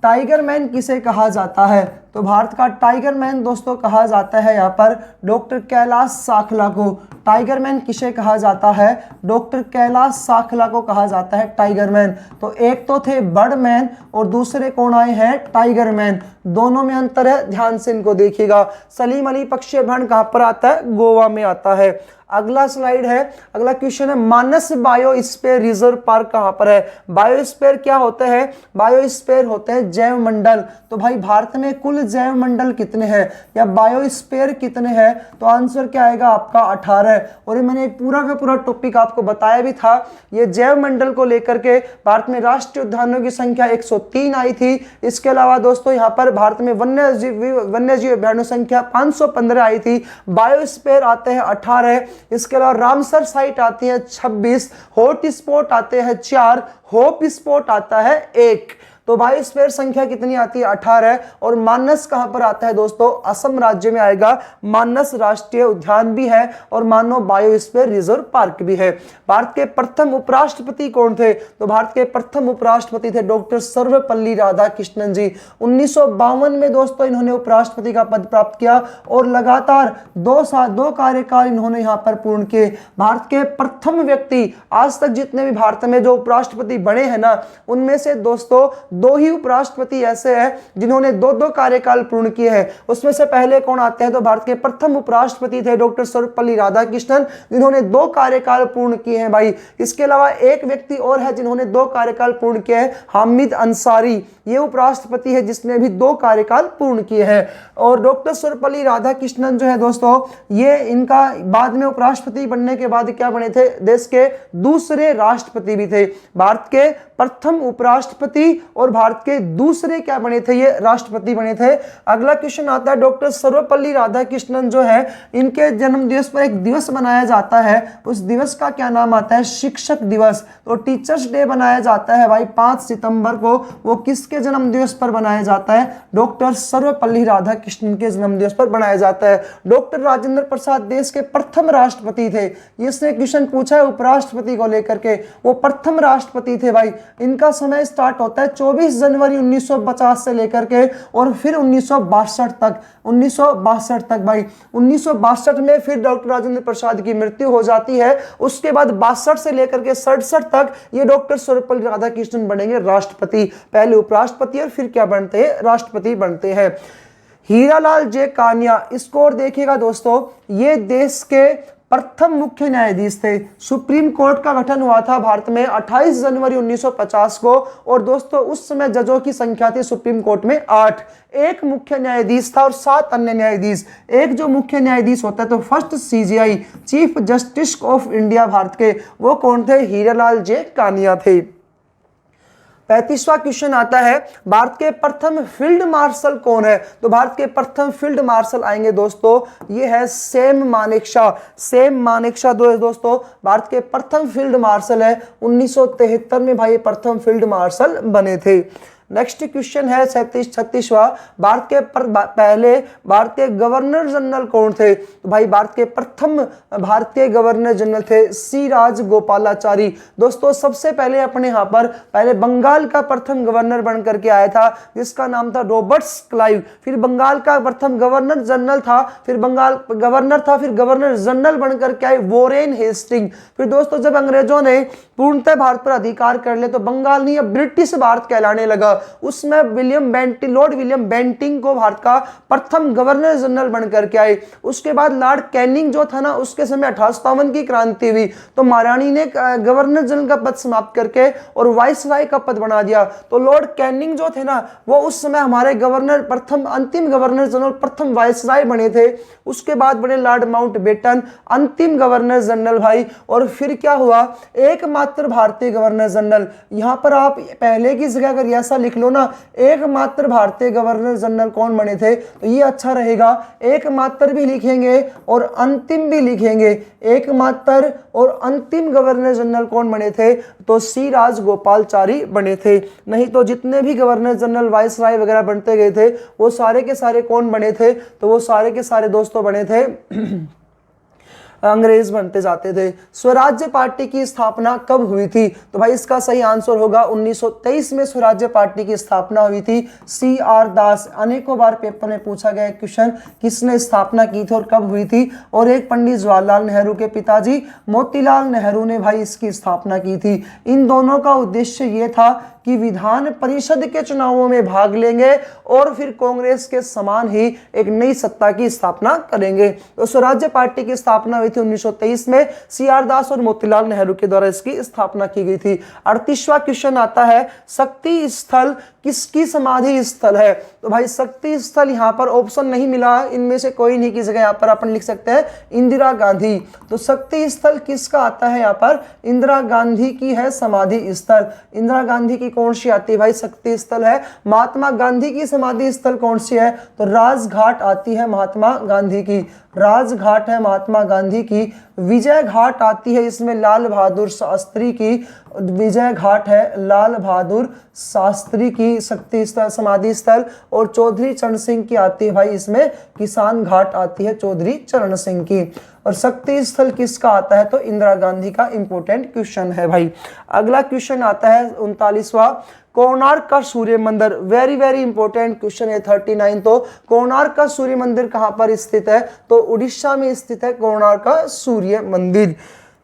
टाइगर मैन किसे कहा जाता है? तो भारत का टाइगर मैन दोस्तों कहा जाता है यहाँ पर डॉक्टर कैलाश साखला को। टाइगर मैन किसे कहा जाता है? डॉक्टर कैलाश साखला को कहा जाता है टाइगर मैन। तो एक तो थे बर्ड मैन और दूसरे कौन आए हैं? Tiger man. दोनों में अंतर है, ध्यान से इनको देखिएगा। सलीम अली पक्षी अभ्यारण्य कहां पर आता है? गोवा में आता है। अगला स्लाइड है, अगला क्वेश्चन है मानस बायोस्फीयर रिजर्व पार्क कहां पर है? बायोस्फीयर क्या होता है? बायोस्फीयर होते हैं जैव मंडल। तो भाई भारत में कुल जैव मंडल कितने हैं या बायोस्फीयर कितने हैं? तो आंसर क्या आएगा आपका? 18। और मैंने पूरा का पूरा टॉपिक आपको बताया भी था। ये जैव मंडल को लेकर के भारत में राष्ट्रीय उद्यानों की संख्या 103 आई थी। इसके अलावा दोस्तों यहाँ पर भारत में वन्यजीव अभ्यारण्य संख्या 515 आई थी। बायोस्फीयर आते हैं 18। इसके अलावा रामसर साइट आती है 26, हॉट स्पॉट आते हैं 4, होप स्पॉट आता है 1। तो बायोस्फीयर संख्या कितनी आती है? 18। और मानस कहां पर आता है दोस्तों? असम राज्य में आएगा। मानस राष्ट्रीय उद्यान भी है और मानो बायोस्फीयर रिजर्व पार्क भी है। भारत के प्रथम उपराष्ट्रपति कौन थे? तो भारत के प्रथम उपराष्ट्रपति थे डॉक्टर सर्वपल्ली राधाकृष्णन जी। 1952 में दोस्तों इन्होंने उपराष्ट्रपति का पद प्राप्त किया और लगातार 2 कार्यकाल इन्होंने यहां पर पूर्ण किए। भारत के प्रथम व्यक्ति, आज तक जितने भी भारत में जो उपराष्ट्रपति बने हैं ना, उनमें से दोस्तों 2 ही उपराष्ट्रपति ऐसे हैं जिन्होंने 2 कार्यकाल पूर्ण किए हैं। उसमें से पहले कौन आते हैं? तो भारत के प्रथम उपराष्ट्रपति थे डॉक्टर सर्वपल्ली राधाकृष्णन, जिन्होंने 2 कार्यकाल पूर्ण किए हैं भाई। इसके अलावा एक व्यक्ति और है जिन्होंने 2 कार्यकाल पूर्ण किए हैं, हामिद अंसारी। ये उपराष्ट्रपति है जिसने भी 2 कार्यकाल पूर्ण किए हैं। और डॉक्टर सर्वपल्ली राधाकृष्णन जो है दोस्तों, ये इनका बाद में उपराष्ट्रपति बनने के बाद क्या बने थे? देश के दूसरे राष्ट्रपति भी थे। भारत के प्रथम उपराष्ट्रपति और भारत के दूसरे क्या बने थे? ये राष्ट्रपति बने थे। अगला क्वेश्चन आता है, डॉक्टर सर्वपल्ली राधाकृष्णन जो है, इनके जन्म दिवस पर एक दिवस मनाया जाता है। उस दिवस का क्या नाम आता है? शिक्षक दिवस। तो टीचर्स डे बनाया जाता है भाई 5 सितंबर को। वो किसके जन्म दिवस पर बनाया जाता है? डॉक्टर सर्वपल्ली राधाकृष्णन के जन्म दिवस पर बनाया जाता है। डॉक्टर राजेंद्र प्रसाद देश के प्रथम राष्ट्रपति थे। इसने क्वेश्चन पूछा है उपराष्ट्रपति को लेकर के, वो प्रथम राष्ट्रपति थे भाई। इनका समय स्टार्ट होता है 24 जनवरी 1950 से लेकर के और फिर 1962 तक। 1962 तक भाई। 1962 में फिर डॉक्टर राजेंद्र प्रसाद की मृत्यु हो जाती है। उसके बाद 62 से लेकर के 67 तक ये डॉक्टर सर्वपल्ली राधाकृष्णन बनेंगे राष्ट्रपति। पहले उपराष्ट्रपति और फिर क्या बनते हैं? राष्ट्रपति बनते हैं। हीरालाल जे कानिया, इसको और देखिएगा दोस्तों, ये देश के प्रथम मुख्य न्यायाधीश थे। सुप्रीम कोर्ट का गठन हुआ था भारत में 28 जनवरी 1950 को। और दोस्तों उस समय जजों की संख्या थी सुप्रीम कोर्ट में 8। एक मुख्य न्यायाधीश था और 7 अन्य न्यायाधीश। एक जो मुख्य न्यायाधीश होता है तो first CJI, chief justice of India Bharat के, वो कौन थे? हीरालाल जे कानिया थे। 35वां क्वेश्चन आता है, भारत के प्रथम फील्ड मार्शल कौन है? तो भारत के प्रथम फील्ड मार्शल आएंगे दोस्तों, ये है सैम मानेकशॉ। सैम मानेकशॉ दोस्तों भारत के प्रथम फील्ड मार्शल है। 1973 में भाई प्रथम फील्ड मार्शल बने थे। नेक्स्ट क्वेश्चन है 36वां, भारत के पहले भारतीय गवर्नर जनरल कौन थे? तो भाई भारत के प्रथम भारतीय गवर्नर जनरल थे सी राजगोपालाचारी। दोस्तों सबसे पहले अपने यहाँ पर पहले बंगाल का प्रथम गवर्नर बन करके आया था जिसका नाम था रॉबर्ट्स क्लाइव। फिर बंगाल का प्रथम गवर्नर जनरल था, फिर बंगाल गवर्नर था, फिर गवर्नर जनरल बन करके आए वॉरेन हेस्टिंग। फिर दोस्तों जब अंग्रेजों ने पूर्णतः भारत पर अधिकार कर ले तो बंगाल नहीं अब ब्रिटिश भारत कहलाने लगा। उसमें लॉर्ड विलियम बेंटिंग को भारत का प्रथम गवर्नर जनरल बनकर के आए। उसके बाद लॉर्ड कैनिंग जो था ना, उसके समय 1857 की क्रांति हुई तो महारानी ने गवर्नर जनरल का पद समाप्त करके और वाइसराय का पद बना दिया। तो लॉर्ड कैनिंग जो थे ना, वो उस समय हमारे गवर्नर, प्रथम अंतिम गवर्नर जनरल, प्रथम वाइसराय बने थे। उसके बाद बने लॉर्ड माउंटबेटन, अंतिम गवर्नर जनरल भाई। और फिर क्या हुआ, एकमात्र भारतीय गवर्नर जनरल। यहां पर आप पहले की जगह अगर ऐसा लिख लो ना, एकमात्र भारतीय गवर्नर जनरल कौन बने थे, तो ये अच्छा रहेगा। एकमात्र भी लिखेंगे और अंतिम भी लिखेंगे। एकमात्र और अंतिम गवर्नर जनरल कौन बने थे, तो सी राजगोपालचारी बने थे। नहीं तो जितने भी गवर्नर जनरल, वाइसराय वगैरह बनते गए थे, वो सारे के सारे कौन बने थे, तो वो सारे के सारे दोस्तों बने थे अंग्रेज बनते जाते थे। स्वराज्य पार्टी की स्थापना कब हुई थी, तो भाई इसका सही आंसर होगा 1923 में स्वराज्य पार्टी की स्थापना हुई थी। CR दास, अनेकों बार पेपर में पूछा गया क्वेश्चन, किसने स्थापना की थी और कब हुई थी, और एक पंडित जवाहरलाल नेहरू के पिताजी मोतीलाल नेहरू ने भाई इसकी स्थापना की थी। इन दोनों का उद्देश्य ये था कि विधान परिषद के चुनावों में भाग लेंगे और फिर कांग्रेस के समान ही एक नई सत्ता की स्थापना करेंगे। तो स्वराज्य पार्टी की स्थापना हुई थी 1923 में, CR दास और मोतीलाल नेहरू के द्वारा इसकी स्थापना की गई थी। 38वां क्वेश्चन आता है, शक्ति स्थल किसकी समाधि स्थल है, तो भाई शक्ति स्थल यहाँ पर ऑप्शन नहीं मिला, इनमें से कोई नहीं की जगह यहाँ पर अपन लिख सकते हैं इंदिरा गांधी। तो शक्ति स्थल किसका आता है, यहाँ पर इंदिरा गांधी की है समाधि स्थल। इंदिरा गांधी की कौन सी आती है भाई, शक्ति स्थल है। महात्मा गांधी की समाधि स्थल कौन सी है, तो राजघाट आती है महात्मा गांधी की, राजघाट है महात्मा गांधी की। विजय घाट आती है इसमें लाल बहादुर शास्त्री की, विजय घाट है लाल बहादुर शास्त्री की शक्ति स्थल, समाधि स्थल। और चौधरी चरण सिंह की आती है भाई इसमें किसान घाट आती है चौधरी चरण सिंह की। और शक्ति स्थल किसका आता है, तो इंदिरा गांधी का इंपॉर्टेंट क्वेश्चन है भाई। अगला क्वेश्चन आता है 39वां, कोणार्क का सूर्य मंदिर, वेरी वेरी इंपॉर्टेंट क्वेश्चन है 39। तो कोणार्क का सूर्य मंदिर कहां पर स्थित है, तो उड़ीसा में स्थित है कोणार्क का सूर्य मंदिर।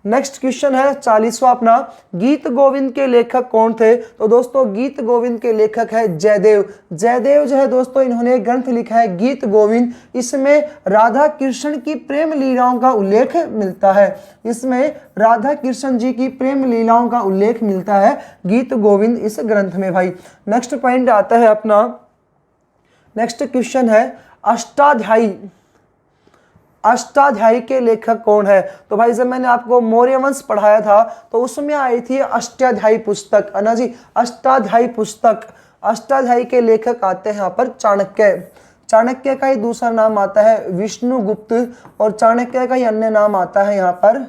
नेक्स्ट क्वेश्चन है 40वां अपना, गीत गोविंद के लेखक कौन थे, तो दोस्तों गीत गोविंद के लेखक है जयदेव। जयदेव जो है दोस्तों, इन्होंने एक ग्रंथ लिखा है गीत गोविंद। इसमें राधा कृष्ण की प्रेम लीलाओं का उल्लेख मिलता है, इसमें राधा कृष्ण जी की प्रेम लीलाओं का उल्लेख मिलता है गीत गोविंद इस ग्रंथ में भाई। नेक्स्ट पॉइंट आता है अपना, नेक्स्ट क्वेश्चन है अष्टाध्यायी, अष्टाध्यायी के लेखक कौन है, तो भाई जब मैंने आपको मौर्य वंश पढ़ाया था तो उसमें आई थी अष्टाध्यायी पुस्तक, है ना जी, अष्टाध्यायी पुस्तक। अष्टाध्यायी के लेखक आते हैं यहाँ पर चाणक्य। चाणक्य का ही दूसरा नाम आता है विष्णुगुप्त, और चाणक्य का ही अन्य नाम आता है यहाँ पर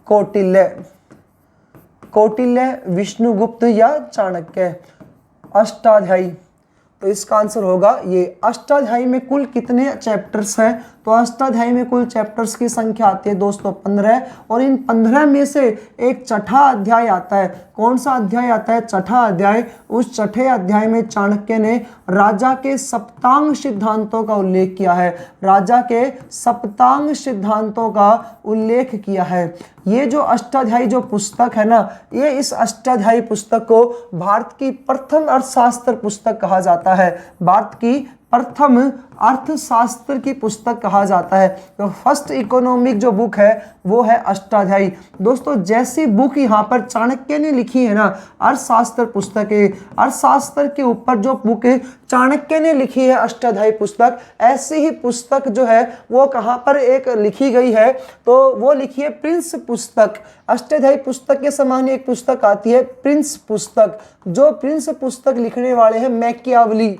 कौटिल्य। कौटिल्य, विष्णुगुप्त या चाणक्य। अष्टाध्यायी, तो इसका आंसर होगा ये। अष्टाध्यायी में कुल कितने चैप्टर्स हैं, तो अष्टाध्यायी में कुल चैप्टर्स की संख्या आती है दोस्तों 15, और इन 15 में से एक छठा अध्याय आता है। कौन सा अध्याय आता है, छठा अध्याय। उस छठे अध्याय में चाणक्य ने राजा के सप्तांग सिद्धांतों का उल्लेख किया है, राजा के सप्तांग सिद्धांतों का उल्लेख किया है। ये जो अष्टाध्यायी जो पुस्तक है ना, ये इस अष्टाध्यायी पुस्तक को भारत की प्रथम अर्थशास्त्र पुस्तक कहा जाता है, भारत की प्रथम अर्थशास्त्र की पुस्तक कहा जाता है। तो फर्स्ट इकोनॉमिक जो बुक है वो है अष्टाध्यायी। दोस्तों जैसी बुक यहाँ पर चाणक्य ने लिखी है ना, अर्थशास्त्र पुस्तक है, अर्थशास्त्र के ऊपर जो बुक चाणक्य ने लिखी है अष्टाध्यायी पुस्तक, ऐसी ही पुस्तक जो है वो कहाँ पर एक लिखी गई है, तो वो लिखी है प्रिंस पुस्तक। अष्टाध्यायी पुस्तक के समान एक पुस्तक आती है प्रिंस पुस्तक, जो प्रिंस पुस्तक लिखने वाले हैं मैकियावली।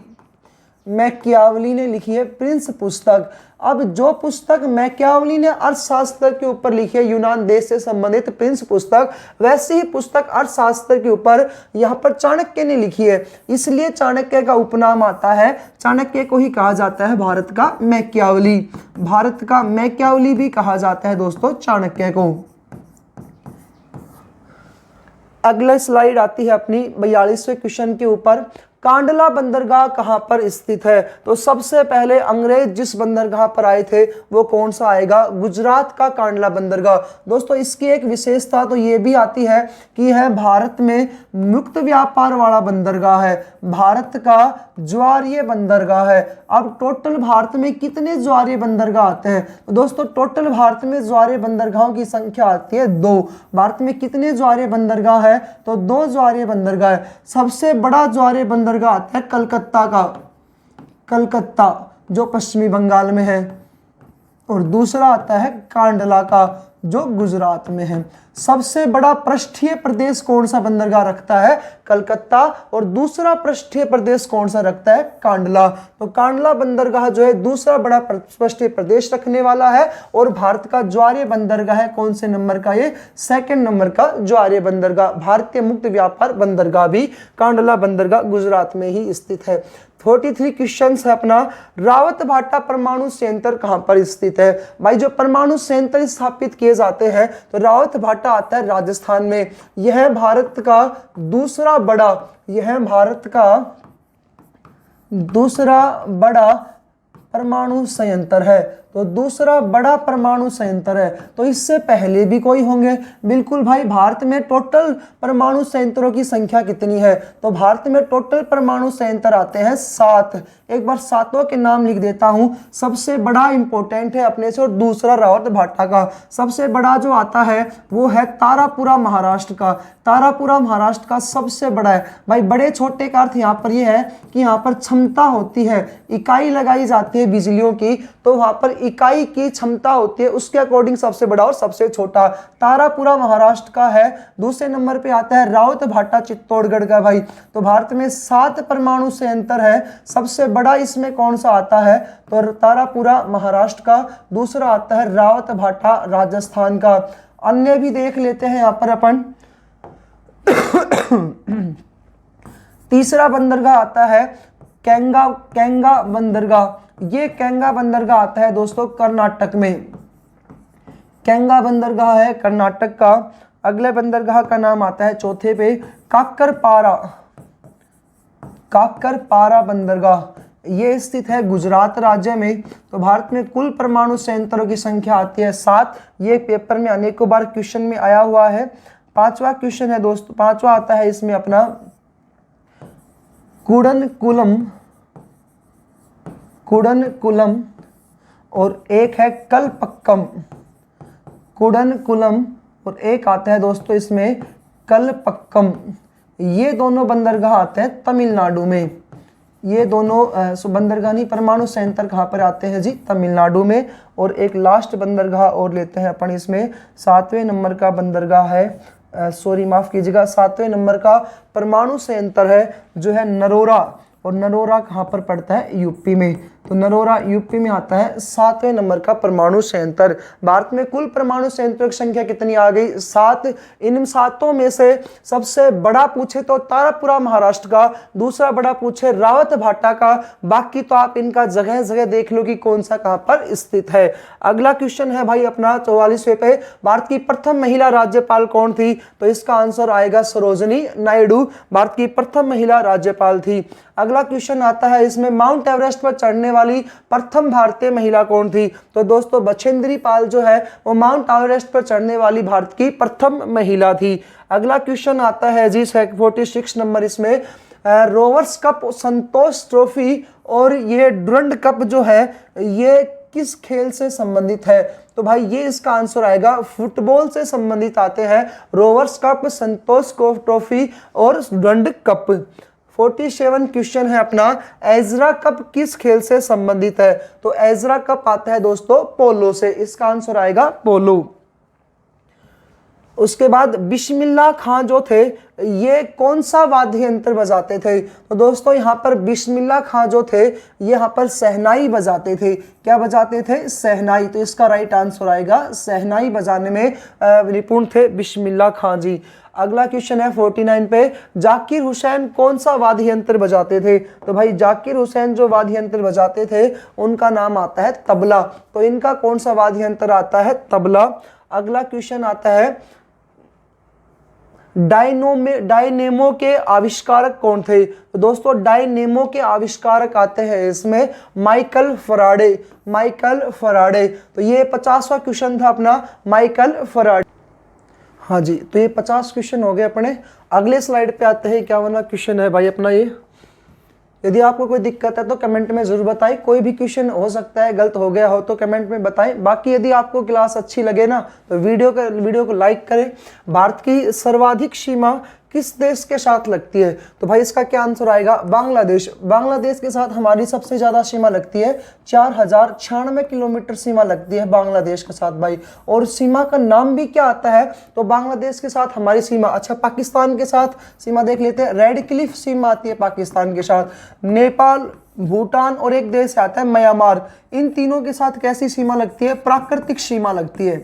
मैकियावली ने लिखी है प्रिंस पुस्तक। अब जो पुस्तक मैकियावली ने अर्थशास्त्र के ऊपर लिखी है, यूनान देश से संबंधित प्रिंस पुस्तक, वैसी ही पुस्तक अर्थशास्त्र के ऊपर यहाँ पर चाणक्य ने लिखी है, इसलिए चाणक्य का उपनाम आता है, चाणक्य को ही कहा जाता है भारत का मैकियावली। भारत का मैकियावली भी कहा जाता है दोस्तों चाणक्य को। अगला स्लाइड आती है अपनी 42वें क्वेश्चन के ऊपर, कांडला बंदरगाह कहां पर स्थित है? तो सबसे पहले अंग्रेज जिस बंदरगाह पर आए थे वो कौन सा आएगा? गुजरात का कांडला बंदरगाह। दोस्तों इसकी एक विशेषता तो ये भी आती है कि यह भारत में मुक्त व्यापार वाला बंदरगाह है, भारत का ज्वारीय बंदरगाह है। अब टोटल भारत में कितने ज्वारीय बंदरगाह आते हैं? तो दोस्तों टोटल भारत में ज्वारीय बंदरगाहों की संख्या आती है 2। भारत में कितने ज्वारीय बंदरगाह है? तो 2 ज्वारीय बंदरगाह है। सबसे बड़ा ज्वारीय बंदरगाह आता है कलकत्ता का, कलकत्ता जो पश्चिमी बंगाल में है, और दूसरा आता है कांडला का जो गुजरात में है। सबसे बड़ा पृष्ठीय प्रदेश कौन सा बंदरगाह रखता है? कलकत्ता। और दूसरा पृष्ठीय प्रदेश कौन सा रखता है? कांडला। तो कांडला बंदरगाह जो है दूसरा बड़ा पृष्ठीय प्रदेश रखने वाला है, और भारत का ज्वारीय बंदरगाह है कौन से नंबर का? ये 2nd नंबर का ज्वारीय बंदरगाह। भारतीय मुक्त व्यापार बंदरगाह भी कांडला बंदरगाह गुजरात में ही स्थित है। 43 क्वेश्चन है अपना, रावत भाटा परमाणु संयंत्र कहां पर स्थित है? भाई जो परमाणु संयंत्र स्थापित किए जाते हैं तो रावत भाटा आता है राजस्थान में। यह भारत का दूसरा बड़ा परमाणु संयंत्र है। तो दूसरा बड़ा परमाणु संयंत्र है। तो इससे पहले भी कोई होंगे? बिल्कुल भाई। भारत में टोटल परमाणु संयंत्रों की संख्या कितनी है? तो भारत में टोटल परमाणु संयंत्र आते हैं 7। एक बार 7 के नाम लिख देता हूं। सबसे बड़ा इंपॉर्टेंट है अपने से, और दूसरा रावत भाटा का। सबसे बड़ा जो आता है वो है तारापुरा महाराष्ट्र का। तारापुरा महाराष्ट्र का सबसे बड़ा है। भाई बड़े छोटे का अर्थ यहाँ पर ये है कि यहाँ पर क्षमता होती है, इकाई लगाई जाती है बिजलियों की, तो वहां पर इकाई की क्षमता होती है, उसके अकॉर्डिंग सबसे बड़ा और सबसे छोटा तारापुरा महाराष्ट्र का है। दूसरे नंबर पे आता है रावत भाटा चित्तौड़गढ़ का। भाई तो भारत में 7 परमाणु संयंत्र है। सबसे बड़ा इसमें कौन सा आता है? तो तारापुरा महाराष्ट्र का। दूसरा आता है रावत भाटा राजस्थान का। अन्य भी देख लेते हैं यहाँ पर अपन। तीसरा बंदरगाह आता है केंगा बंदरगाह। ये केंगा बंदरगाह आता है दोस्तों कर्नाटक में। केंगा बंदरगाह है कर्नाटक का। अगले बंदरगाह का नाम आता है चौथे पे काकरपारा बंदरगाह। ये स्थित है गुजरात राज्य में। तो भारत में कुल परमाणु संयंत्रों की संख्या आती है 7। ये पेपर में अनेकों बार क्वेश्चन में आया हुआ है। 5वां क्वेश्चन है दोस्तों, 5वां आता है इसमें अपना कुडनकुलम और एक है कलपक्कम। कुडनकुलम और एक आता है दोस्तों इसमें कलपक्कम। ये दोनों बंदरगाह आते हैं तमिलनाडु में। ये दोनों बंदरगाह नहीं, परमाणु संयंत्र कहाँ पर आते हैं जी? तमिलनाडु में। और एक लास्ट बंदरगाह और लेते हैं अपन इसमें। 7वें नंबर का बंदरगाह है, सॉरी माफ कीजिएगा, 7वें नंबर का परमाणु संयंत्र है जो है नरोरा। और नरोरा कहाँ पर पड़ता है? यूपी में। तो नरोरा यूपी में आता है 7वें नंबर का परमाणु संयंत्र। भारत में कुल परमाणु संयंत्रों की संख्या कितनी आ गई? 7। इन 7 में से सबसे बड़ा पूछे तो तारापुरा महाराष्ट्र का, दूसरा बड़ा पूछे रावत भाटा का। बाकी तो आप इनका जगह जगह देख लो कि कौन सा कहाँ पर स्थित है। अगला क्वेश्चन है भाई अपना 44वें पे, भारत की प्रथम महिला राज्यपाल कौन थी? तो इसका आंसर आएगा सरोजिनी नायडू। भारत की प्रथम महिला राज्यपाल थी। अगला क्वेश्चन आता है इसमें, माउंट एवरेस्ट पर चढ़ने वाली प्रथम भारतीय महिला कौन थी? तो दोस्तों बछेंद्री पाल जो है वो माउंट एवरेस्ट पर चढ़ने वाली भारत की प्रथम महिला थी। अगला क्वेश्चन आता है जी 46 नंबर इसमें, रोवर्स कप, संतोष ट्रॉफी और ये डुरंड कप जो है ये किस खेल से संबंधित है? तो भाई ये इसका आंसर आएगा फुटबॉल से संबंधित आते हैं रोवर्स कप, संतोष ट्रॉफी और डुरंड कप। 47 क्वेश्चन है अपना, एजरा कप किस खेल से संबंधित है? तो एजरा कप आता है दोस्तों पोलो से। इसका आंसर आएगा पोलो। उसके बाद बिस्मिल्लाह खान जो थे ये कौन सा वाद्य यंत्र बजाते थे? तो दोस्तों यहाँ पर बिस्मिल्लाह खान जो थे ये यहाँ पर सहनाई बजाते थे। क्या बजाते थे? सहनाई। तो इसका राइट आंसर आएगा सहनाई बजाने में निपुण थे बिस्मिल्लाह खान जी। अगला क्वेश्चन है 49 पे, जाकिर हुसैन कौन सा वाद्य यंत्र बजाते थे? तो भाई जाकिर हुसैन जो वाद्य यंत्र बजाते थे उनका नाम आता है तबला। तो इनका कौन सा वाद्य यंत्र आता है? तबला। अगला क्वेश्चन आता है डायनेमो के आविष्कारक कौन थे? तो दोस्तों डायनेमो के आविष्कारक आते हैं इसमें माइकल फराडे। तो ये 50वां क्वेश्चन था अपना, माइकल फराडे। हाँ जी, तो ये 50 क्वेश्चन हो गए अपने। अगले स्लाइड पे आते हैं, क्या वाला क्वेश्चन है भाई अपना ये। यदि आपको कोई दिक्कत है तो कमेंट में जरूर बताएं, कोई भी क्वेश्चन हो सकता है गलत हो गया हो तो कमेंट में बताएं। बाकी यदि आपको क्लास अच्छी लगे ना तो वीडियो को लाइक करें। भारत की सर्वाधिक सीमा किस देश के साथ लगती है? तो भाई इसका क्या आंसर आएगा? बांग्लादेश के साथ हमारी सबसे ज्यादा सीमा लगती है, 4096 किलोमीटर सीमा लगती है बांग्लादेश के साथ भाई। और सीमा का नाम भी क्या आता है? तो बांग्लादेश के साथ हमारी सीमा, अच्छा पाकिस्तान के साथ सीमा देख लेते हैं, रेड क्लिफ सीमा आती है पाकिस्तान के साथ। नेपाल, भूटान और एक देश आता है म्यांमार, इन तीनों के साथ कैसी सीमा लगती है? प्राकृतिक सीमा लगती है।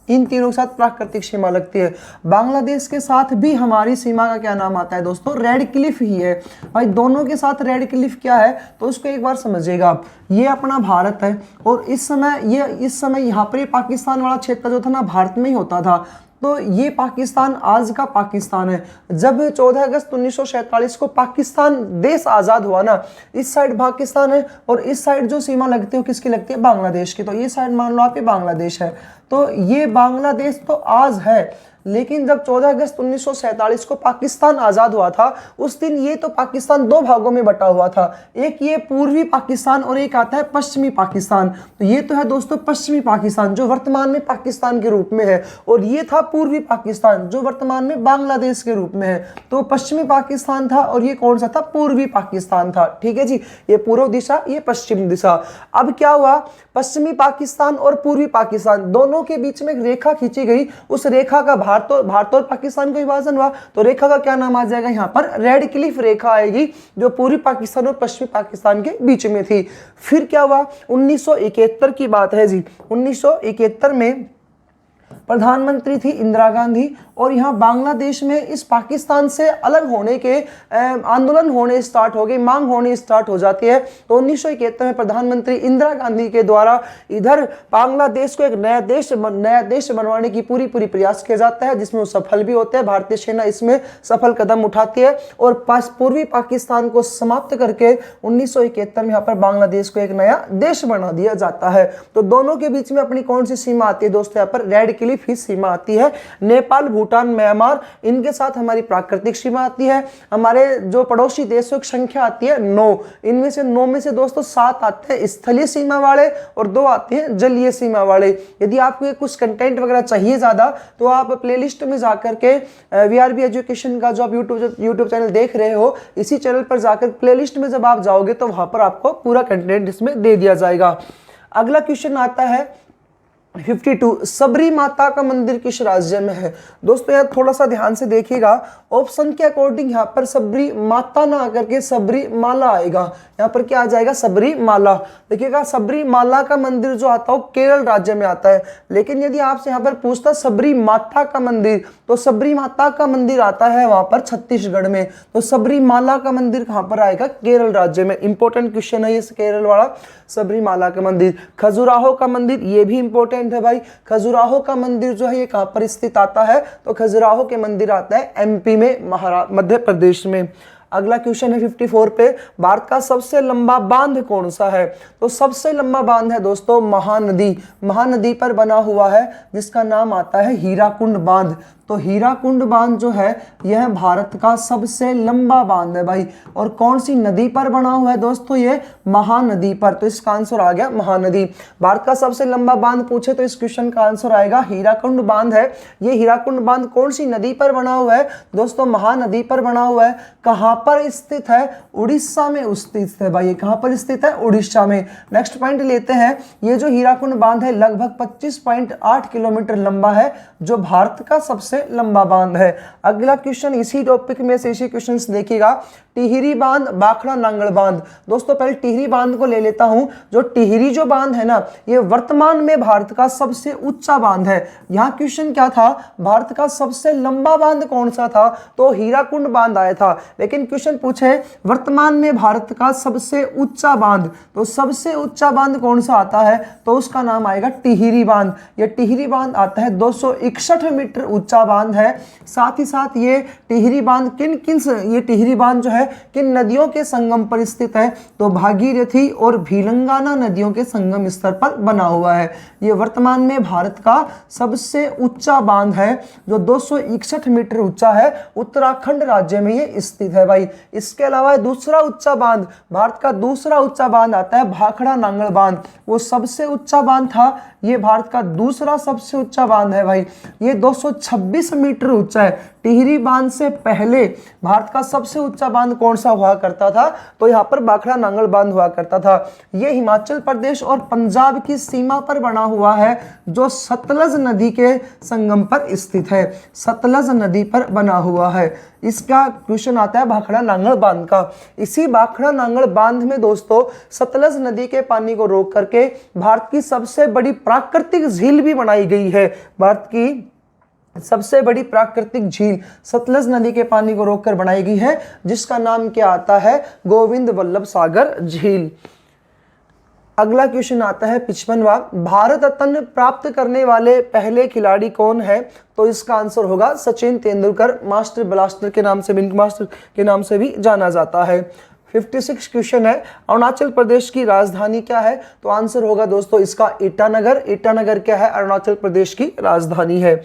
इन तीनों के साथ प्राकृतिक सीमा लगती है। बांग्लादेश के साथ भी हमारी सीमा का क्या नाम आता है दोस्तों? रेड क्लिफ ही है भाई। दोनों के साथ रेड क्लिफ क्या है तो उसको एक बार समझिएगा आप। ये अपना भारत है और इस समय यहाँ पर पाकिस्तान वाला क्षेत्र जो था ना भारत में ही होता था। तो ये पाकिस्तान आज का पाकिस्तान है। जब 14 अगस्त 1947 को पाकिस्तान देश आज़ाद हुआ ना, इस साइड पाकिस्तान है और इस साइड जो सीमा लगती है किसकी लगती है? बांग्लादेश की। तो ये साइड मान लो आप ये बांग्लादेश है, तो ये बांग्लादेश तो आज है। लेकिन जब 14 अगस्त 1947 को पाकिस्तान आज़ाद हुआ था उस दिन ये तो पाकिस्तान दो भागों में बटा हुआ था, एक ये पूर्वी पाकिस्तान और एक आता है पश्चिमी पाकिस्तान। तो ये तो है दोस्तों पश्चिमी पाकिस्तान जो वर्तमान में पाकिस्तान के रूप में है, और ये था पूर्वी पाकिस्तान जो वर्तमान में बांग्लादेश के रूप में है। तो पश्चिमी पाकिस्तान था और ये कौन सा था? पूर्वी पाकिस्तान था। ठीक है जी, ये पूर्व दिशा, ये पश्चिम दिशा। अब क्या हुआ? पश्चिमी पाकिस्तान और पूर्वी पाकिस्तान दोनों के बीच में एक रेखा खींची गई, उस रेखा का भारत और पाकिस्तान का विभाजन हुआ। तो रेखा का क्या नाम आ जाएगा? यहाँ पर रेड क्लिफ रेखा आएगी जो पूर्वी पाकिस्तान और पश्चिमी पाकिस्तान के बीच में थी। फिर क्या हुआ? 1971 की बात है जी। 1971 में प्रधानमंत्री थी इंदिरा गांधी, और यहाँ बांग्लादेश में इस पाकिस्तान से अलग होने के आंदोलन होने स्टार्ट हो गए, मांग होनी स्टार्ट हो जाती है। तो 1971 में प्रधानमंत्री इंदिरा गांधी के द्वारा इधर बांग्लादेश को एक नया देश बनवाने की पूरी प्रयास किया जाता है, जिसमें वो सफल भी होते हैं। भारतीय सेना इसमें सफल कदम उठाती है और पूर्वी पाकिस्तान को समाप्त करके 1971 में यहाँ पर बांग्लादेश को एक नया देश बना दिया जाता है। तो दोनों के बीच में अपनी कौन सी सीमा आती है दोस्तों? यहाँ पर रेड क्लिफ ही सीमा आती है। नेपाल, भूटान, म्यांमार, इनके साथ हमारी प्राकृतिक सीमा आती है। हमारे जो पड़ोसी देशों की संख्या आती है 9, इनमें से 9 में से दोस्तों 7 आते हैं स्थलीय सीमा वाले और 2 आते हैं जलीय सीमा वाले। यदि आपको कुछ कंटेंट वगैरह चाहिए ज्यादा तो आप प्लेलिस्ट में जाकर के वीआरबी एजुकेशन का जो आप यूट्यूब चैनल देख रहे हो, इसी चैनल पर जाकर प्लेलिस्ट में जब आप जाओगे तो वहां पर आपको पूरा कंटेंट इसमें दे दिया जाएगा। अगला क्वेश्चन आता है 52, सबरी माता का मंदिर किस राज्य में है? दोस्तों यार थोड़ा सा ध्यान से देखिएगा, ऑप्शन के अकॉर्डिंग यहाँ पर सबरी माता ना आकर के सबरी माला आएगा। यहाँ पर क्या आ जाएगा? सबरी माला। देखिएगा सबरी माला का मंदिर जो आता है वो केरल राज्य में आता है, लेकिन यदि आपसे यहाँ पर पूछता सबरी माता का मंदिर, तो सबरी माता का मंदिर आता है वहां पर छत्तीसगढ़ में। तो सबरी माला का मंदिर कहाँ पर आएगा? केरल राज्य में। इंपॉर्टेंट क्वेश्चन है ये केरल वाला, सबरी माला का मंदिर। खजुराहो का मंदिर, ये भी इंपॉर्टेंट है भाई। खजुराहो का मंदिर जो है ये कहां पर स्थित आता है? तो खजुराहो के मंदिर आता है एमपी में, मध्य प्रदेश में। अगला क्वेश्चन है 54 पे, भारत का सबसे लंबा बांध कौन सा है? तो सबसे लंबा बांध है दोस्तों महानदी पर बना हुआ है, जिसका नाम आता है हीराकुंड बांध। तो हीराकुंड बांध जो है यह भारत का सबसे लंबा बांध है भाई। और कौन सी नदी पर बना हुआ है दोस्तों? ये महानदी पर। तो इसका आंसर आ गया महानदी। भारत का सबसे लंबा बांध पूछे तो इस क्वेश्चन का आंसर आएगा हीराकुंड बांध है। ये हीराकुंड बांध कौन सी नदी पर बना हुआ है दोस्तों? महानदी पर बना हुआ है। कहां पर स्थित है? उड़ीसा में स्थित है भाई। ये कहां पर स्थित है? उड़ीसा में। नेक्स्ट पॉइंट लेते हैं, ये जो हीराकुंड बांध है लगभग 25.8 किलोमीटर लंबा है, जो भारत का सबसे लंबा बांध है। अगला क्वेश्चन इसी टॉपिक में से इसी क्वेश्चन देखिएगा, टिहरी बांध, भाखड़ा नांगल बांध। दोस्तों पहले टिहरी बांध को ले लेता हूं। जो टिहरी जो बांध है ना, ये वर्तमान में भारत का सबसे ऊंचा बांध है। यहां क्वेश्चन क्या था? भारत का सबसे लंबा बांध कौन सा था? तो हीराकुंड बांध आया था। लेकिन क्वेश्चन पूछे वर्तमान में भारत का सबसे ऊंचा बांध, तो सबसे ऊंचा बांध कौन सा आता है, तो उसका नाम आएगा टिहरी बांध। ये टिहरी बांध आता है 261 मीटर ऊंचा बांध है। साथ ही साथ ये टिहरी बांध ये टिहरी बांध जो है किन नदियों के संगम पर स्थित है, तो भागीरथी और भीलंगाना नदियों के संगम स्तर पर बना हुआ है। ये वर्तमान में भारत का सबसे ऊंचा बांध है जो 261 मीटर ऊंचा है, उत्तराखंड राज्य में ये स्थित है भाई। इसके अलावा दूसरा ऊंचा बांध, भारत का दूसरा ऊंचा बांध आता है भाखड़ा नांगल बांध। वो सबसे ऊंचा बांध था, ये भारत का दूसरा सबसे ऊंचा बांध है भाई। ये 226 मीटर ऊंचा है। टिहरी बांध से पहले भारत का सबसे ऊंचा बांध कौन सा हुआ करता था, तो यहाँ पर भाखड़ा नांगल बांध हुआ करता था। ये हिमाचल प्रदेश और पंजाब की सीमा पर बना हुआ है, जो सतलज नदी के संगम पर स्थित है। सतलज नदी पर बना हुआ है। इसका क्वेश्चन आता है भाखड़ा नांगल बांध का। इसी भाखड़ा नांगल बांध में दोस्तों सतलज नदी के पानी को रोक करके भारत की सबसे बड़ी प्राकृतिक झील भी बनाई गई है। भारत की सबसे बड़ी प्राकृतिक झील सतलज नदी के पानी को रोककर बनाई गई है, जिसका नाम क्या आता है, गोविंद वल्लभ सागर झील। अगला क्वेश्चन आता है 55वां, भारत रत्न प्राप्त करने वाले पहले खिलाड़ी कौन है, तो इसका आंसर होगा सचिन तेंदुलकर। मास्टर ब्लास्टर के नाम से, बिंक मास्टर के नाम से भी जाना जाता है। 56 क्वेश्चन है, अरुणाचल प्रदेश की राजधानी क्या है, तो आंसर होगा दोस्तों इसका ईटानगर। ईटानगर क्या है, अरुणाचल प्रदेश की राजधानी है।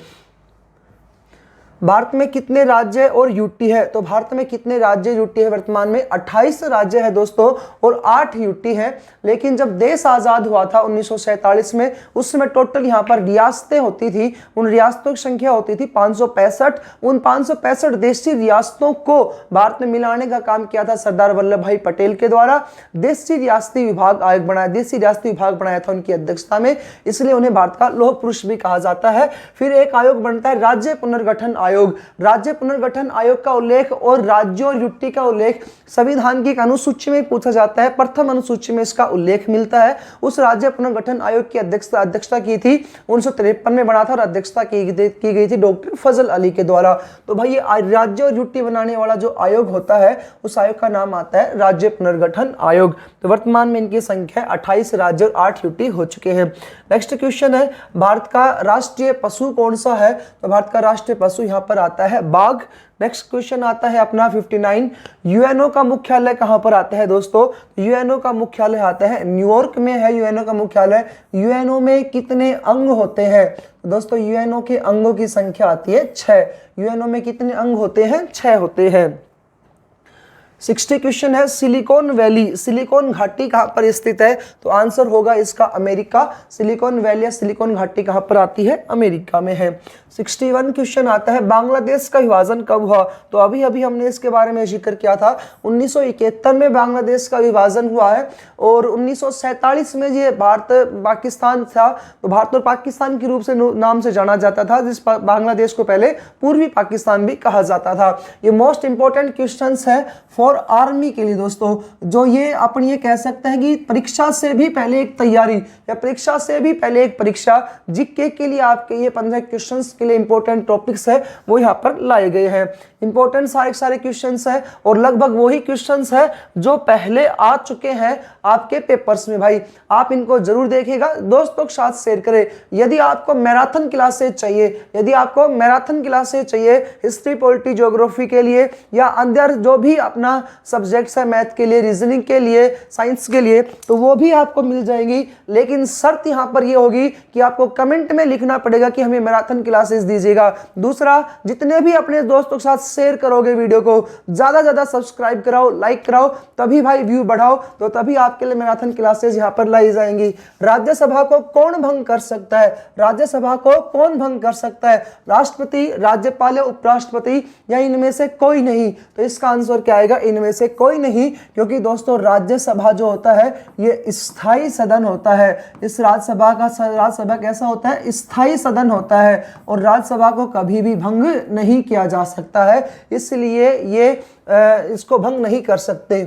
भारत में कितने राज्य और यूटी है, तो भारत में कितने राज्य यूटी है, वर्तमान में 28 राज्य है दोस्तों और 8 यूटी है। लेकिन जब देश आज़ाद हुआ था 1947 में, उस समय टोटल यहाँ पर रियासतें होती थी। उन रियासतों की संख्या होती थी 565। उन 565 देशी रियासतों को भारत में मिलाने का काम किया था सरदार वल्लभ भाई पटेल के द्वारा। देशी रियासती विभाग आयोग बनाया, देशी रियासती विभाग बनाया था उनकी अध्यक्षता में, इसलिए उन्हें भारत का लौह पुरुष भी कहा जाता है। फिर एक आयोग बनता है राज्य पुनर्गठन आयोग। राज्य पुनर्गठन आयोग का उल्लेख और राज्यों और यूटी का उल्लेख संविधान की एक अनुसूची में पूछा जाता है। प्रथम अनुसूची में इसका उल्लेख मिलता है। उस राज्य पुनर्गठन आयोग की अध्यक्षता की थी 1953 में बना था और अध्यक्षता की गई थी डॉक्टर फजल अली के द्वारा। तो भाई ये राज्य और यूटी बनाने वाला जो आयोग होता है, उस आयोग का नाम आता है राज्य पुनर्गठन आयोग। तो वर्तमान में इनकी संख्या 28 राज्य और 8 यूटी हो चुके हैं। नेक्स्ट क्वेश्चन है, भारत का राष्ट्रीय पशु कौन सा है, तो भारत का राष्ट्रीय पशु यहाँ पर आता है बाघ। नेक्स्ट क्वेश्चन आता है अपना 59, यूएनओ का मुख्यालय कहां पर आता है दोस्तों, यूएनओ का मुख्यालय आता है न्यूयॉर्क में है यूएनओ का मुख्यालय। यूएनओ में कितने अंग होते हैं, तो दोस्तों यूएनओ के अंगों की संख्या आती है 6। यूएनओ में कितने अंग होते हैं, 6 होते हैं। 60 क्वेश्चन है, सिलिकॉन वैली, सिलिकॉन घाटी कहां पर स्थित है, तो आंसर होगा इसका अमेरिका। सिलिकॉन वैली या सिलिकॉन घाटी कहां पर आती है, अमेरिका में है। 61 क्वेश्चन आता है, बांग्लादेश का विभाजन कब हुआ, तो अभी अभी हमने इसके बारे में जिक्र किया था। 1971 में बांग्लादेश का विभाजन हुआ है और 1947 में ये भारत पाकिस्तान था। तो भारत और पाकिस्तान के रूप से नाम से जाना जाता था, जिस बांग्लादेश को पहले पूर्वी पाकिस्तान भी कहा जाता था। ये मोस्ट इंपॉर्टेंट क्वेश्चन है फॉर आर्मी के लिए दोस्तों, जो ये अपन ये कह सकते हैं कि परीक्षा से भी पहले एक तैयारी या परीक्षा से भी पहले एक परीक्षा, जीके के लिए आपके ये 15 क्वेश्चंस के लिए इंपॉर्टेंट टॉपिक्स है वो यहाँ पर लाए गए हैं। इंपॉर्टेंट सारे क्वेश्चंस है और लगभग वही क्वेश्चंस है जो पहले आ चुके हैं आपके पेपर्स में। भाई आप इनको जरूर देखिएगा, दोस्तों के साथ शेयर करें। यदि आपको मैराथन क्लासेस चाहिए, यदि आपको मैराथन क्लासेस चाहिए हिस्ट्री, पॉलिटी, ज्योग्राफी के लिए या अंदर जो भी अपना सब्जेक्ट्स है, मैथ के लिए, रीजनिंग के लिए, साइंस के लिए, तो वो भी आपको मिल जाएंगी। लेकिन शर्त यहाँ पर ये होगी कि आपको कमेंट में लिखना पड़ेगा कि हमें मैराथन क्लासेस दीजिएगा। दूसरा, जितने भी अपने दोस्तों के साथ शेयर करोगे वीडियो को, ज्यादा ज्यादा सब्सक्राइब कराओ, लाइक कराओ, तभी भाई व्यू बढ़ाओ, तो तभी आपके लिए मैराथन क्लासेस यहाँ पर लाई जाएंगी। राज्यसभा को कौन भंग कर सकता है, राज्यसभा को कौन भंग कर सकता है, राष्ट्रपति, राज्यपाल या उपराष्ट्रपति या इनमें से कोई नहीं, तो इसका आंसर क्या आएगा, इनमें से कोई नहीं। क्योंकि दोस्तों राज्यसभा जो होता है ये स्थायी सदन होता है। इस राज्यसभा कैसा होता है, स्थायी सदन होता है और राज्यसभा को कभी भी भंग नहीं किया जा सकता है, इसलिए ये इसको भंग नहीं कर सकते।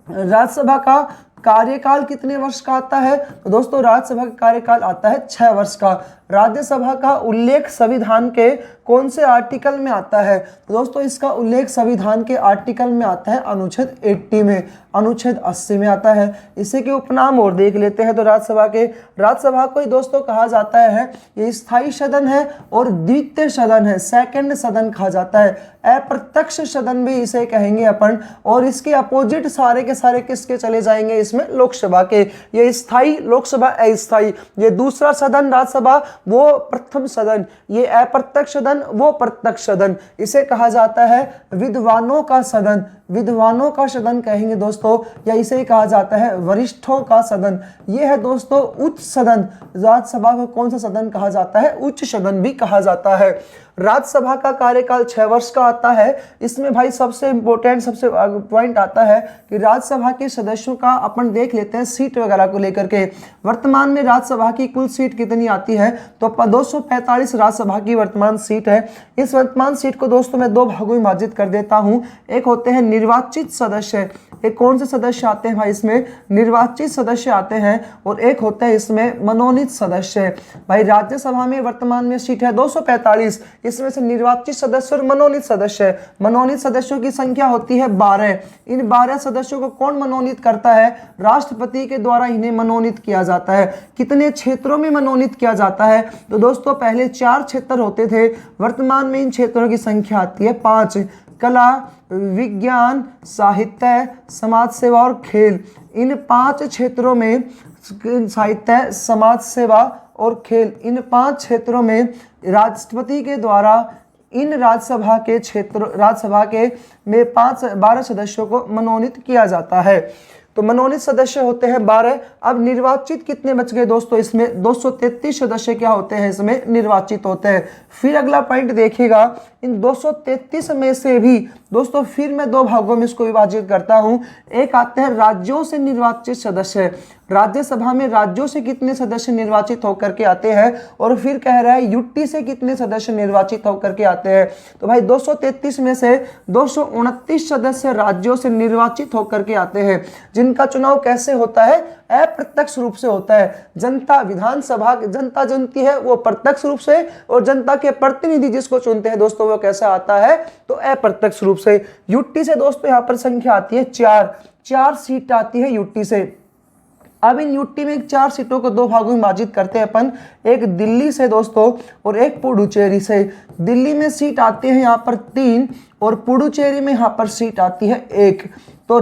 राज्यसभा का कार्यकाल कितने वर्ष का आता है? तो दोस्तों राज्यसभा का कार्यकाल आता है 6 वर्ष का। राज्यसभा का उल्लेख संविधान के कौन से आर्टिकल में आता है? तो दोस्तों इसका उल्लेख संविधान के आर्टिकल में आता है अनुच्छेद 80 में, अनुच्छेद 80 में आता है। इसी के उपनाम और देख लेते हैं। तो राज्यसभा को ही दोस्तों कहा जाता है, ये स्थायी सदन है और द्वितीय सदन है, सेकंड सदन कहा जाता है। अप्रत्यक्ष सदन भी इसे कहेंगे अपन। और इसके अपोजिट सारे के सारे किसके चले जाएंगे इसमें? लोकसभा के। ये स्थायी, लोकसभा अस्थायी। ये दूसरा सदन राज्यसभा, वो प्रथम सदन। ये अप्रत्यक्ष सदन, वो प्रत्यक्ष सदन। इसे कहा जाता है विद्वानों का सदन, विद्वानों का सदन कहेंगे दोस्तों, या इसे कहा जाता है वरिष्ठों का सदन। यह है दोस्तों उच्च सदन। राज्यसभा को कौन सा सदन कहा जाता है? उच्च सदन भी कहा जाता है। राज्यसभा का कार्यकाल 6 वर्ष का आता है। इसमें भाई सबसे इंपॉर्टेंट, सबसे पॉइंट आता है कि राज्यसभा के सदस्यों का अपन देख लेते हैं सीट वगैरह को लेकर के। वर्तमान में राज्यसभा की कुल सीट कितनी आती है? तो 245 राज्यसभा की वर्तमान सीट है। इस वर्तमान सीट को दोस्तों मैं 2 भागों में विभाजित कर देता हूं। एक होते हैं निर्वाचित सदस्य, एक कौन से सदस्य आते हैं भाई इसमें? निर्वाचित सदस्य आते हैं। और एक होता है इसमें मनोनीत सदस्य। भाई राज्यसभा में वर्तमान में सीट है 245, इसमें से निर्वाचित सदस्य और मनोनीत सदस्य। मनोनीत सदस्यों की संख्या होती है 12। इन 12 सदस्यों को कौन मनोनीत करता है? राष्ट्रपति के द्वारा इन्हें मनोनीत किया जाता है। कितने क्षेत्रों में मनोनीत किया जाता है? तो दोस्तों पहले 4 क्षेत्र होते थे, वर्तमान में इन क्षेत्रों की संख्या आती है 5। कला, विज्ञान, साहित्य, समाज सेवा और खेल। इन 5 क्षेत्रों में, साहित्य, समाज सेवा और खेल, इन 5 क्षेत्रों में राष्ट्रपति के द्वारा इन राज्यसभा के में 12 सदस्यों को मनोनीत किया जाता है। तो मनोनीत सदस्य होते हैं 12। अब निर्वाचित कितने बच गए दोस्तों? इसमें 233 सदस्य क्या होते हैं? इसमें निर्वाचित होते हैं। फिर अगला पॉइंट देखिएगा, इन 233 में से भी दोस्तों फिर मैं 2 भागों में इसको विभाजित करता हूं। एक आते हैं राज्यों से निर्वाचित सदस्य। राज्यसभा में राज्यों से कितने सदस्य निर्वाचित होकर के आते हैं? और फिर कह रहा है यूटी से कितने सदस्य निर्वाचित होकर के आते हैं? तो भाई 233 में से 229 सदस्य राज्यों से निर्वाचित होकर के आते हैं, जिनका चुनाव कैसे होता है? अप्रत्यक्ष रूप से होता है। जनता, विधानसभा जनता चुनती है वो प्रत्यक्ष रूप से, और जनता के प्रतिनिधि जिसको चुनते हैं दोस्तों वो कैसे आता है? तो अप्रत्यक्ष रूप से। यूटी से दोस्तों यहाँ पर संख्या आती है 4 सीट आती है यूटी से। अब इन यूटी में 4 सीटों को 2 भागों में विभाजित करते हैं अपन, एक दिल्ली से दोस्तों और एक पुडुचेरी से। दिल्ली में सीट आती है यहाँ पर 3 और पुडुचेरी में यहाँ पर सीट आती है 1। तो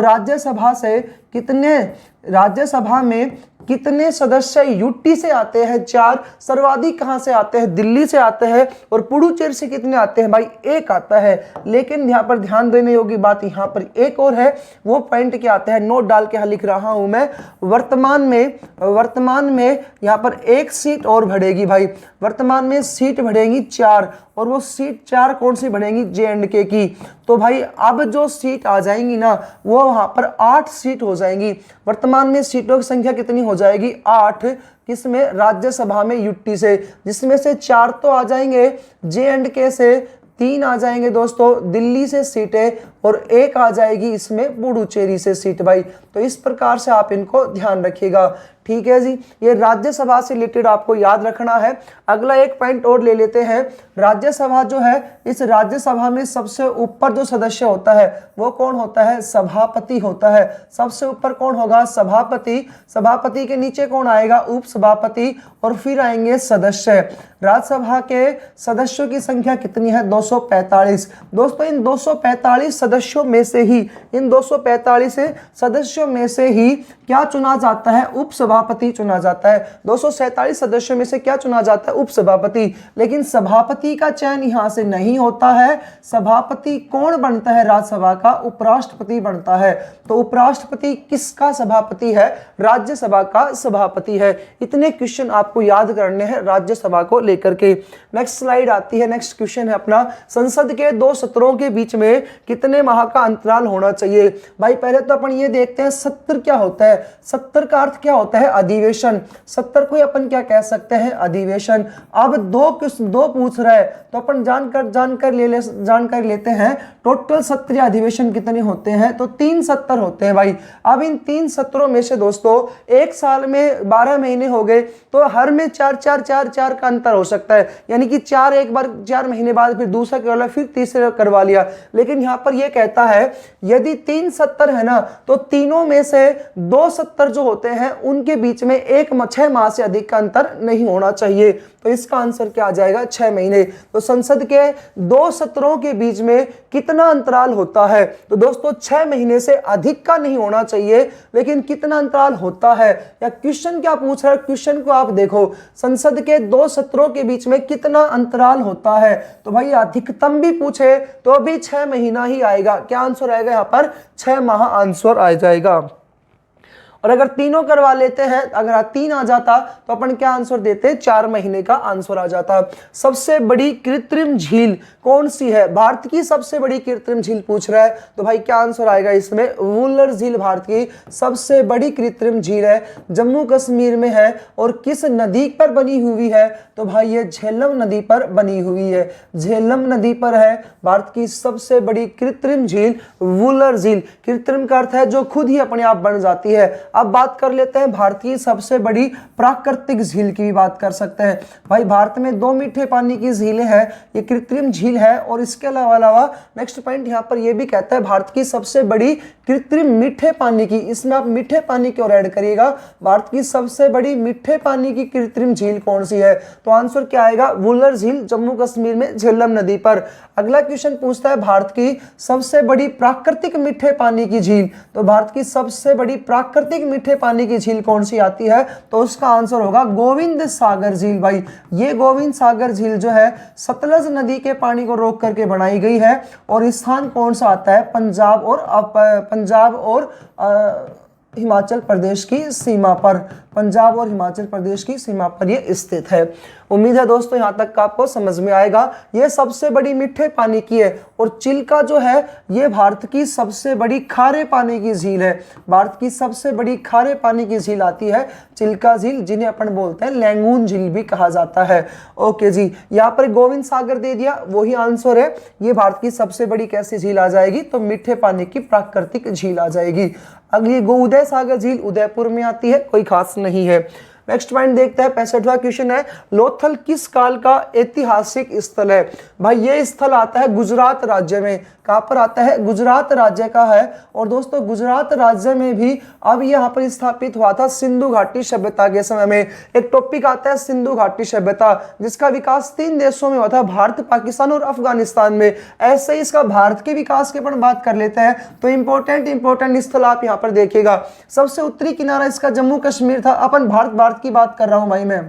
राज्यसभा में कितने सदस्य यूटी से आते हैं? 4। सर्वाधिक कहां से आते हैं? दिल्ली से आते हैं। और पुडुचेरी से कितने आते हैं? भाई 1 आता है। लेकिन यहाँ पर ध्यान देने योग्य बात यहाँ पर एक और है, वो पॉइंट क्या आते हैं? नोट डाल के लिख रहा हूं मैं। वर्तमान में यहाँ पर 1 सीट और बढ़ेगी भाई। वर्तमान में सीट बढ़ेगी 4, और वो सीट 4 कौन सी बढ़ेंगी? J&K की। तो भाई अब जो सीट आ जाएंगी ना, वो वहां पर 8 सीट हो जाएंगी। वर्तमान में सीटों की संख्या कितनी हो जाएगी? 8। किसमें? राज्यसभा में यूटी से, जिसमें से 4 तो आ जाएंगे J&K से, 3 आ जाएंगे दोस्तों दिल्ली से सीटें, और 1 आ जाएगी इसमें पुडुचेरी से सीट भाई। तो इस प्रकार से आप इनको ध्यान रखिएगा, ठीक है जी। ये राज्यसभा से रिलेटेड आपको याद रखना है। अगला एक पॉइंट और ले लेते हैं। राज्यसभा जो है, इस राज्यसभा में सबसे ऊपर जो सदस्य होता है वो कौन होता है? सभापति होता है। सबसे ऊपर कौन होगा? सभापति। सभापति के नीचे कौन आएगा? उपसभापति, और फिर आएंगे सदस्य। राज्यसभा के सदस्यों की संख्या कितनी है? 245। दोस्तों इन 245 सदस्यों में से ही, इन 245 सदस्यों में से ही क्या चुना जाता है? उपसभापति चुना जाता है। 247 सदस्यों में से क्या चुना जाता है? उपसभापति। लेकिन सभापति का चयन यहां से नहीं होता है। सभापति कौन बनता है राज्यसभा का? उपराष्ट्रपति बनता है। तो उपराष्ट्रपति किसका सभापति है? राज्यसभा का सभापति है। इतने क्वेश्चन आपको याद करने हैं राज्यसभा को लेकर के। नेक्स्ट स्लाइड आती है। नेक्स्ट क्वेश्चन है अपना, संसद के 2 सत्रों के बीच में कितने माह का अंतराल होना चाहिए? भाई पहले तो अपन ये देखते हैं सत्र क्या होता है। सत्र का अर्थ क्या होता है? है अधिवेशन, 70 को अपन क्या कह सकते हैं, अधिवेशन। अब दो पूछ रहा है तो अपन जानकारी लेते हैं टोटल सत्रीय अधिवेशन कितने होते हैं, तो 3 सत्र होते हैं भाई। अब इन 3 सत्रों में से दोस्तों एक साल में 12 महीने हो गए, तो हर में 4 का अंतर हो सकता है, यानी कि 4 महीने बाद फिर दूसरा करवा लिया, फिर तीसरा करवा लिया। लेकिन यहां पर यह कहता है यदि 3 सत्र है ना, तो तीनों में से 2 सत्र जो होते हैं उनके बीच में 6 माह से अधिक का अंतर नहीं होना चाहिए। तो इसका आंसर क्या आ जाएगा, 6 महीने। तो संसद के 2 सत्रों के बीच में कितना अंतराल होता है, तो दोस्तों 6 महीने से अधिक का नहीं होना चाहिए, लेकिन कितना अंतराल होता है, या क्वेश्चन क्या पूछ रहा है, क्वेश्चन को आप देखो, संसद के 2 सत्रों के बीच में कितना अंतराल होता है, तो भाई अधिकतम भी पूछे तो भी 6 महीना ही आएगा। क्या आंसर आएगा यहाँ पर, 6 माह आंसर आ जाएगा। और अगर तीनों करवा लेते हैं, अगर 3 आ जाता तो अपन क्या आंसर देते, 4 महीने का आंसर आ जाता। सबसे बड़ी कृत्रिम झील कौन सी है, भारत की सबसे बड़ी कृत्रिम झील पूछ रहा है, तो भाई क्या आंसर आएगा इसमें, वुलर झील भारत की सबसे बड़ी कृत्रिम झील है, जम्मू कश्मीर में है। और किस नदी पर बनी हुई है, तो भाई ये झेलम नदी पर बनी हुई है, झेलम नदी पर है भारत की सबसे बड़ी कृत्रिम झील, वुलर झील। कृत्रिम का अर्थ है जो खुद ही अपने आप बन जाती है। अब बात कर लेते हैं भारत की सबसे बड़ी प्राकृतिक झील की भी बात कर सकते हैं। भाई भारत में 2 मीठे पानी की झीलें हैं, ये कृत्रिम झील है। और इसके अलावा नेक्स्ट पॉइंट यहाँ पर ये भी कहता है भारत की सबसे बड़ी कृत्रिम मीठे पानी की, इसमें आप मीठे पानी क्यों ऐड करिएगा, भारत की सबसे बड़ी मीठे पानी की कृत्रिम झील कौन सी है, तो आंसर क्या आएगा, वुलर झील, जम्मू कश्मीर में झेलम नदी पर। अगला क्वेश्चन पूछता है भारत की सबसे बड़ी प्राकृतिक मीठे पानी की झील, तो भारत की सबसे बड़ी प्राकृतिक मीठे पानी की झील कौन सी आती है, तो उसका आंसर होगा गोविंद सागर झील। भाई ये गोविंद सागर झील जो है सतलज नदी के पानी को रोक करके बनाई गई है। और स्थान कौन सा आता है, पंजाब और हिमाचल प्रदेश की सीमा पर, पंजाब और हिमाचल प्रदेश की सीमा पर यह स्थित है। उम्मीद है दोस्तों यहाँ तक का आपको समझ में आएगा। ये सबसे बड़ी मीठे पानी की है। और चिल्का जो है ये भारत की सबसे बड़ी खारे पानी की झील है, भारत की सबसे बड़ी खारे पानी की झील आती है चिल्का झील, जिन्हें अपन बोलते हैं लैंगून झील भी कहा जाता है। ओके जी, यहाँ पर गोविंद सागर दे दिया, वही आंसर है। ये भारत की सबसे बड़ी कैसी झील आ जाएगी, तो मीठे पानी की प्राकृतिक झील आ जाएगी। अगली उदय सागर झील उदयपुर में आती है, कोई खास नहीं है। नेक्स्ट पॉइंट देखते हैं, 65वां क्वेश्चन है, लोथल किस काल का ऐतिहासिक स्थल है। भाई ये स्थल आता है गुजरात राज्य में। कहां पर आता है, गुजरात राज्य का है। और दोस्तों गुजरात राज्य में भी अब यहाँ पर स्थापित हुआ था सिंधु घाटी सभ्यता के समय में। एक टॉपिक आता है सिंधु घाटी सभ्यता, जिसका विकास 3 देशों में हुआ था, भारत, पाकिस्तान और अफगानिस्तान में। ऐसे ही इसका भारत के विकास की अपन बात कर लेते हैं, तो इंपॉर्टेंट स्थल आप यहाँ पर देखिएगा। सबसे उत्तरी किनारा इसका जम्मू कश्मीर था। अपन भारत की बात कर रहा हूं भाई मैं,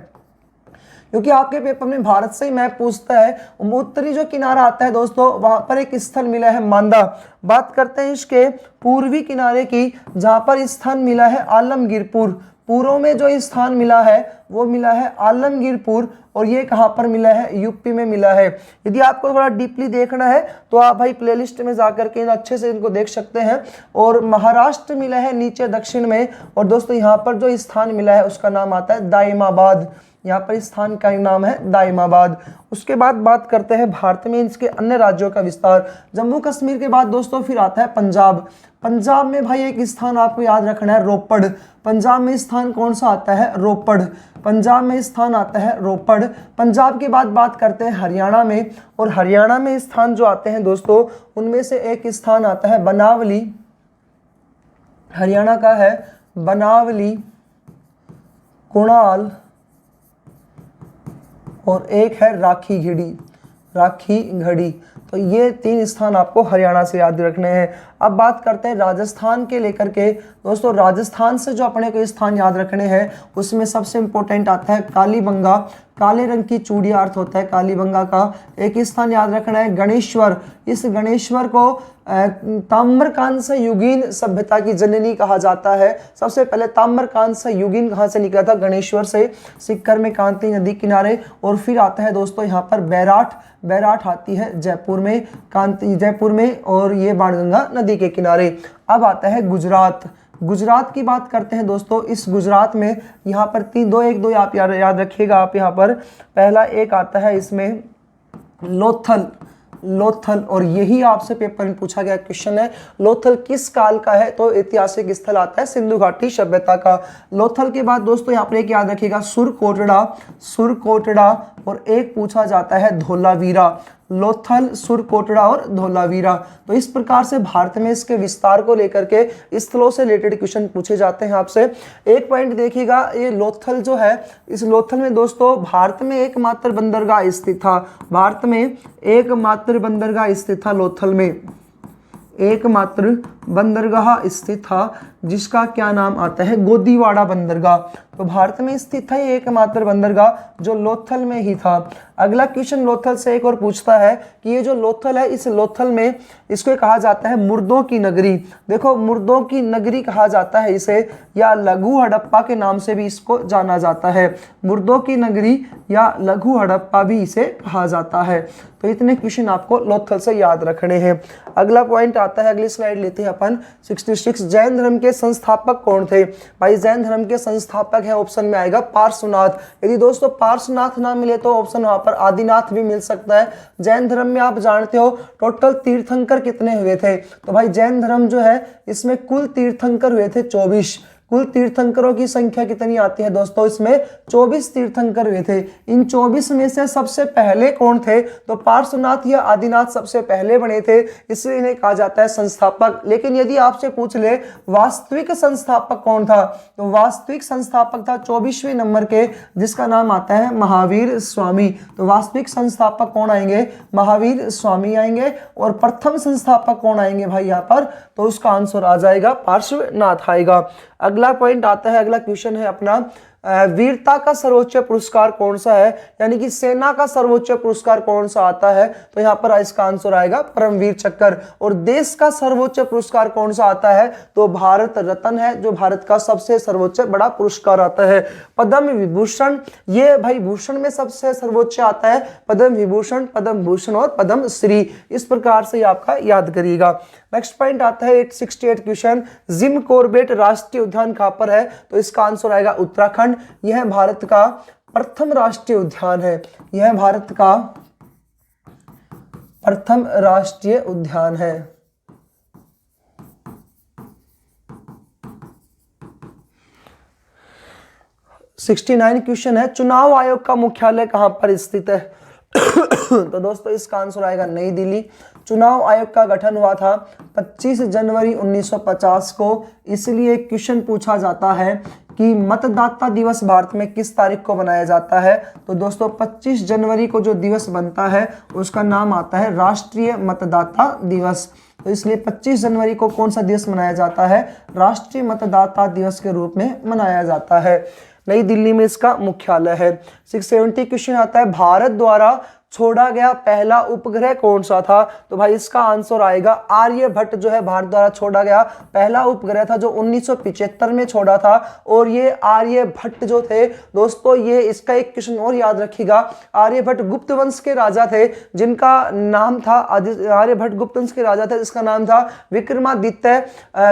क्योंकि आपके पेपर में भारत से ही मैप पूछता है। उत्तरी जो किनारा आता है दोस्तों, वहां पर एक स्थल मिला है मांदा। बात करते हैं इसके पूर्वी किनारे की, जहां पर स्थान मिला है आलमगीरपुर। पूर्व में जो स्थान मिला है वो मिला है आलमगीरपुर। और ये कहां पर मिला है, यूपी में मिला है। यदि आपको थोड़ा डीपली देखना है तो आप भाई प्लेलिस्ट में जाकर के अच्छे से इनको देख सकते हैं। और महाराष्ट्र मिला है नीचे दक्षिण में। और दोस्तों यहाँ पर जो स्थान मिला है उसका नाम आता है दाइमाबाद। यहाँ पर स्थान का नाम है दाइमाबाद। उसके बाद बात करते हैं भारत में इसके अन्य राज्यों का विस्तार। जम्मू कश्मीर के बाद दोस्तों फिर आता है पंजाब। पंजाब में भाई एक स्थान आपको याद रखना है, रोपड़। पंजाब में स्थान कौन सा आता है, रोपड़। पंजाब में स्थान आता है रोपड़। पंजाब के बाद बात करते हैं हरियाणा में। और हरियाणा में स्थान जो आते हैं दोस्तों, उनमें से एक स्थान आता है बनावली। हरियाणा का है बनावली, कुणाल और एक है राखी घड़ी। तो ये 3 स्थान आपको हरियाणा से याद रखने हैं। अब बात करते हैं राजस्थान के लेकर के। दोस्तों राजस्थान से जो अपने को स्थान याद रखने हैं, उसमें सबसे इंपॉर्टेंट आता है कालीबंगा। काले रंग की चूड़िया अर्थ होता है कालीबंगा का। एक स्थान याद रखना है गणेश्वर। इस गणेश्वर को ताम्रकांस्य युगीन सभ्यता की जननी कहा जाता है। सबसे पहले ताम्रकांस्य युगीन कहाँ से निकला था, गणेश्वर से, सिक्कर में कांति नदी किनारे। और फिर आता है दोस्तों यहाँ पर बैराठ आती है जयपुर में, और ये बाणगंगा नदी के किनारे। अब आता है गुजरात। गुजरात की बात करते हैं दोस्तों। इस गुजरात में यहाँ पर 3 2 1 2 आप याद रखिएगा आप यहाँ पर। पहला एक आता है इसमें लोथल, लोथल, और यही आपसे पेपर में पूछा गया क्वेश्चन है। लोथल किस काल का है? तो ऐतिहासिक स्थल आता है सिंधु घाटी सभ्यता का। लोथल के बाद दोस्तों यहाँ पर एक याद रखिएगा सुरकोटड़ा, सुरकोटड़ा, और एक पूछा जाता है धोलावीरा। लोथल, सुरकोटड़ा और धोलावीरा। तो इस प्रकार से भारत में इसके विस्तार को लेकर के स्थलों से रिलेटेड क्वेश्चन पूछे जाते हैं आपसे। एक पॉइंट देखिएगा, ये लोथल जो है, इस लोथल में दोस्तों भारत में एकमात्र बंदरगाह स्थित था। भारत में एकमात्र बंदरगाह स्थित था लोथल में, एकमात्र बंदरगाह स्थित था जिसका क्या नाम आता है? गोदीवाड़ा बंदरगाह। तो भारत में स्थित था ये एकमात्र बंदरगाह जो लोथल में ही था। अगला क्वेश्चन लोथल से एक और पूछता है कि ये जो लोथल है, इस लोथल में इसको कहा जाता है मुर्दों की नगरी। देखो, मुर्दों की नगरी कहा जाता है इसे, या लघु हड़प्पा के नाम से भी इसको जाना जाता है। मुर्दों की नगरी या लघु हड़प्पा भी इसे कहा जाता है। तो इतने क्वेश्चन आपको लोथल से याद रखने हैं। अगला पॉइंट आता है, अगली स्लाइड लेते हैं अपन 66। जैन धर्म के संस्थापक कौन थे? भाई जैन धर्म के संस्थापक है, ऑप्शन में आएगा पार्श्वनाथ। यदि दोस्तों पार्श्वनाथ ना मिले तो ऑप्शन वहां पर आदिनाथ भी मिल सकता है। जैन धर्म में आप जानते हो टोटल तीर्थंकर कितने हुए थे? तो भाई जैन धर्म जो है इसमें कुल तीर्थंकर हुए थे 24। कुल तीर्थंकरों की संख्या कितनी आती है दोस्तों? इसमें 24 तीर्थंकर हुए थे। इन 24 में से सबसे पहले कौन थे? तो पार्श्वनाथ या आदिनाथ सबसे पहले बने थे, इसलिए इन्हें कहा जाता है संस्थापक। लेकिन यदि आपसे पूछ ले वास्तविक संस्थापक कौन था, तो वास्तविक संस्थापक था 24वें नंबर के, जिसका नाम आता है महावीर स्वामी। तो वास्तविक संस्थापक कौन आएंगे? महावीर स्वामी आएंगे। और प्रथम संस्थापक कौन आएंगे भाई यहाँ पर? तो उसका आंसर आ जाएगा पार्श्वनाथ आएगा। अगला पॉइंट आता है, अगला क्वेश्चन है अपना, वीरता का सर्वोच्च पुरस्कार कौन सा है? यानी कि सेना का सर्वोच्च पुरस्कार कौन सा आता है? तो यहाँ पर इसका आंसर आएगा परमवीर चक्र। और देश का सर्वोच्च पुरस्कार कौन सा आता है? तो भारत रत्न है, जो भारत का सबसे सर्वोच्च बड़ा पुरस्कार आता है। पद्म विभूषण, ये भाई भूषण में सबसे सर्वोच्च आता है पद्म विभूषण, पद्म भूषण और पद्म श्री। इस प्रकार से आपका याद करिएगा। नेक्स्ट पॉइंट आता है 868 क्वेश्चन, जिम कॉर्बेट राष्ट्रीय उद्यान कहां पर है? तो इसका आंसर आएगा उत्तराखंड। यह भारत का प्रथम राष्ट्रीय उद्यान है। यह भारत का प्रथम राष्ट्रीय उद्यान है। सिक्सटी 69 क्वेश्चन है, चुनाव आयोग का मुख्यालय कहां पर स्थित है? तो दोस्तों इसका आंसर आएगा नई दिल्ली। चुनाव आयोग का गठन हुआ था 25 जनवरी 1950 को। इसलिए क्वेश्चन पूछा जाता है कि मतदाता दिवस भारत में किस तारीख को मनाया जाता है? तो दोस्तों 25 जनवरी को जो दिवस बनता है उसका नाम आता है राष्ट्रीय मतदाता दिवस। तो इसलिए 25 जनवरी को कौन सा दिवस मनाया जाता है? राष्ट्रीय मतदाता दिवस के रूप में मनाया जाता है। नई दिल्ली में इसका मुख्यालय है। 670 क्वेश्चन आता है, भारत द्वारा छोड़ा गया पहला उपग्रह कौन सा था? तो भाई इसका आंसर आएगा आर्यभट्ट, जो है भारत द्वारा छोड़ा गया पहला उपग्रह था, जो 1975 में छोड़ा था। और ये आर्यभट्ट जो थे दोस्तों, ये इसका एक क्वेश्चन और याद रखिएगा, आर्यभट्ट गुप्त वंश के राजा थे, जिनका नाम था आर्यभट्ट गुप्त वंश के राजा थे जिसका नाम था विक्रमादित्य।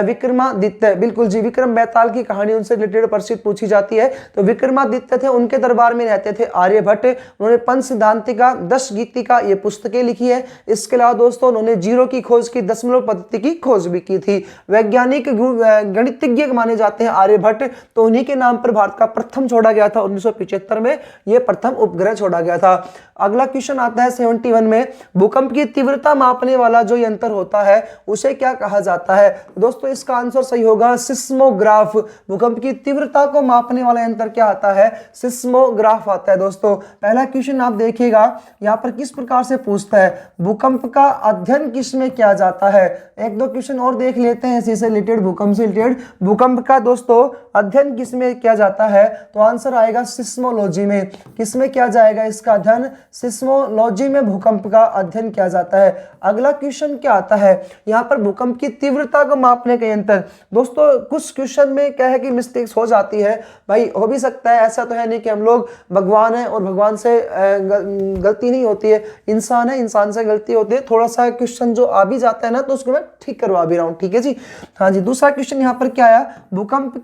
विक्रमादित्य, बिल्कुल जी, विक्रम बेताल की कहानी उनसे रिलेटेड प्रश्न पूछी जाती है। तो विक्रमादित्य थे, उनके दरबार में रहते थे आर्यभट्ट। उन्होंने पंच सिद्धांतिका, 10 गीतिका ये पुस्तकें लिखी है। इसके अलावा दोस्तों उन्होंने जीरो की खोज की, दशमलव पद्धति की खोज भी की थी। वैज्ञानिक गणितज्ञ माने जाते हैं आर्यभट्ट। तो उन्हीं के नाम पर भारत का प्रथम छोड़ा गया था 1975 में, यह प्रथम उपग्रह छोड़ा गया था। अगला क्वेश्चन आता है 71 में, भूकंप की तीव्रता मापने वाला जो यंत्र होता है उसे क्या कहा जाता है? दोस्तों इसका आंसर सही होगा सिस्मोग्राफ। भूकंप की तीव्रता को मापने वाला यंत्र क्या आता है? सिस्मोग्राफ आता है। दोस्तों पहला क्वेश्चन आप देखिएगा, यहाँ पर किस प्रकार से पूछता है, भूकंप का अध्ययन किस में किया जाता है? एक दो क्वेश्चन और देख लेते हैं इसी से रिलेटेड, भूकंप से रिलेटेड। भूकंप का दोस्तों अध्ययन किस में किया जाता है? तो आंसर आएगा सिस्मोलॉजी में। किस में किया जाएगा इसका अध्ययन? सिस्मोलॉजी में भूकंप का अध्ययन किया जाता है। अगला क्वेश्चन क्या आता है, यहाँ पर भूकंप की तीव्रता को मापने का यंत्र। दोस्तों कुछ क्वेश्चन में क्या है कि मिस्टेक्स हो जाती है, भाई हो भी सकता है, ऐसा तो है नहीं कि हम लोग भगवान हैं और भगवान से गलती नहीं होती है, इंसान है, इंसान से गलती होती है। थोड़ा सा क्वेश्चन जो आ भी जाता है ना तो उसको मैं ठीक करवा भी रहा हूँ, ठीक है जी। हाँ जी, दूसरा क्वेश्चन यहाँ पर क्या आया, भूकंप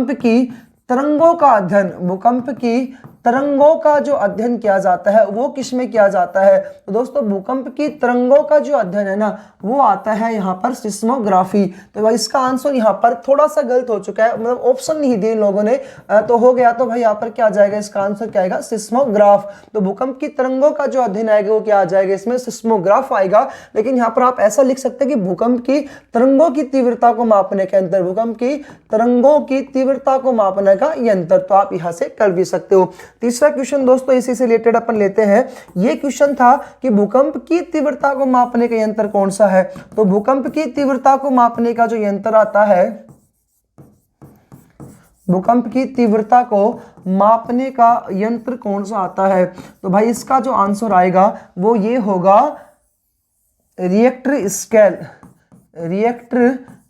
की तरंगों का अध्ययन, भूकंप की तरंगों का जो अध्ययन किया जाता है वो किस में किया जाता है? तो दोस्तों भूकंप की तरंगों का जो अध्ययन है ना वो आता है यहाँ पर सिस्मोग्राफी। तो भाई इसका आंसर यहाँ पर थोड़ा सा गलत हो चुका है, मतलब ऑप्शन नहीं दिए इन लोगों ने, तो हो गया। तो भाई यहाँ पर क्या आ जाएगा, इसका आंसर क्या आएगा, सिस्मोग्राफ। तो भूकंप की तरंगों का जो अध्ययन आएगा वो क्या आ जाएगा, इसमें सिस्मोग्राफ आएगा। लेकिन यहाँ पर आप ऐसा लिख सकते हैं कि भूकंप की तरंगों की तीव्रता को मापने के यंत्र, भूकंप की तरंगों की तीव्रता को मापने का यंत्र, तो आप यहाँ से कर भी सकते हो। तीसरा क्वेश्चन दोस्तों इसी से रिलेटेड अपन लेते हैं। ये क्वेश्चन था कि भूकंप की तीव्रता को मापने का यंत्र कौन सा है? तो भूकंप की तीव्रता को मापने का जो यंत्र आता है, भूकंप की तीव्रता को मापने का यंत्र कौन सा आता है? तो भाई इसका जो आंसर आएगा वो ये होगा, रिएक्टर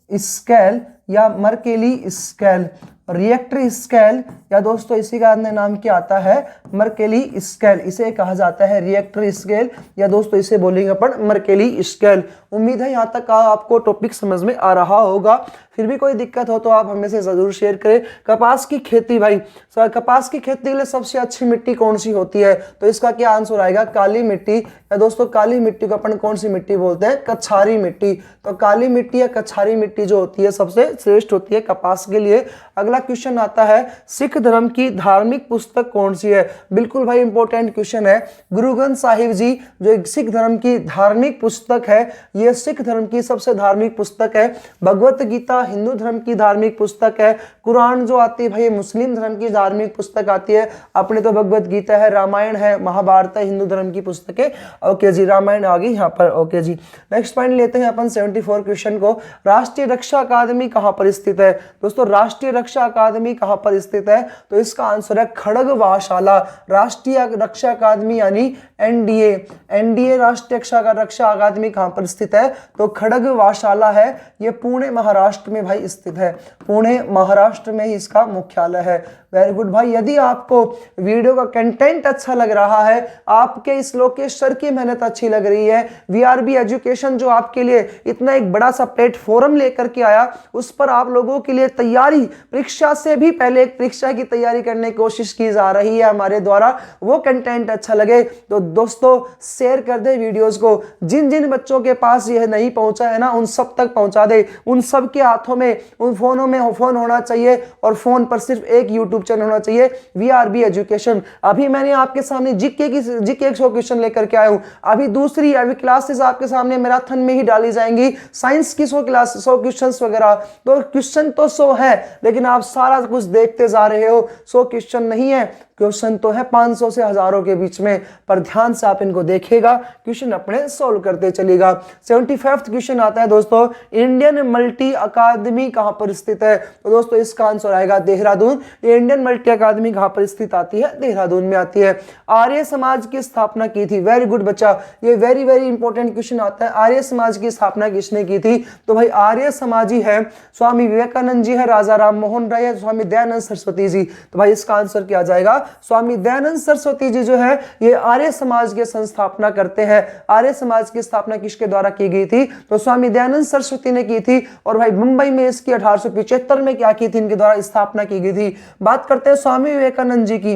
स्केल या मर्केली स्केल। रिएक्टर स्केल या दोस्तों इसी का अन्य नाम क्या आता है, मर्केली स्केल, इसे कहा जाता है रिएक्टर स्केल, या दोस्तों इसे बोलेंगे अपन मर्केली स्केल। उम्मीद है यहाँ तक आपको टॉपिक समझ में आ रहा होगा। फिर भी कोई दिक्कत हो तो आप हमें से जरूर शेयर करें। कपास की खेती, भाई कपास की खेती के लिए सबसे अच्छी मिट्टी कौन सी होती है? तो इसका क्या आंसर आएगा, काली मिट्टी। या दोस्तों काली मिट्टी को अपन कौन सी मिट्टी बोलते हैं, कछारी मिट्टी। तो काली मिट्टी या कछारी मिट्टी जो होती है सबसे श्रेष्ठ होती है कपास के लिए। अगला क्वेश्चन आता है, सिख धर्म की धार्मिक पुस्तक कौन सी है? बिल्कुल भाई इंपॉर्टेंट क्वेश्चन है। गुरु ग्रंथ साहिब जी जो एक सिख धर्म की धार्मिक पुस्तक है, यह सिख धर्म की सबसे धार्मिक पुस्तक है। भगवत गीता हिंदू धर्म की धार्मिक पुस्तक है। कुरान जो आती है भाई मुस्लिम धर्म की धार्मिक पुस्तक आती है। अपने तो भगवत गीता है, रामायण है, महाभारत है, हिंदू धर्म की पुस्तक है। ओके जी, रामायण आ गई यहाँ पर। ओके जी, नेक्स्ट पॉइंट लेते हैं अपन 74 क्वेश्चन को। राष्ट्रीय रक्षा अकादमी कहाँ पर स्थित है? दोस्तों राष्ट्रीय रक्षा अकादमी कहाँ पर स्थित है? तो इसका आंसर है खड़गवाशाला। राष्ट्रीय रक्षा अकादमी यानी एनडीए राष्ट्रीय रक्षा अकादमी कहाँ पर स्थित है? तो खड़गवाशाला है, ये पुणे महाराष्ट्र में भाई स्थित है। पुणे महाराष्ट्र में ही इसका मुख्यालय है। वेरी गुड भाई। यदि आपको वीडियो का कंटेंट अच्छा लग रहा है, आपके इस लोकेश सर की मेहनत अच्छी लग रही है, वीआरबी एजुकेशन जो आपके लिए इतना एक बड़ा सा प्लेटफॉर्म लेकर के आया, उस पर आप लोगों के लिए तैयारी, परीक्षा से भी पहले एक परीक्षा की तैयारी करने की कोशिश की जा रही है हमारे द्वारा, वो कंटेंट अच्छा लगे तो दोस्तों शेयर कर दे वीडियोस को। जिन जिन बच्चों के पास यह नहीं पहुंचा है ना, उन सब तक पहुंचा दे। उन सब के हाथों में, उन फोनों में फोन होना चाहिए, और फोन पर सिर्फ एक यूट्यूब चैनल होना चाहिए, वीआरबी एजुकेशन। अभी मैंने आपके सामने जीके 100 क्वेश्चन लेकर के आया हूं। अभी क्लासेस आपके सामने मैराथन में ही डाली जाएंगी। साइंस की 100 क्वेश्चन वगैरह, तो क्वेश्चन तो 100 है, लेकिन आप सारा कुछ देखते जा रहे हो। 100 क्वेश्चन नहीं है, क्वेश्चन तो है 500 से हजारों के बीच में, पर ध्यान से आप इनको देखिएगा, क्वेश्चन अपने सॉल्व करते चलिएगा। 75वां क्वेश्चन आता है दोस्तों, इंडियन मल्टी अकादमी कहां पर स्थित है? तो दोस्तों इसका आंसर आएगा देहरादून। ये इंडियन मल्टी अकादमी कहां पर स्थित आती है? देहरादून में आती है। आर्य समाज की स्थापना की थी? वेरी गुड बच्चा, ये वेरी वेरी इंपॉर्टेंट क्वेश्चन आता है। आर्य समाज की स्थापना किसने की थी? तो भाई आर्य समाजी है स्वामी विवेकानंद जी है, राजा राम मोहन राय है, स्वामी दयानंद सरस्वती जी। तो भाई इसका आंसर क्या आ जाएगा? स्वामी दयानंद सरस्वती जी जो है ये आर्य समाज के संस्थापना करते हैं। आर्य समाज की स्थापना किसके द्वारा की गई थी? तो स्वामी दयानंद सरस्वती ने की थी। और भाई मुंबई में इसकी 1875 में क्या की थी, इनके द्वारा स्थापना की गई थी। बात करते हैं स्वामी विवेकानंद जी की,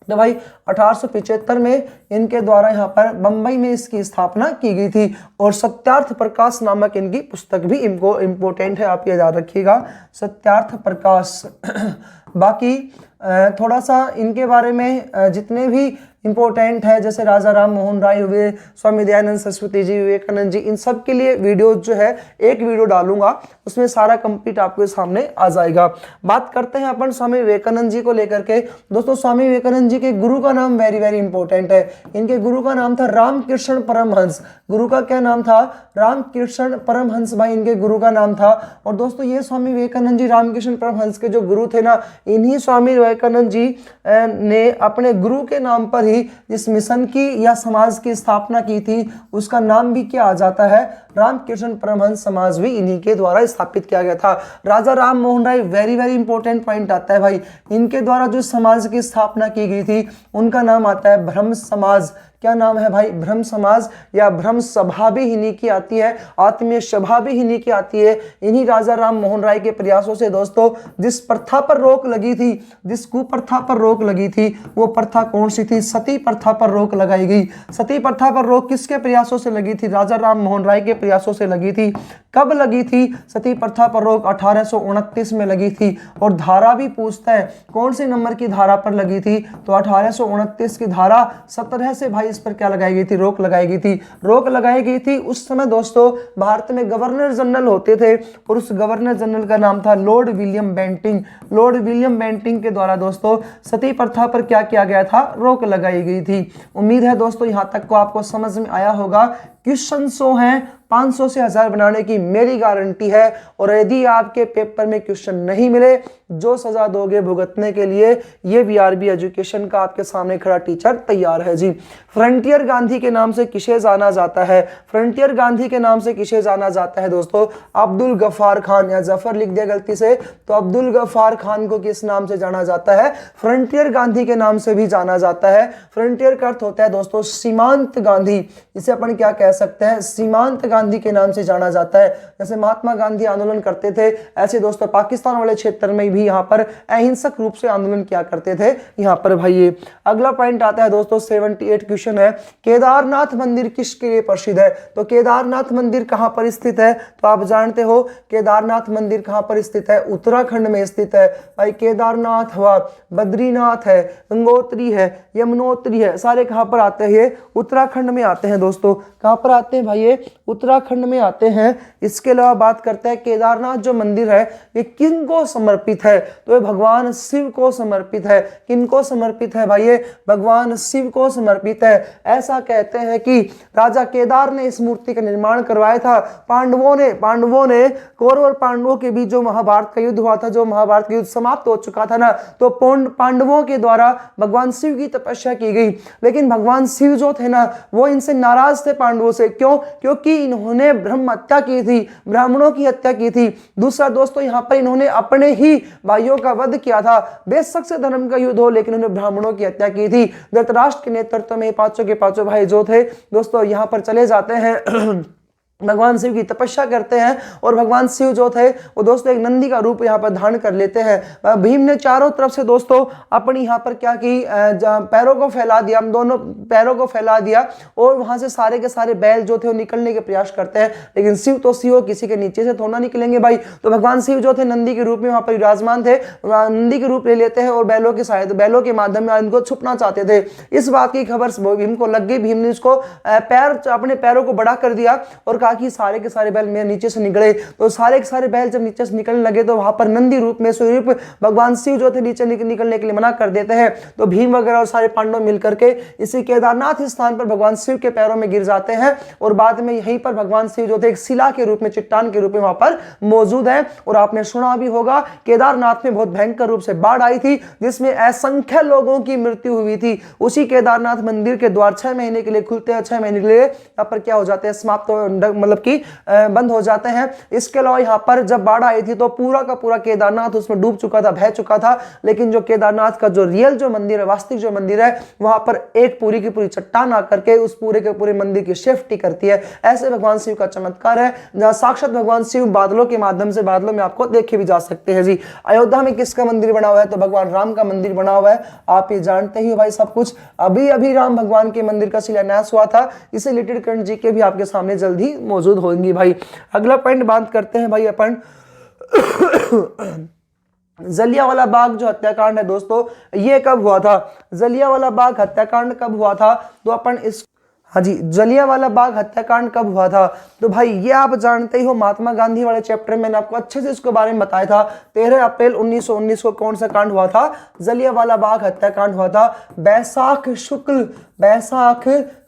तो भाई 1875 में इनके द्वारा यहाँ पर बंबई में इसकी स्थापना की गई थी। और सत्यार्थ प्रकाश नामक इनकी पुस्तक भी इनको इंपॉर्टेंट है, आप ये याद रखिएगा, सत्यार्थ प्रकाश। बाकी थोड़ा सा इनके बारे में जितने भी इंपॉर्टेंट है, जैसे राजा राम मोहन राय हुए, स्वामी दयानंद सरस्वती जी, विवेकानंद जी, इन सब के लिए वीडियो जो है एक वीडियो डालूंगा, उसमें सारा कंप्लीट आपके सामने आ जाएगा। बात करते हैं अपन स्वामी विवेकानंद जी को लेकर के। दोस्तों स्वामी विवेकानंद जी के गुरु का नाम वेरी वेरी इंपॉर्टेंट है। इनके गुरु का नाम था रामकृष्ण परमहंस। गुरु का क्या नाम था? रामकृष्ण परमहंस भाई इनके गुरु का नाम था। और दोस्तों ये स्वामी विवेकानंद जी रामकृष्ण परमहंस के जो गुरु थे ना, इन्हीं स्वामी विवेकानंद जी ने अपने गुरु के नाम पर ही ही जिस मिशन की या समाज की स्थापना की थी उसका नाम भी क्या आ जाता है, रामकृष्ण परमहंस समाज भी इन्हीं के द्वारा स्थापित किया गया था। राजा Ram Mohan Roy, very very important point आता है भाई, इनके द्वारा जो समाज की स्थापना की गई थी उनका नाम आता है ब्रह्म समाज। क्या नाम है भाई, ब्रह्म समाज या ब्रह्म सभा भी इन्हीं की आती है, आत्मीय सभा भी इन्हीं की आती है। इन्हीं राजा राम मोहन राय के प्रयासों से दोस्तों जिस प्रथा पर रोक लगी थी, जिस कुप्रथा पर रोक लगी थी, वो प्रथा कौन सी थी, सती प्रथा पर रोक लगाई गई। सती प्रथा पर रोक किसके प्रयासों से लगी थी, राजा राम मोहन राय के प्रयासों से लगी थी। कब लगी थी सती प्रथा पर रोक, 1829 में लगी थी। और धारा भी पूछता है कौन से नंबर की धारा पर लगी थी, तो 1829 की धारा 17 से भाई इस पर क्या लगाई गई थी, रोक लगाई गई थी। रोक लगाई गई थी उस समय दोस्तों भारत में गवर्नर जनरल होते थे और उस गवर्नर जनरल का नाम था Lord William Bentinck. Lord William Bentinck के द्वारा दोस्तों सती प्रथा पर क्या किया गया था, रोक लगाई गई थी। उम्मीद है दोस्तों यहां तक को आपको समझ में आया होगा। क्वेश्चन 100 हैं, 500 से 1000 बनाने की मेरी गारंटी है। और यदि आपके पेपर में क्वेश्चन नहीं मिले, जो सजा दोगे भुगतने के लिए, ये वीआरबी एजुकेशन का आपके सामने खड़ा टीचर तैयार है जी। फ्रंटियर गांधी के नाम से किसे जाना जाता है, फ्रंटियर गांधी के नाम से किसे जाना जाता है दोस्तों, अब्दुल गफ्फार खान, या जफर लिख दिया गलती से, तो अब्दुल गफ्फार खान को किस नाम से जाना जाता है, फ्रंटियर गांधी के नाम से भी जाना जाता है। फ्रंटियर का अर्थ होता है दोस्तों सीमांत गांधी, इसे अपन क्या कह सकते हैं, सीमांत गांधी के नाम से जाना जाता है। जैसे महात्मा गांधी आंदोलन करते थे, ऐसे दोस्तों पाकिस्तान वाले क्षेत्र में भी यहाँ पर अहिंसक रूप से आंदोलन किया करते थे यहाँ पर भाई। ये अगला पॉइंट आता है दोस्तों 78 क्वेश्चन है, केदारनाथ मंदिर किसके लिए प्रसिद्ध है, तो केदारनाथ मंदिर कहां पर स्थित है, तो आप जानते हो केदारनाथ मंदिर कहां पर स्थित है, उत्तराखंड में स्थित है भाई। केदारनाथ हुआ, बद्रीनाथ है, गंगोत्री है, यमुनोत्री है, सारे कहां पर आते हैं, उत्तराखंड में आते हैं दोस्तों। कहां पर आते हैं भाई, ये उत्तराखंड में आते हैं। इसके अलावा बात करते हैं केदारनाथ जो मंदिर है ये किन को समर्पित है, तो ये भगवान शिव को समर्पित है। किन को समर्पित है भाई, ये भगवान शिव को समर्पित है। ऐसा कहते हैं कि राजा केदार ने इस मूर्ति का निर्माण करवाया था। पांडवों ने कौरव और पांडवों के बीच जो महाभारत का युद्ध हुआ था, जो महाभारत का युद्ध समाप्त हो चुका था ना, तो पांडवों के द्वारा भगवान शिव की तपस्या की गई। लेकिन भगवान शिव जो थे ना वो इनसे नाराज थे पांडवों से। क्यों, क्योंकि इन्होंने ब्रह्म हत्या की थी, ब्राह्मणों की हत्या की थी। दूसरा दोस्तों यहाँ पर इन्होंने अपने ही भाइयों का वध किया था। बेशक से धर्म का युद्ध हो लेकिन उन्होंने ब्राह्मणों की हत्या की थी। धृतराष्ट्र के नेतृत्व में पांचों के पांचों भाई जो थे दोस्तों यहाँ पर चले जाते हैं भगवान शिव की तपस्या करते हैं। और भगवान शिव जो थे वो दोस्तों एक नंदी का रूप यहाँ पर धारण कर लेते हैं। भीम ने चारों तरफ से दोस्तों अपनी यहाँ पर क्या की, पैरों को फैला दिया, दोनों पैरों को फैला दिया और वहां से सारे के सारे बैल जो थे वो निकलने के प्रयास करते हैं। लेकिन शिव तो शिव, किसी के नीचे से थोड़ा निकलेंगे भाई। तो भगवान शिव जो थे नंदी के रूप में वहां पर विराजमान थे, नंदी के रूप ले लेते हैं और बैलों की सहायता, बैलों के माध्यम में इनको छुपना चाहते थे। इस बात की खबर भीम को लग गई। भीम ने इसको अपने पैरों को बड़ा कर दिया और कहा कि सारे के सारे बैल मेरे नीचे से निकले। तो सारे के सारे बैल जब नीचे से निकलने लगे तो वहां पर नंदी रूप में स्वरूप भगवान शिव जो थे नीचे निकलने के लिए मना कर देते हैं। तो भीम वगैरह और सारे पांडव मिलकर के इसी केदारनाथ स्थान पर भगवान शिव के पैरों में गिर जाते हैं और बाद में यहीं पर भगवान शिव जो थे एक शिला के रूप में, चट्टान के रूप में वहां पर मौजूद है। और आपने सुना भी होगा केदारनाथ में बहुत भयंकर रूप से बाढ़ आई थी जिसमें असंख्य लोगों की मृत्यु हुई थी। उसी केदारनाथ मंदिर के द्वार 6 महीने के लिए खुलते हैं, 6 महीने के लिए यहाँ पर क्या हो जाते हैं, समाप्त मतलब कि बंद हो जाते हैं। इसके अलावा यहाँ पर जब बाढ़ आई थी तो पूरा का पूरा केदारनाथ उसमें डूब चुका था, बह चुका था। लेकिन जो केदारनाथ का जो रियल जो मंदिर है, वास्तविक जो मंदिर है, वहां पर एक पूरी की पूरी चट्टान आकर के उस पूरे के पूरे मंदिर की सेफ्टी करती है। ऐसे भगवान शिव का चमत्कार है जहां साक्षात भगवान शिव बादलों के माध्यम से, बादलों में आपको देखे भी जा सकते हैं जी। अयोध्या में किसका मंदिर बना हुआ है, तो भगवान राम का मंदिर बना हुआ है। आप ये जानते ही हो भाई सब कुछ। अभी अभी राम भगवान के मंदिर का शिलान्यास हुआ था। इसे रिलेटेड करंट जी के भी आपके सामने जल्द ही मौजूद होंगी भाई। अगला पॉइंट बात करते हैं भाई अपन जलियांवाला बाग जो हत्याकांड है दोस्तों, ये कब हुआ था, जलियांवाला बाग हत्याकांड कब हुआ था, तो अपन इस हाँ जी, जलियांवाला बाग हत्याकांड कब हुआ था? तो भाई ये आप जानते ही हो, महात्मा गांधी वाले चैप्टर में मैंने आपको अच्छे से इसके बारे में बताया था। 13 अप्रैल 1919 को कौन सा कांड हुआ था? जलियांवाला बाग हत्याकांड हुआ था। बैसाख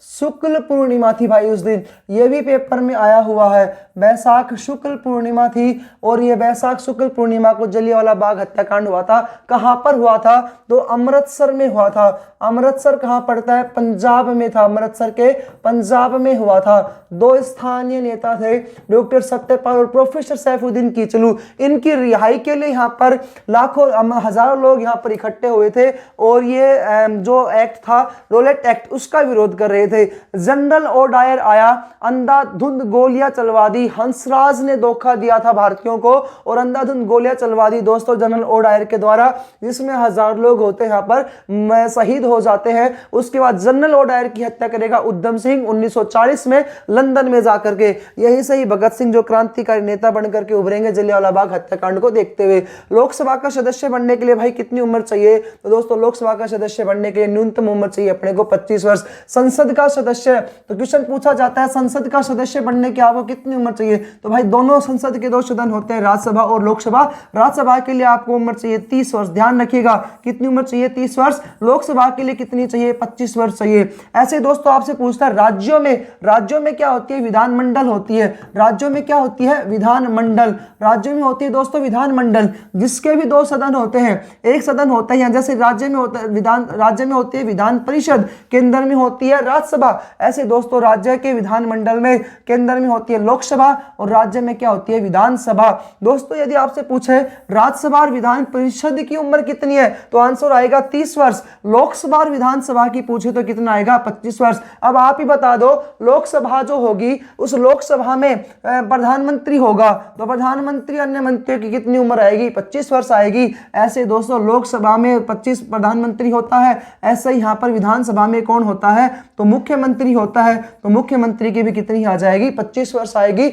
शुक्ल पूर्णिमा थी भाई उस दिन, ये भी पेपर में आया हुआ है। बैसाख शुक्ल पूर्णिमा थी और ये बैसाख शुक्ल पूर्णिमा को जलियांवाला बाग हत्याकांड हुआ था। कहां पर हुआ था? तो अमृतसर में हुआ था। अमृतसर कहां पड़ता है? पंजाब में था। अमृतसर के पंजाब में हुआ था। दो स्थानीय नेता थे, डॉक्टर सत्यपाल और प्रोफेसर सैफुद्दीन कीचलू। इनकी रिहाई के लिए यहाँ पर लाखों हजारों लोग यहाँ पर इकट्ठे हुए थे और ये जो एक्ट था रोलेट एक्ट, उसका विरोध कर रहे थे। जनरल ओडायर आया, अंधाधुंध गोलियां चलवा दी। हंसराज ने धोखा दिया था भारतीयों को और अंधाधुंध गोलियां चलवा दी दोस्तों जनरल ओडायर के द्वारा, जिसमें हजार लोग होते हैं यहाँ पर शहीद हो जाते हैं। उसके बाद जनरल ओडायर की हत्या करेगा उधम सिंह 1940 में लंदन में जाकर के। यही सही भगत सिंह जो क्रांतिकारी नेता बनकर के उभरेंगे जलियांवाला बाग हत्याकांड को देखते हुए। लोकसभा का सदस्य बनने के लिए भाई कितनी उम्र चाहिए? तो दोस्तों लोकसभा का सदस्य बनने के लिए न्यूनतम उम्र चाहिए अपने को 25 वर्ष। संसद का सदस्य, तो क्वेश्चन पूछा जाता है संसद का सदस्य बनने के आपको कितनी उम्र चाहिए? तो भाई दोनों संसद के दो सदन होते हैं, राज्यसभा और लोकसभा। राज्यसभा के लिए आपको उम्र चाहिए 30 वर्ष। ध्यान रखिएगा, कितनी उम्र चाहिए? 30 वर्ष। लोकसभा के लिए कितनी चाहिए? 25 वर्ष चाहिए। ऐसे दोस्तों आपसे पूछता है राज्यों में क्या होती है? विधानमंडल होती है। राज्यों में क्या होती है? विधानमंडल। राज्यों में होती है दोस्तों विधानमंडल, जिसके भी दो सदन होते हैं। एक सदन होता है जैसे राज्य में होता है राज्य में होती है विधान परिषद, केंद्र में होती है राज्यसभा। ऐसे दोस्तों राज्य के विधानमंडल में केंद्र में होती है लोकसभा और राज्य में क्या होती है? विधानसभा। दोस्तों यदि आपसे पूछे राज्यसभा और विधान परिषद की उम्र कितनी है, तो आंसर आएगा 30 वर्ष। लोकसभा और विधानसभा की पूछे तो कितना आएगा? 25 वर्ष। अब आप ही बता दो, लोकसभा जो होगी उस लोकसभा में प्रधानमंत्री होगा, तो प्रधानमंत्री अन्य मंत्रियों की कितनी उम्र आएगी? 25 वर्ष आएगी। ऐसे दोस्तों लोकसभा में 25 प्रधानमंत्री होता है, ऐसे ही यहाँ पर विधानसभा में कौन होता है? तो मुख्यमंत्री होता है। तो मुख्यमंत्री की भी कितनी आ जाएगी? 25 वर्ष आएगी।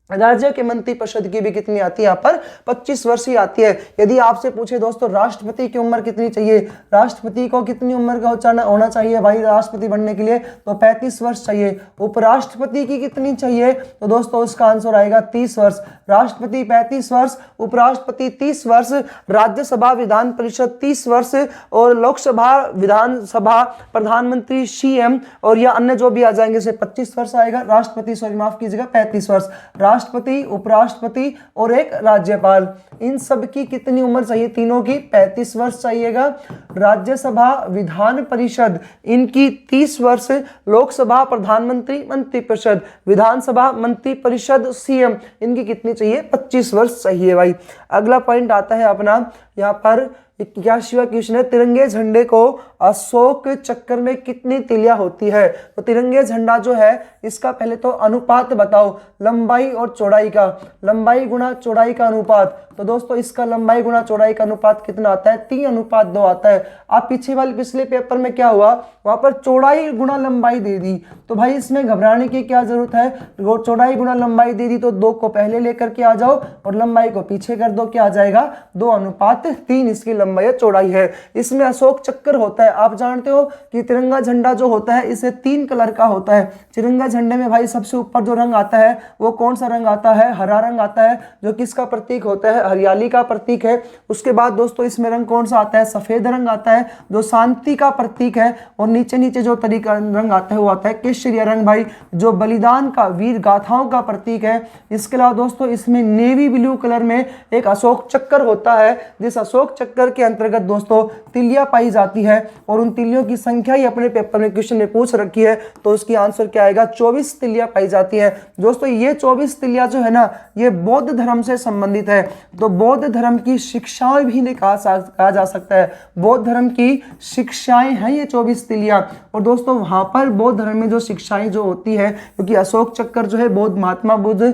राज्य के मंत्रिपरिषद की भी कितनी आती है? यहाँ पर 25 वर्ष ही आती है। यदि आपसे पूछे दोस्तों राष्ट्रपति की उम्र कितनी चाहिए, राष्ट्रपति को कितनी उम्र का होना चाहिए भाई राष्ट्रपति बनने के लिए? तो 35 वर्ष चाहिए। उपराष्ट्रपति की कितनी चाहिए? तो दोस्तों उसका आंसर आएगा 30 वर्ष। राष्ट्रपति 35 वर्ष, उपराष्ट्रपति 30 वर्ष, राज्यसभा विधान परिषद 30 वर्ष और लोकसभा विधानसभा प्रधानमंत्री सीएम और या अन्य जो भी आ जाएंगे से 25 वर्ष आएगा। राष्ट्रपति सॉरी माफ कीजिएगा 35 वर्ष। राष्ट्रपति, उपराष्ट्रपति और एक राज्यपाल, इन सब की कितनी उम्र चाहिए? तीनों की 35 वर्ष चाहिएगा। राज्यसभा विधान परिषद इनकी 30 वर्ष, लोकसभा प्रधानमंत्री मंत्रिपरिषद, विधानसभा मंत्री परिषद सीएम इनकी कितनी चाहिए? 25 वर्ष चाहिए भाई। अगला पॉइंट आता है अपना यहाँ पर 81वां क्वेश्चन है, तिरंगे झंडे को अशोक चक्र में कितनी तिलियां होती है? तो तिरंगे झंडा जो है इसका पहले तो अनुपात बताओ, लंबाई और चौड़ाई का, लंबाई गुणा चौड़ाई का अनुपात। तो दोस्तों इसका लंबाई गुणा चौड़ाई का अनुपात कितना आता है? 3:2 आता है। आप पिछले पेपर में क्या हुआ, वहां पर चौड़ाई गुणा लंबाई दे दी, तो भाई इसमें घबराने की क्या जरूरत है? चौड़ाई गुणा लंबाई दे दी तो 2 को पहले लेकर के आ जाओ और लंबाई को पीछे कर दो, क्या आ जाएगा? 2:3 इसकी लंबाई और चौड़ाई है। इसमें अशोक चक्र होता है। आप जानते हो कि तिरंगा झंडा जो होता है इसे 3 कलर का होता है। तिरंगा झंडे में भाई सबसे ऊपर जो रंग आता है वो कौन सा रंग आता है? हरा रंग आता है, जो किसका प्रतीक होता है? हरियाली का प्रतीक है। उसके बाद दोस्तों इसमें रंग कौन सा आता है? सफेद रंग आता है, जो शांति का प्रतीक है। और नीचे जो तरीका रंग आता है वो आता है केसरिया रंग भाई, जो बलिदान का, वीर गाथाओं का प्रतीक है। इसके अलावा दोस्तों इसमें नेवी ब्लू कलर में एक अशोक चक्र होता है, जिस अशोक चक्र के अंतर्गत दोस्तों तिलियां पाई जाती है और उन तिलियों की संख्या ही अपने पेपर में क्वेश्चन में पूछ रखी है। तो उसकी आंसर क्या आएगा? 24 तिलियां पाई जाती है। दोस्तों ये 24 तिलियां जो है ना, ये बौद्ध धर्म से संबंधित है। तो बौद्ध धर्म की शिक्षाएं भी कहा जा सकता है। बौद्ध धर्म की शिक्षाएं हैं ये 24 तिलियां। और दोस्तों वहां पर बौद्ध धर्म में जो शिक्षाएं जो होती है, क्योंकि अशोक चक्र जो है बौद्ध महात्मा बुद्ध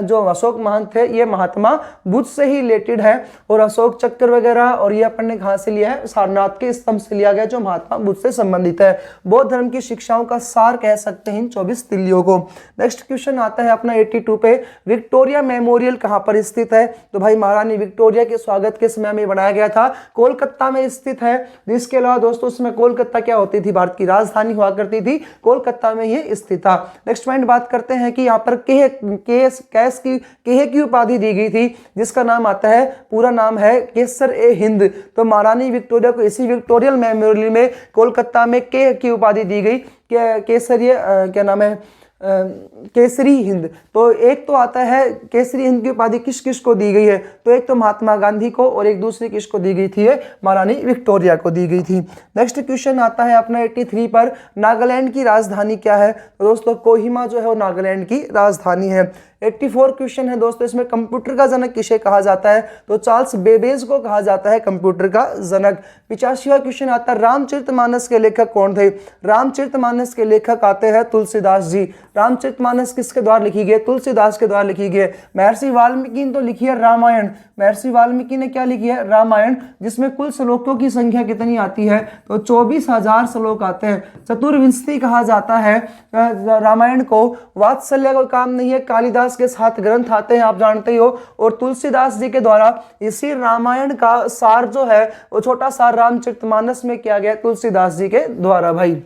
जो अशोक महान थे, ये महात्मा बुद्ध से ही रिलेटेड है। और अशोक चक्र चक्कर वगैरह, और ये अपन ने कहाँ से लिया है, सारनाथ के स्तंभ से लिया गया जो महात्मा बुद्ध से संबंधित है। बौद्ध धर्म की शिक्षाओं का सार कह सकते हैं इन 24 तिल्लियों को। नेक्स्ट क्वेश्चन आता है अपना 82 पे, विक्टोरिया मेमोरियल कहाँ पर स्थित है? तो भाई महारानी विक्टोरिया के स्वागत के समय में बनाया गया था, कोलकाता में स्थित है। इसके अलावा दोस्तों उसमें कोलकाता क्या होती थी, भारत की राजधानी हुआ करती थी, कोलकाता में ये स्थित था। नेक्स्ट पॉइंट बात करते हैं कि यहाँ पर केह की उपाधि दी गई थी, जिसका नाम आता है, पूरा नाम है केसर ए हिंद। तो महारानी विक्टोरिया को इसी विक्टोरियल मेमोरियल में कोलकाता में केह की उपाधि दी गई, केसरी क्या नाम है, केसरी हिंद। तो एक तो आता है केसरी हिंद की उपाधि किस किस को दी गई है, तो एक तो महात्मा गांधी को और एक दूसरी किसको दी गई थी, महारानी विक्टोरिया को दी गई थी। नेक्स्ट क्वेश्चन आता है अपना 83 पर, नागालैंड की राजधानी क्या है? तो दोस्तों कोहिमा जो है वो नागालैंड की राजधानी है। 84 क्वेश्चन है दोस्तों, इसमें कंप्यूटर का जनक किसे कहा जाता है? तो चार्ल्स बेबेज को कहा जाता है कंप्यूटर का जनक। 85वां क्वेश्चन आता है, रामचरितमानस के लेखक कौन थे? रामचरितमानस के लेखक आते हैं तुलसीदास जी। रामचरितमानस किसके द्वारा लिखी गई? तुलसीदास के द्वारा लिखी गई। महर्षि वाल्मीकि ने तो लिखी है रामायण, महर्षि वाल्मीकि ने क्या लिखी है? रामायण, जिसमें कुल श्लोकों की संख्या कितनी आती है? तो 24,000 श्लोक आते हैं। चतुर्विंशति कहा जाता है रामायण को। वात्सल्य का काम नहीं है, कालिदास के 7 ग्रंथ आते हैं, आप जानते ही हो, और तुलसीदास जी के द्वारा इसी रामायण का सार जो है वो छोटा सार रामचरितमानस में किया गया तुलसीदास जी के द्वारा। भाई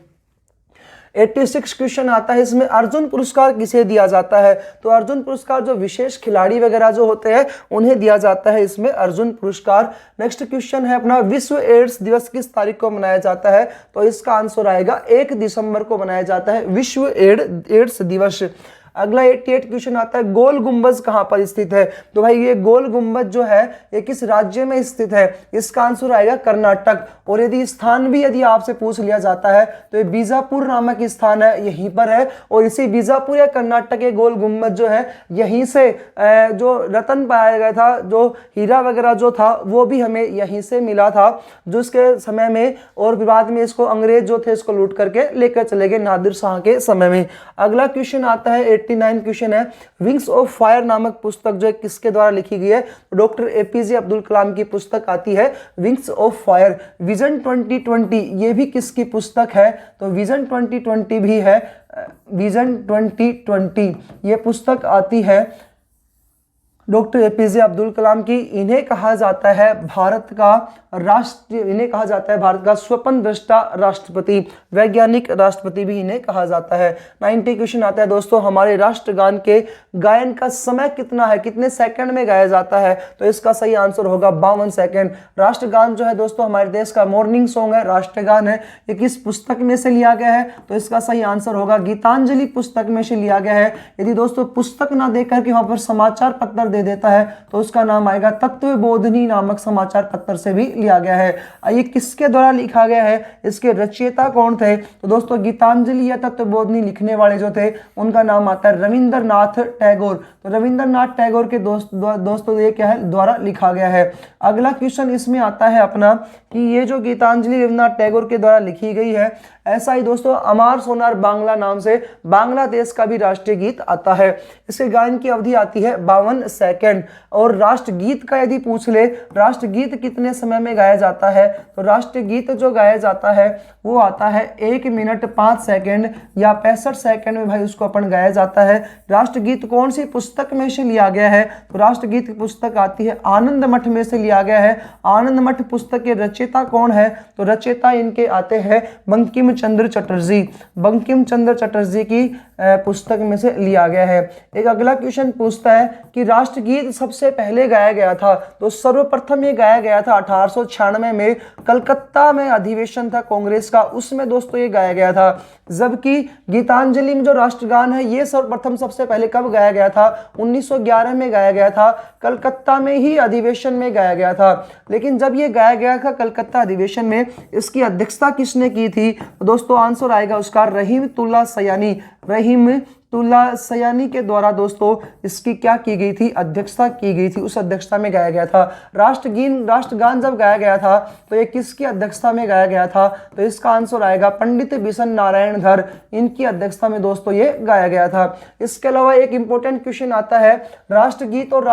86 क्वेश्चन आता है, इसमें अर्जुन पुरस्कार किसे दिया जाता है? तो अर्जुन पुरस्कार जो विशेष खिलाड़ी वगैरह जो होते हैं उन्हें दिया जाता है इसमें अर्जुन पुरस्कार। नेक्स्ट क्वेश्चन है अपना, विश्व एड्स दिवस किस तारीख को मनाया जाता है? तो इसका आंसर आएगा 1 दिसंबर को मनाया जाता है विश्व एड्स दिवस। अगला 88 क्वेश्चन आता है, गोल गुंबज कहां पर स्थित है? तो भाई ये गोल गुंबज जो है ये किस राज्य में स्थित है? इसका आंसर आएगा कर्नाटक। और यदि स्थान भी यदि आपसे पूछ लिया जाता है तो ये बीजापुर नामक स्थान है, यहीं पर है। और इसी बीजापुर या कर्नाटक के गोल गुंबज जो है यहीं से जो रत्न पाया गया था, जो हीरा वगैरह जो था वो भी हमें यहीं से मिला था, जो उसके समय में, और बाद में इसको अंग्रेज जो थे इसको लूट करके लेकर चले गए नादिर शाह के समय में। अगला क्वेश्चन आता है 89 क्वेश्चन है, विंग्स ऑफ फायर नामक पुस्तक जो है किसके द्वारा लिखी गई है? डॉक्टर एपीजे अब्दुल कलाम की पुस्तक आती है विंग्स ऑफ फायर। विजन 2020 ये भी किसकी पुस्तक है? तो विजन 2020 भी है, विजन 2020 ये पुस्तक आती है डॉक्टर एपीजे अब्दुल कलाम की। इन्हें कहा जाता है भारत का इन्हें कहा जाता है भारत का स्वप्न दृष्टा राष्ट्रपति, वैज्ञानिक राष्ट्रपति भी इन्हें कहा जाता है। 90 क्वेश्चन आता है दोस्तों, हमारे राष्ट्रगान के गायन का समय कितना है, कितने सेकंड में गाया जाता है? तो इसका सही आंसर होगा 52 सेकंड। राष्ट्रगान जो है दोस्तों हमारे देश का मॉर्निंग सॉन्ग है, राष्ट्रगान है। ये किस पुस्तक में से लिया गया है? तो इसका सही आंसर होगा गीतांजलि पुस्तक में से लिया गया है। यदि दोस्तों पुस्तक ना देकर के वहां पर समाचार पत्र दे देता है तो उसका नाम आएगा तत्वबोधिनी नामक समाचार पत्र से भी लिया गया है। ये किसके द्वारा लिखा गया है? इसके रचयिता कौन थे? तो दोस्तों गीतांजलि या तत्वबोधिनी लिखने वाले जो थे उनका नाम आता है रविंद्रनाथ टैगोर। तो रविंद्रनाथ टैगोर के दोस्तों ये क्या है? द्वारा लिखा गया है। अगला क्वेश्चन इसमें आता है अपना कि ये जो गीतांजलि रविंद्रनाथ टैगोर के द्वारा लिखी गई है, ऐसा ही दोस्तों अमार सोनार बांग्ला नाम से बांग्लादेश का भी राष्ट्रीय गीत आता है। इसके गायन की अवधि आती है 52 सेकंड। और राष्ट्रगीत का यदि पूछ ले, राष्ट्रगीत कितने समय में गाया जाता है? तो राष्ट्रगीत जो गाया जाता है वो आता है 1 मिनट 5 सेकंड या 65 सेकंड में भाई उसको अपन गाया जाता है। राष्ट्रगीत कौन सी पुस्तक में से लिया गया है? तो राष्ट्रगीत की पुस्तक आती है आनंद मठ में से लिया गया है। आनंद मठ पुस्तक के रचयिता कौन है? तो रचयिता इनके आते हैं बंकिम चंद्र चटर्जी। बंकिम चंद्र चटर्जी की पुस्तक में से लिया गया है। एक अगला क्वेश्चन पूछता है कि राष्ट्रगीत सबसे पहले गाया गया था, तो सर्वप्रथम ये गाया गया था 1896 में, कलकत्ता में अधिवेशन था कांग्रेस का, उसमें दोस्तों ये गाया गया था। जबकि गीतांजलि में जो राष्ट्रगान है ये सर्वप्रथम सबसे पहले कब गाया गया था? 1911 में गाया गया था, कलकत्ता में ही अधिवेशन में गाया गया था। लेकिन जब ये गाया गया था कलकत्ता अधिवेशन में, इसकी अध्यक्षता किसने की थी? दोस्तों आंसर आएगा उसका रहीमतुल्लाह सयानी। रहीमतुल्लाह तुलासयानी के द्वारा दोस्तों इसकी क्या की गई थी, अध्यक्षता की गई थी, उस अध्यक्षता में गाया गया था। राष्ट्रगान जब गाया गया था तो ये किसकी अध्यक्षता में गाया गया था, तो इसका आंसर आएगा पंडित बिशन नारायण धर, इनकी अध्यक्षता में दोस्तों ये गाया गया था। इसके अलावा एक इंपॉर्टेंट क्वेश्चन आता है, राष्ट्रगीत और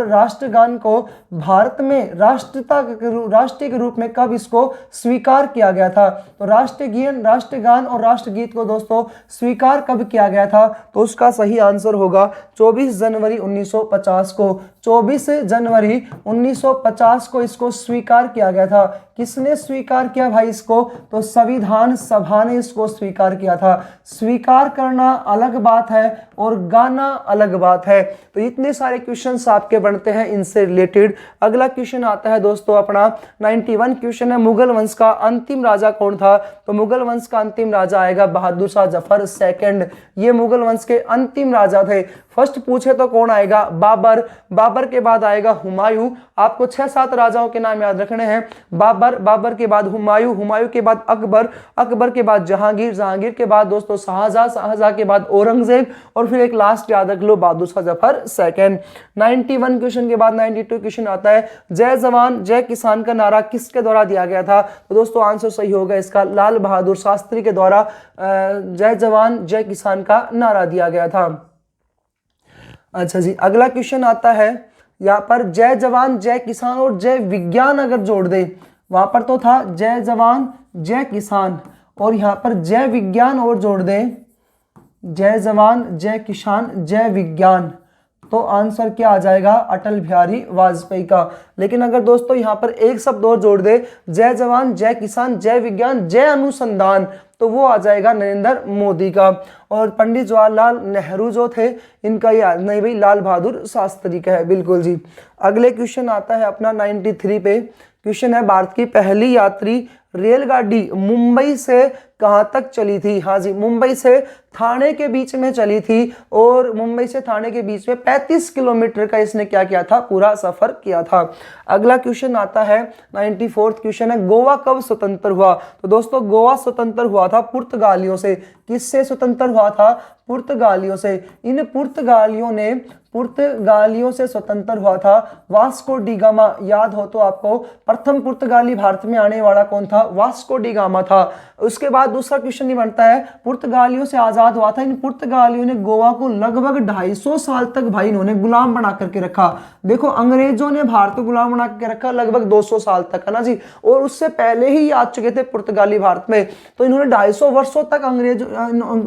राष्ट्रगान को भारत में राष्ट्रीय के रूप में कब इसको स्वीकार किया गया था, तो राष्ट्रगान और राष्ट्रगीत को दोस्तों स्वीकार कब किया गया था, तो उसका सही आंसर होगा 24 जनवरी 1950 को। 24 जनवरी 1950 को इसको स्वीकार किया गया था। किसने स्वीकार किया भाई इसको, तो संविधान सभा ने इसको स्वीकार किया था। स्वीकार करना अलग बात है और गाना अलग बात है। तो इतने सारे क्वेश्चंस आपके बनते हैं इनसे रिलेटेड। अगला क्वेश्चन आता है दोस्तों अपना 91 क्वेश्चन है, मुगल वंश का अंतिम राजा कौन था, तो मुगल वंश का अंतिम राजा आएगा बहादुर शाह जफर सेकंड, ये मुगल वंश के अंतिम राजा थे। फर्स्ट पूछे तो कौन आएगा, बाबर के बाद आएगा हुमायूं। आपको 6-7 राजाओं के नाम याद रखने हैं, बाबर के बाद हुमायूं के बाद अकबर के बाद जहांगीर के बाद दोस्तों शाहजहां के बाद औरंगजेब, और फिर एक लास्ट याद रख लो बहादुर शाह जफर सेकंड। 91 क्वेश्चन के बाद 92 क्वेश्चन आता है, जय जवान जय किसान का नारा किसके द्वारा दिया गया था, तो दोस्तों आंसर सही होगा इसका लाल बहादुर शास्त्री के द्वारा जय जवान जय किसान का नारा दिया गया था। अच्छा जी, अगला क्वेश्चन आता है, यहाँ पर जय जवान जय किसान और जय विज्ञान अगर जोड़ दे, वहां पर तो था जय जवान जय किसान और यहाँ पर जय विज्ञान और जोड़ दे, जय जवान जय किसान जय विज्ञान, तो आंसर क्या आ जाएगा, अटल बिहारी वाजपेयी का। लेकिन अगर दोस्तों यहाँ पर एक शब्द और जोड़ दे, जय जवान जय किसान जय विज्ञान जय अनुसंधान, तो वो आ जाएगा नरेंद्र मोदी का। और पंडित जवाहरलाल नेहरू जो थे इनका ये नहीं भाई लाल बहादुर शास्त्री का है, बिल्कुल जी। अगले क्वेश्चन आता है अपना 93 पे, क्वेश्चन है भारत की पहली यात्री रेलगाड़ी मुंबई से कहां तक चली थी, हाँ जी मुंबई से थाने के बीच में चली थी और मुंबई से थाने के बीच में 35 किलोमीटर का इसने क्या किया था, पूरा सफर किया था। अगला क्वेश्चन आता है 94th क्वेश्चन है, गोवा कब स्वतंत्र हुआ, तो दोस्तों गोवा स्वतंत्र हुआ था पुर्तगालियों से। किससे स्वतंत्र हुआ था, पुर्तगालियों से। इन पुर्तगालियों से स्वतंत्र हुआ था वास्को डी गामा, याद हो तो आपको प्रथम पुर्तगाली भारत में आने वाला कौन था, वास्को डी गामा था। उसके बाद दूसरा क्वेश्चन ये बनता है, पुर्तगालियों से आजाद हुआ था, इन पुर्तगालियों ने गोवा को लगभग 250 साल तक भाई इन्होंने गुलाम बना करके रखा। देखो अंग्रेजों ने भारत को गुलाम बना के रखा लगभग 200 साल तक, है ना जी, और उससे पहले ही आ चुके थे पुर्तगाली भारत में। तो इन्होंने 250 वर्षों तक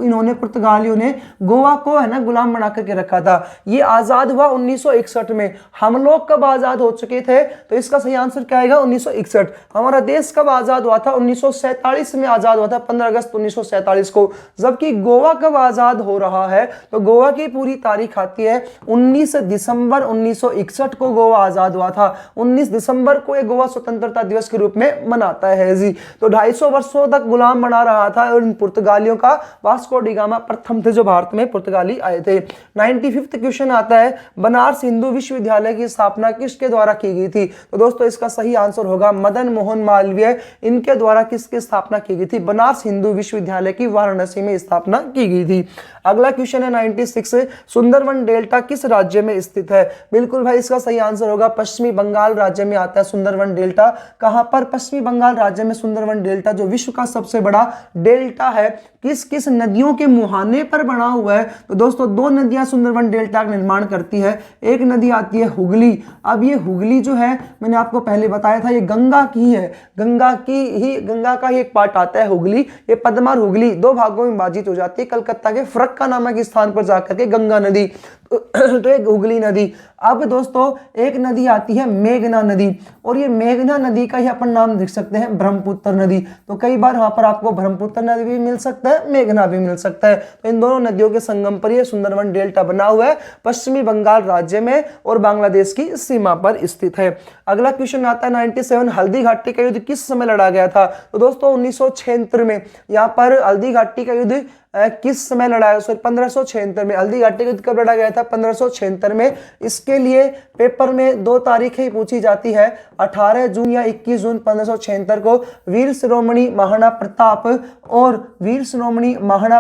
इन्होंने पुर्तगालियों ने गोवा को है ना गुलाम बना करके रखा था। ये आजाद हुआ 1961 में। हम लोग कब आजाद हो चुके थे, तो इसका सही आंसर क्या आएगा, 1961। हमारा देश कब आजाद हुआ था, 1947 में आजाद हुआ था, 15 अगस्त 1947 को। जबकि गोवा कब आजाद हो रहा है, तो गोवा की पूरी तारीख आती है 19 दिसंबर 1961 को गोवा आजाद हुआ था। 19 दिसंबर को ये गोवा स्वतंत्रता दिवस के रूप में मनाता है जी। तो 250 वर्षों तक गुलाम बना रहा था और इन पुर्तगालियों का वास्को डी गामा प्रथम थे जो भारत में पुर्तगाली आए थे। 95th क्वेश्चन आता है, बनारस हिंदू विश्वविद्यालय की स्थापना किसके द्वारा की गई थी, तो दोस्तों इसका सही आंसर होगा मदन मोहन मालवीय, इनके द्वारा किसकी स्थापना की गई थी, बनारस हिंदू विश्वविद्यालय की वाराणसी में स्थापना की गई थी। अगला क्वेश्चन है 96, सुंदरवन डेल्टा किस राज्य में स्थित है, बिल्कुल भाई इसका सही आंसर होगा पश्चिमी बंगाल राज्य में आता है सुंदरवन डेल्टा। कहां पर, पश्चिमी बंगाल राज्य में सुंदरवन डेल्टा जो विश्व का सबसे बड़ा डेल्टा है, किस किस नदियों के मुहाने पर बना हुआ है, तो दोस्तों 2 नदियां सुंदरवन डेल्टा का निर्माण करती है। एक नदी आती है हुगली। अब ये हुगली जो है मैंने आपको पहले बताया था ये गंगा की है, गंगा का ही एक पार्ट आता है हुगली। ये पद्मा और हुगली 2 भागों में विभाजित हो जाती है कलकत्ता के फरक्का नामक स्थान पर जाकर के गंगा नदी, तो एक हुगली नदी। अब दोस्तों एक नदी आती है मेघना नदी, और ये मेघना नदी का ही अपन नाम देख सकते हैं ब्रह्मपुत्र नदी। तो कई बार वहां पर आपको ब्रह्मपुत्र नदी भी मिल सकता है, मेघना भी मिल सकता है। तो इन दोनों नदियों के संगम पर यह सुंदरवन डेल्टा बना हुआ है, पश्चिमी बंगाल राज्य में और बांग्लादेश की सीमा पर स्थित है। अगला क्वेश्चन आता है 97, हल्दी घाटी का युद्ध किस समय लड़ा गया था, तो दोस्तों 1976 में। यहाँ पर हल्दी घाटी का युद्ध किस समय लड़ा है, 1576 में। हल्दी घाटी का युद्ध कब लड़ा गया था, था 1576 में। इसके लिए पेपर में 2 तारीखें पूछी जाती है, 18 जून या 21 जून 1576 को वीर शिरोमणि महाराणा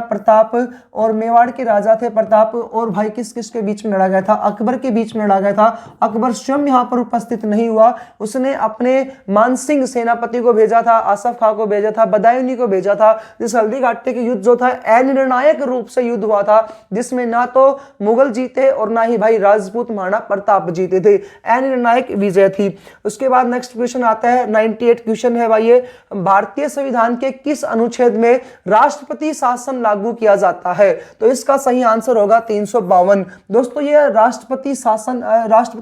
प्रताप और मेवाड़ के राजा थे प्रताप, और भाई किस किस के बीच में लड़ा गया था, अकबर के बीच में लड़ा गया था। अकबर स्वयं यहाँ पर उपस्थित नहीं हुआ, उसने अपने मानसिंह सेनापति को भेजा था, आसफ खां को भेजा था, बदायूनी को भेजा था। जिस हल्दी घाटी के युद्ध जो था अनिर्णायक रूप से युद्ध हुआ था, जिसमें ना तो मुगल जीते और ना ही भाई राजपूत महाराणा प्रताप जीते थे, अनिर्णायक विजय थी। उसके बाद नेक्स्ट क्वेश्चन आता है 98 क्वेश्चन है भाई, ये भारतीय संविधान के किस अनुच्छेद में राष्ट्रपति शासन लागू किया जाता है? तो इसका सही आंसर होगा 352। दोस्तों ये राष्ट्रपति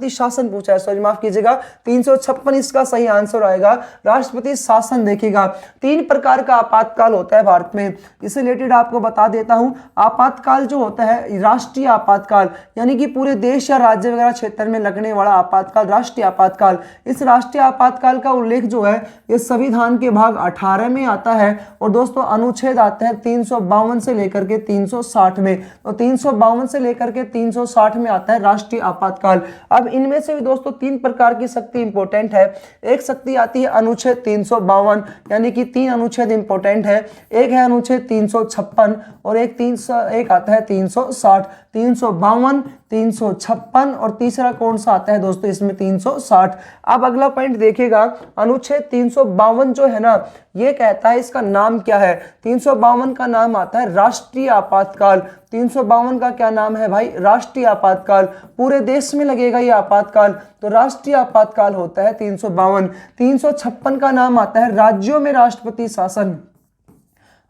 शासन पूछा है, सॉरी माफ कीजिएगा, 356 इसका सही आंसर आएगा। राष्ट्रपति शासन देखिएगा, 3 प्रकार का आपातकाल होता है भारत में, इससे रिलेटेड आपको बता देता हूं। आपातकाल जो होता है राष्ट्रीय आपातकाल, यानी कि पूरे देश या राज्य वगैरह क्षेत्र में लगने वाला आपातकाल राष्ट्रीय आपातकाल। इस राष्ट्रीय आपातकाल का उल्लेख जो है ये संविधान के भाग 18 में आता है, और दोस्तों अनुच्छेद आते हैं 352 से लेकर के 360 में। तो 352 से लेकर के 360 में आता है राष्ट्रीय आपातकाल। अब इनमें से भी दोस्तों 3 प्रकार की शक्ति इंपॉर्टेंट है। एक शक्ति आती है अनुच्छेद 352, यानी कि 3 अनुच्छेद इंपॉर्टेंट है। एक है अनुच्छेद 356 और एक आता है 360। 352, 356 और तीसरा कौन सा आता है दोस्तों इसमें 360। अब अगला पॉइंट देखिएगा, अनुच्छेद 352 जो है ना, ये कहता है, इसका नाम क्या है? 352 का नाम आता है राष्ट्रीय आपातकाल। 352 का क्या नाम है भाई? राष्ट्रीय आपातकाल। पूरे देश में लगेगा ये आपातकाल, तो राष्ट्रीय आपातकाल होता है 352। 356 का नाम आता है राज्यों में राष्ट्रपति शासन।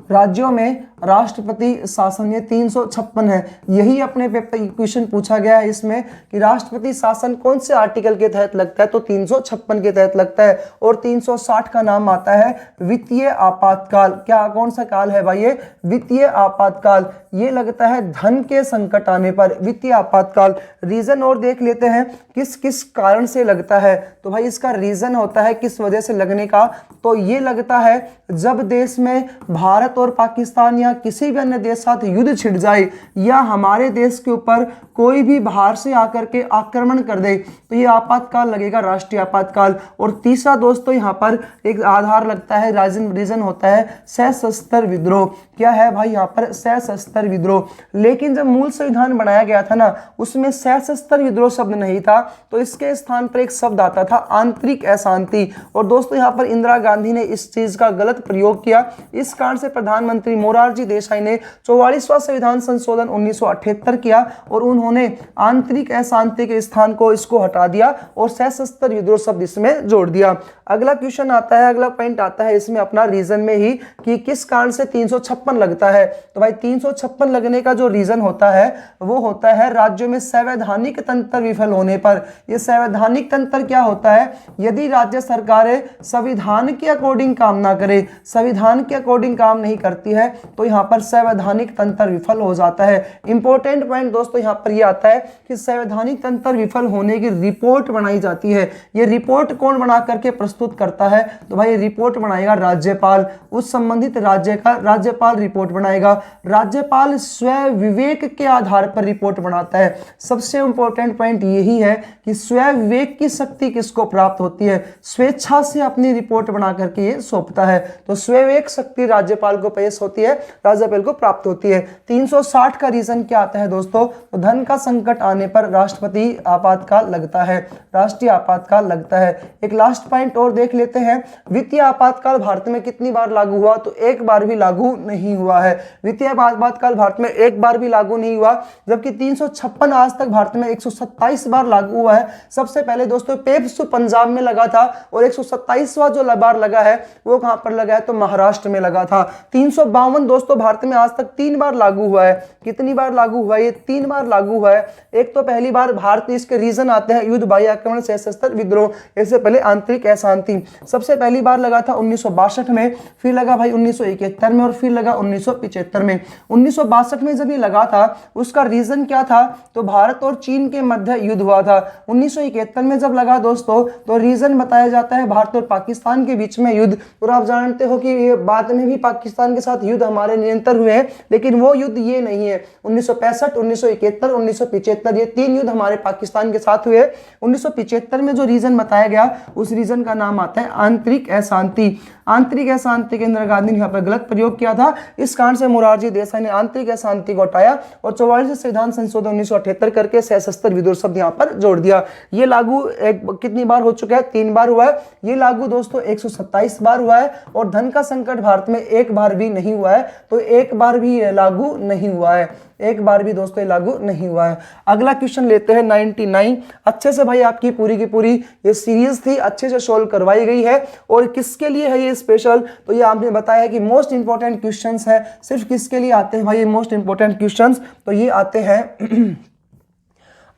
राज्यों में राष्ट्रपति शासन, ये 356 है। यही अपने पेपर क्वेश्चन पूछा गया है इसमें कि राष्ट्रपति शासन कौन से आर्टिकल के तहत लगता है, तो 356 के तहत लगता है। और 360 का नाम आता है वित्तीय आपातकाल। क्या कौन सा काल है भाई? ये वित्तीय आपातकाल। ये लगता है धन के संकट आने पर वित्तीय आपातकाल। रीजन और देख लेते हैं किस किस कारण से लगता है। तो भाई इसका रीजन होता है किस वजह से लगने का, तो ये लगता है जब देश में भारत और पाकिस्तान या किसी भी अन्य देश साथ युद्ध छिड़ जाए, या हमारे देश के ऊपर कोई भी बाहर से आकर के आक्रमण कर दे, तो ये आपातकाल लगेगा, राष्ट्रीय आपातकाल। और तीसरा दोस्तों यहाँ पर एक आधार लगता है, रीजन होता है सशस्त्र विद्रोह। क्या है भाई यहाँ पर? सशस्त्र विद्रोह। लेकिन जब मूल संविधान बनाया गया था ना, उसमें सशस्त्र विद्रोह शब्द नहीं था, तो इसके स्थान पर एक शब्द आता था आंतरिक अशांति। और दोस्तों यहाँ पर इंदिरा गांधी ने इस चीज का गलत प्रयोग किया। इस कारण से प्रधानमंत्री मोरारजी देसाई ने 44वां संविधान संशोधन 1978 किया, और उन्होंने आंतरिक अशांति के स्थान को इसको हटा दिया और सशस्त्र विद्रोह शब्द इसमें जोड़ दिया। अगला क्वेश्चन आता है, अगला पॉइंट आता है इसमें अपना रीजन में ही, कि किस कारण से 356 लगता है। तो भाई 356 लगने का जो रीजन होता है वो होता है राज्यों में संवैधानिक तंत्र विफल होने पर। यह संवैधानिक तंत्र क्या होता है? यदि राज्य सरकारें संविधान के अकॉर्डिंग काम ना करे, संविधान के अकॉर्डिंग काम नहीं करती है, तो यहाँ पर संवैधानिक तंत्र विफल हो जाता है। इंपॉर्टेंट पॉइंट दोस्तों यहाँ पर यह आता है कि संवैधानिक तंत्र विफल होने की रिपोर्ट बनाई जाती है। ये रिपोर्ट कौन बना करके प्रस्तुत करता है? तो भाई रिपोर्ट बनाएगा राज्यपाल। उस संबंधित राज्य का राज्यपाल रिपोर्ट बनाएगा। राज्यपाल स्वयं विवेक के आधार पर रिपोर्ट बनाता है। सबसे इंपॉर्टेंट पॉइंट यही है कि स्वयं विवेक की शक्ति किसको प्राप्त होती है? स्वेच्छा से अपनी रिपोर्ट बना करके ये सौंपता है। तो स्वयं विवेक शक्ति राज्यपाल को पेश होती है, राज्यपाल को प्राप्त होती है। 360 का रीजन क्या आता है दोस्तों? तो धन का संकट आने पर राष्ट्रपति आपातकाल लगता है, राष्ट्रीय आपातकाल लगता है। एक लास्ट पॉइंट और देख लेते हैं, वित्तीय आपातकाल भारत में कितनी बार लागू हुआ? तो एक बार भी लागू नहीं हुआ है। वित्तीय आपातकाल भारत में एक बार भी लागू नहीं हुआ, जबकि 356 आज तक भारत में 127 बार लागू हुआ है। सबसे पहले दोस्तों पेप्सू पंजाब में लगा था, और 127वां जो बार लगा है वो कहां पर लगा है? तो महाराष्ट्र में लगा था। 352 दोस्तों भारत में आज तक 3 बार लागू हुआ है। कितनी बार लागू हुआ है? ये 3 बार लागू हुआ है। एक तो पहली बार भारत, इसके रीजन आते हैं युद्ध, बाह्य आक्रमण, सशस्त्र विद्रोह, इससे पहले आंतरिक अशांति। सबसे पहली बार लगा था 1962 में, फिर लगा भाई 1971 में, और फिर लगा 1975 में। 1962 में जब ये लगा था उसका रीजन क्या था? तो भारत और चीन के मध्य युद्ध हुआ था। 1971 में जब लगा दोस्तों, तो रीजन बताया जाता है भारत और पाकिस्तान के बीच में युद्ध। और आप जानते हो कि ये बाद में भी पाकिस्तान पाकिस्तान के साथ युद्ध हमारे निरंतर हुए हैं, लेकिन वो युद्ध ये नहीं है। 1965, 1971, 1975 ये 3 युद्ध हमारे पाकिस्तान के साथ हुए। 1975 में जो रीजन बताया गया उस रीजन का नाम आता है आंतरिक अशांति। आंतरिक अशांति के इंदिरा गांधी ने यहाँ पर गलत प्रयोग किया था। इस कारण से मोरारजी देसाई ने आंतरिक अशांति को हटाया और 44 संविधान संशोधन 1978 करके सशस्त्र विद्रोह शब्द यहाँ पर जोड़ दिया। ये लागू कितनी बार हो चुका है? 3 बार हुआ है। ये लागू दोस्तों 127 बार हुआ है और धन का संकट भारत में एक बार भी नहीं हुआ है। तो एक बार भी ये लागू नहीं हुआ है, एक बार भी दोस्तों लागू नहीं हुआ है। अगला क्वेश्चन लेते हैं 99। अच्छे से भाई आपकी पूरी की पूरी ये सीरीज थी, अच्छे से सोल्व करवाई गई है। और किसके लिए है ये स्पेशल? तो ये आपने बताया कि मोस्ट इंपॉर्टेंट क्वेश्चंस है। सिर्फ किसके लिए आते हैं भाई ये मोस्ट इंपॉर्टेंट क्वेश्चंस? तो ये आते हैं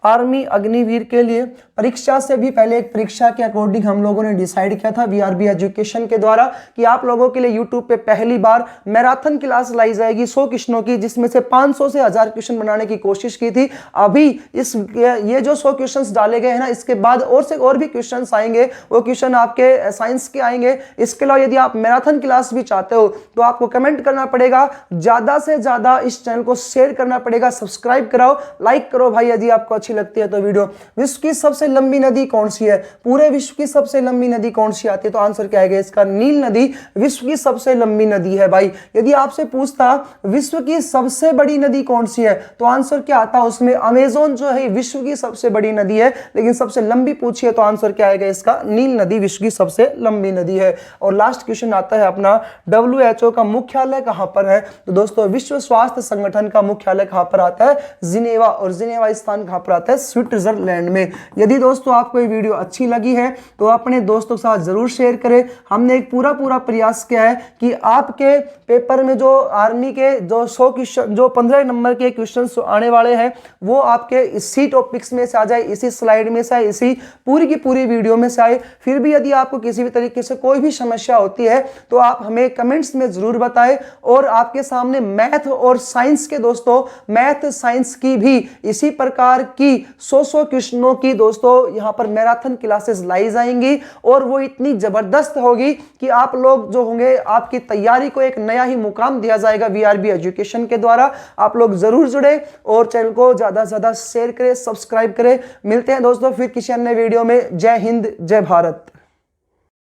आर्मी अग्निवीर के लिए। परीक्षा से भी पहले एक परीक्षा के अकॉर्डिंग हम लोगों ने डिसाइड किया था वीआरबी एजुकेशन के द्वारा कि आप लोगों के लिए यूट्यूब पे पहली बार मैराथन क्लास लाई जाएगी 100 क्वेश्चनों की, जिसमें से 500 से 1000 क्वेश्चन बनाने की कोशिश की थी। अभी ये जो 100 क्वेश्चंस डाले गए हैं ना, इसके बाद और भी क्वेश्चंस आएंगे। वो क्वेश्चन आपके साइंस के आएंगे। इसके अलावा यदि आप मैराथन क्लास भी चाहते हो तो आपको कमेंट करना पड़ेगा, ज्यादा से ज्यादा इस चैनल को शेयर करना पड़ेगा, सब्सक्राइब कराओ, लाइक करो भाई यदि आपको अच्छी लगती है तो वीडियो। विश्व की सबसे लंबी नदी कौन सी है? पूरे विश्व की सबसे लंबी नदी कौन सी आती है? तो आंसर क्या है इसका? नील नदी विश्व की सबसे लंबी नदी है भाई। यदि आपसे पूछता विश्व की सबसे बड़ी नदी कौन सी है तो आंसर क्या आता? उसमें अमेज़न जो है विश्व की सबसे बड़ी नदी है, लेकिन सबसे लंबी पूछिए तो आंसर क्या आएगा इसका? नील नदी विश्व की सबसे लंबी नदी है। और लास्ट क्वेश्चन आता है अपना WHO का मुख्यालय कहां पर है? तो दोस्तों विश्व स्वास्थ्य संगठन का मुख्यालय कहां पर आता है? जिनेवा। और जिनेवा स्थान कहां पर आता है? स्विट्जरलैंड में। यदि दोस्तों आपको ये वीडियो अच्छी लगी है तो अपने दोस्तों के साथ जरूर शेयर करें। हमने एक पूरा प्रयास किया है कि आपके पेपर में जो आर्मी के जो 100 क्वेश्चन, जो 15 नंबर के क्वेश्चन आने वाले हैं वो आपके इसी टॉपिक्स में से आ जाए, इसी स्लाइड में से आए, इसी पूरी की पूरी वीडियो में से आए। फिर भी यदि आपको किसी भी तरीके से कोई भी समस्या होती है तो आप हमें कमेंट्स में जरूर बताएं। और आपके सामने मैथ और साइंस के दोस्तों, मैथ साइंस की भी इसी प्रकार की 100 क्वेश्चनों की दोस्तों यहां पर मैराथन क्लासेस लाई जाएंगी और वो इतनी जबरदस्त होगी कि आप लोग जो होंगे आपकी तैयारी को एक नया ही मुकाम दिया जाएगा वीआरबी एजुकेशन के द्वारा। आप लोग जरूर जुड़े और चैनल को ज्यादा से ज्यादा शेयर करें, सब्सक्राइब करें। मिलते हैं दोस्तों फिर किसी अन्य वीडियो में। जय हिंद, जय भारत।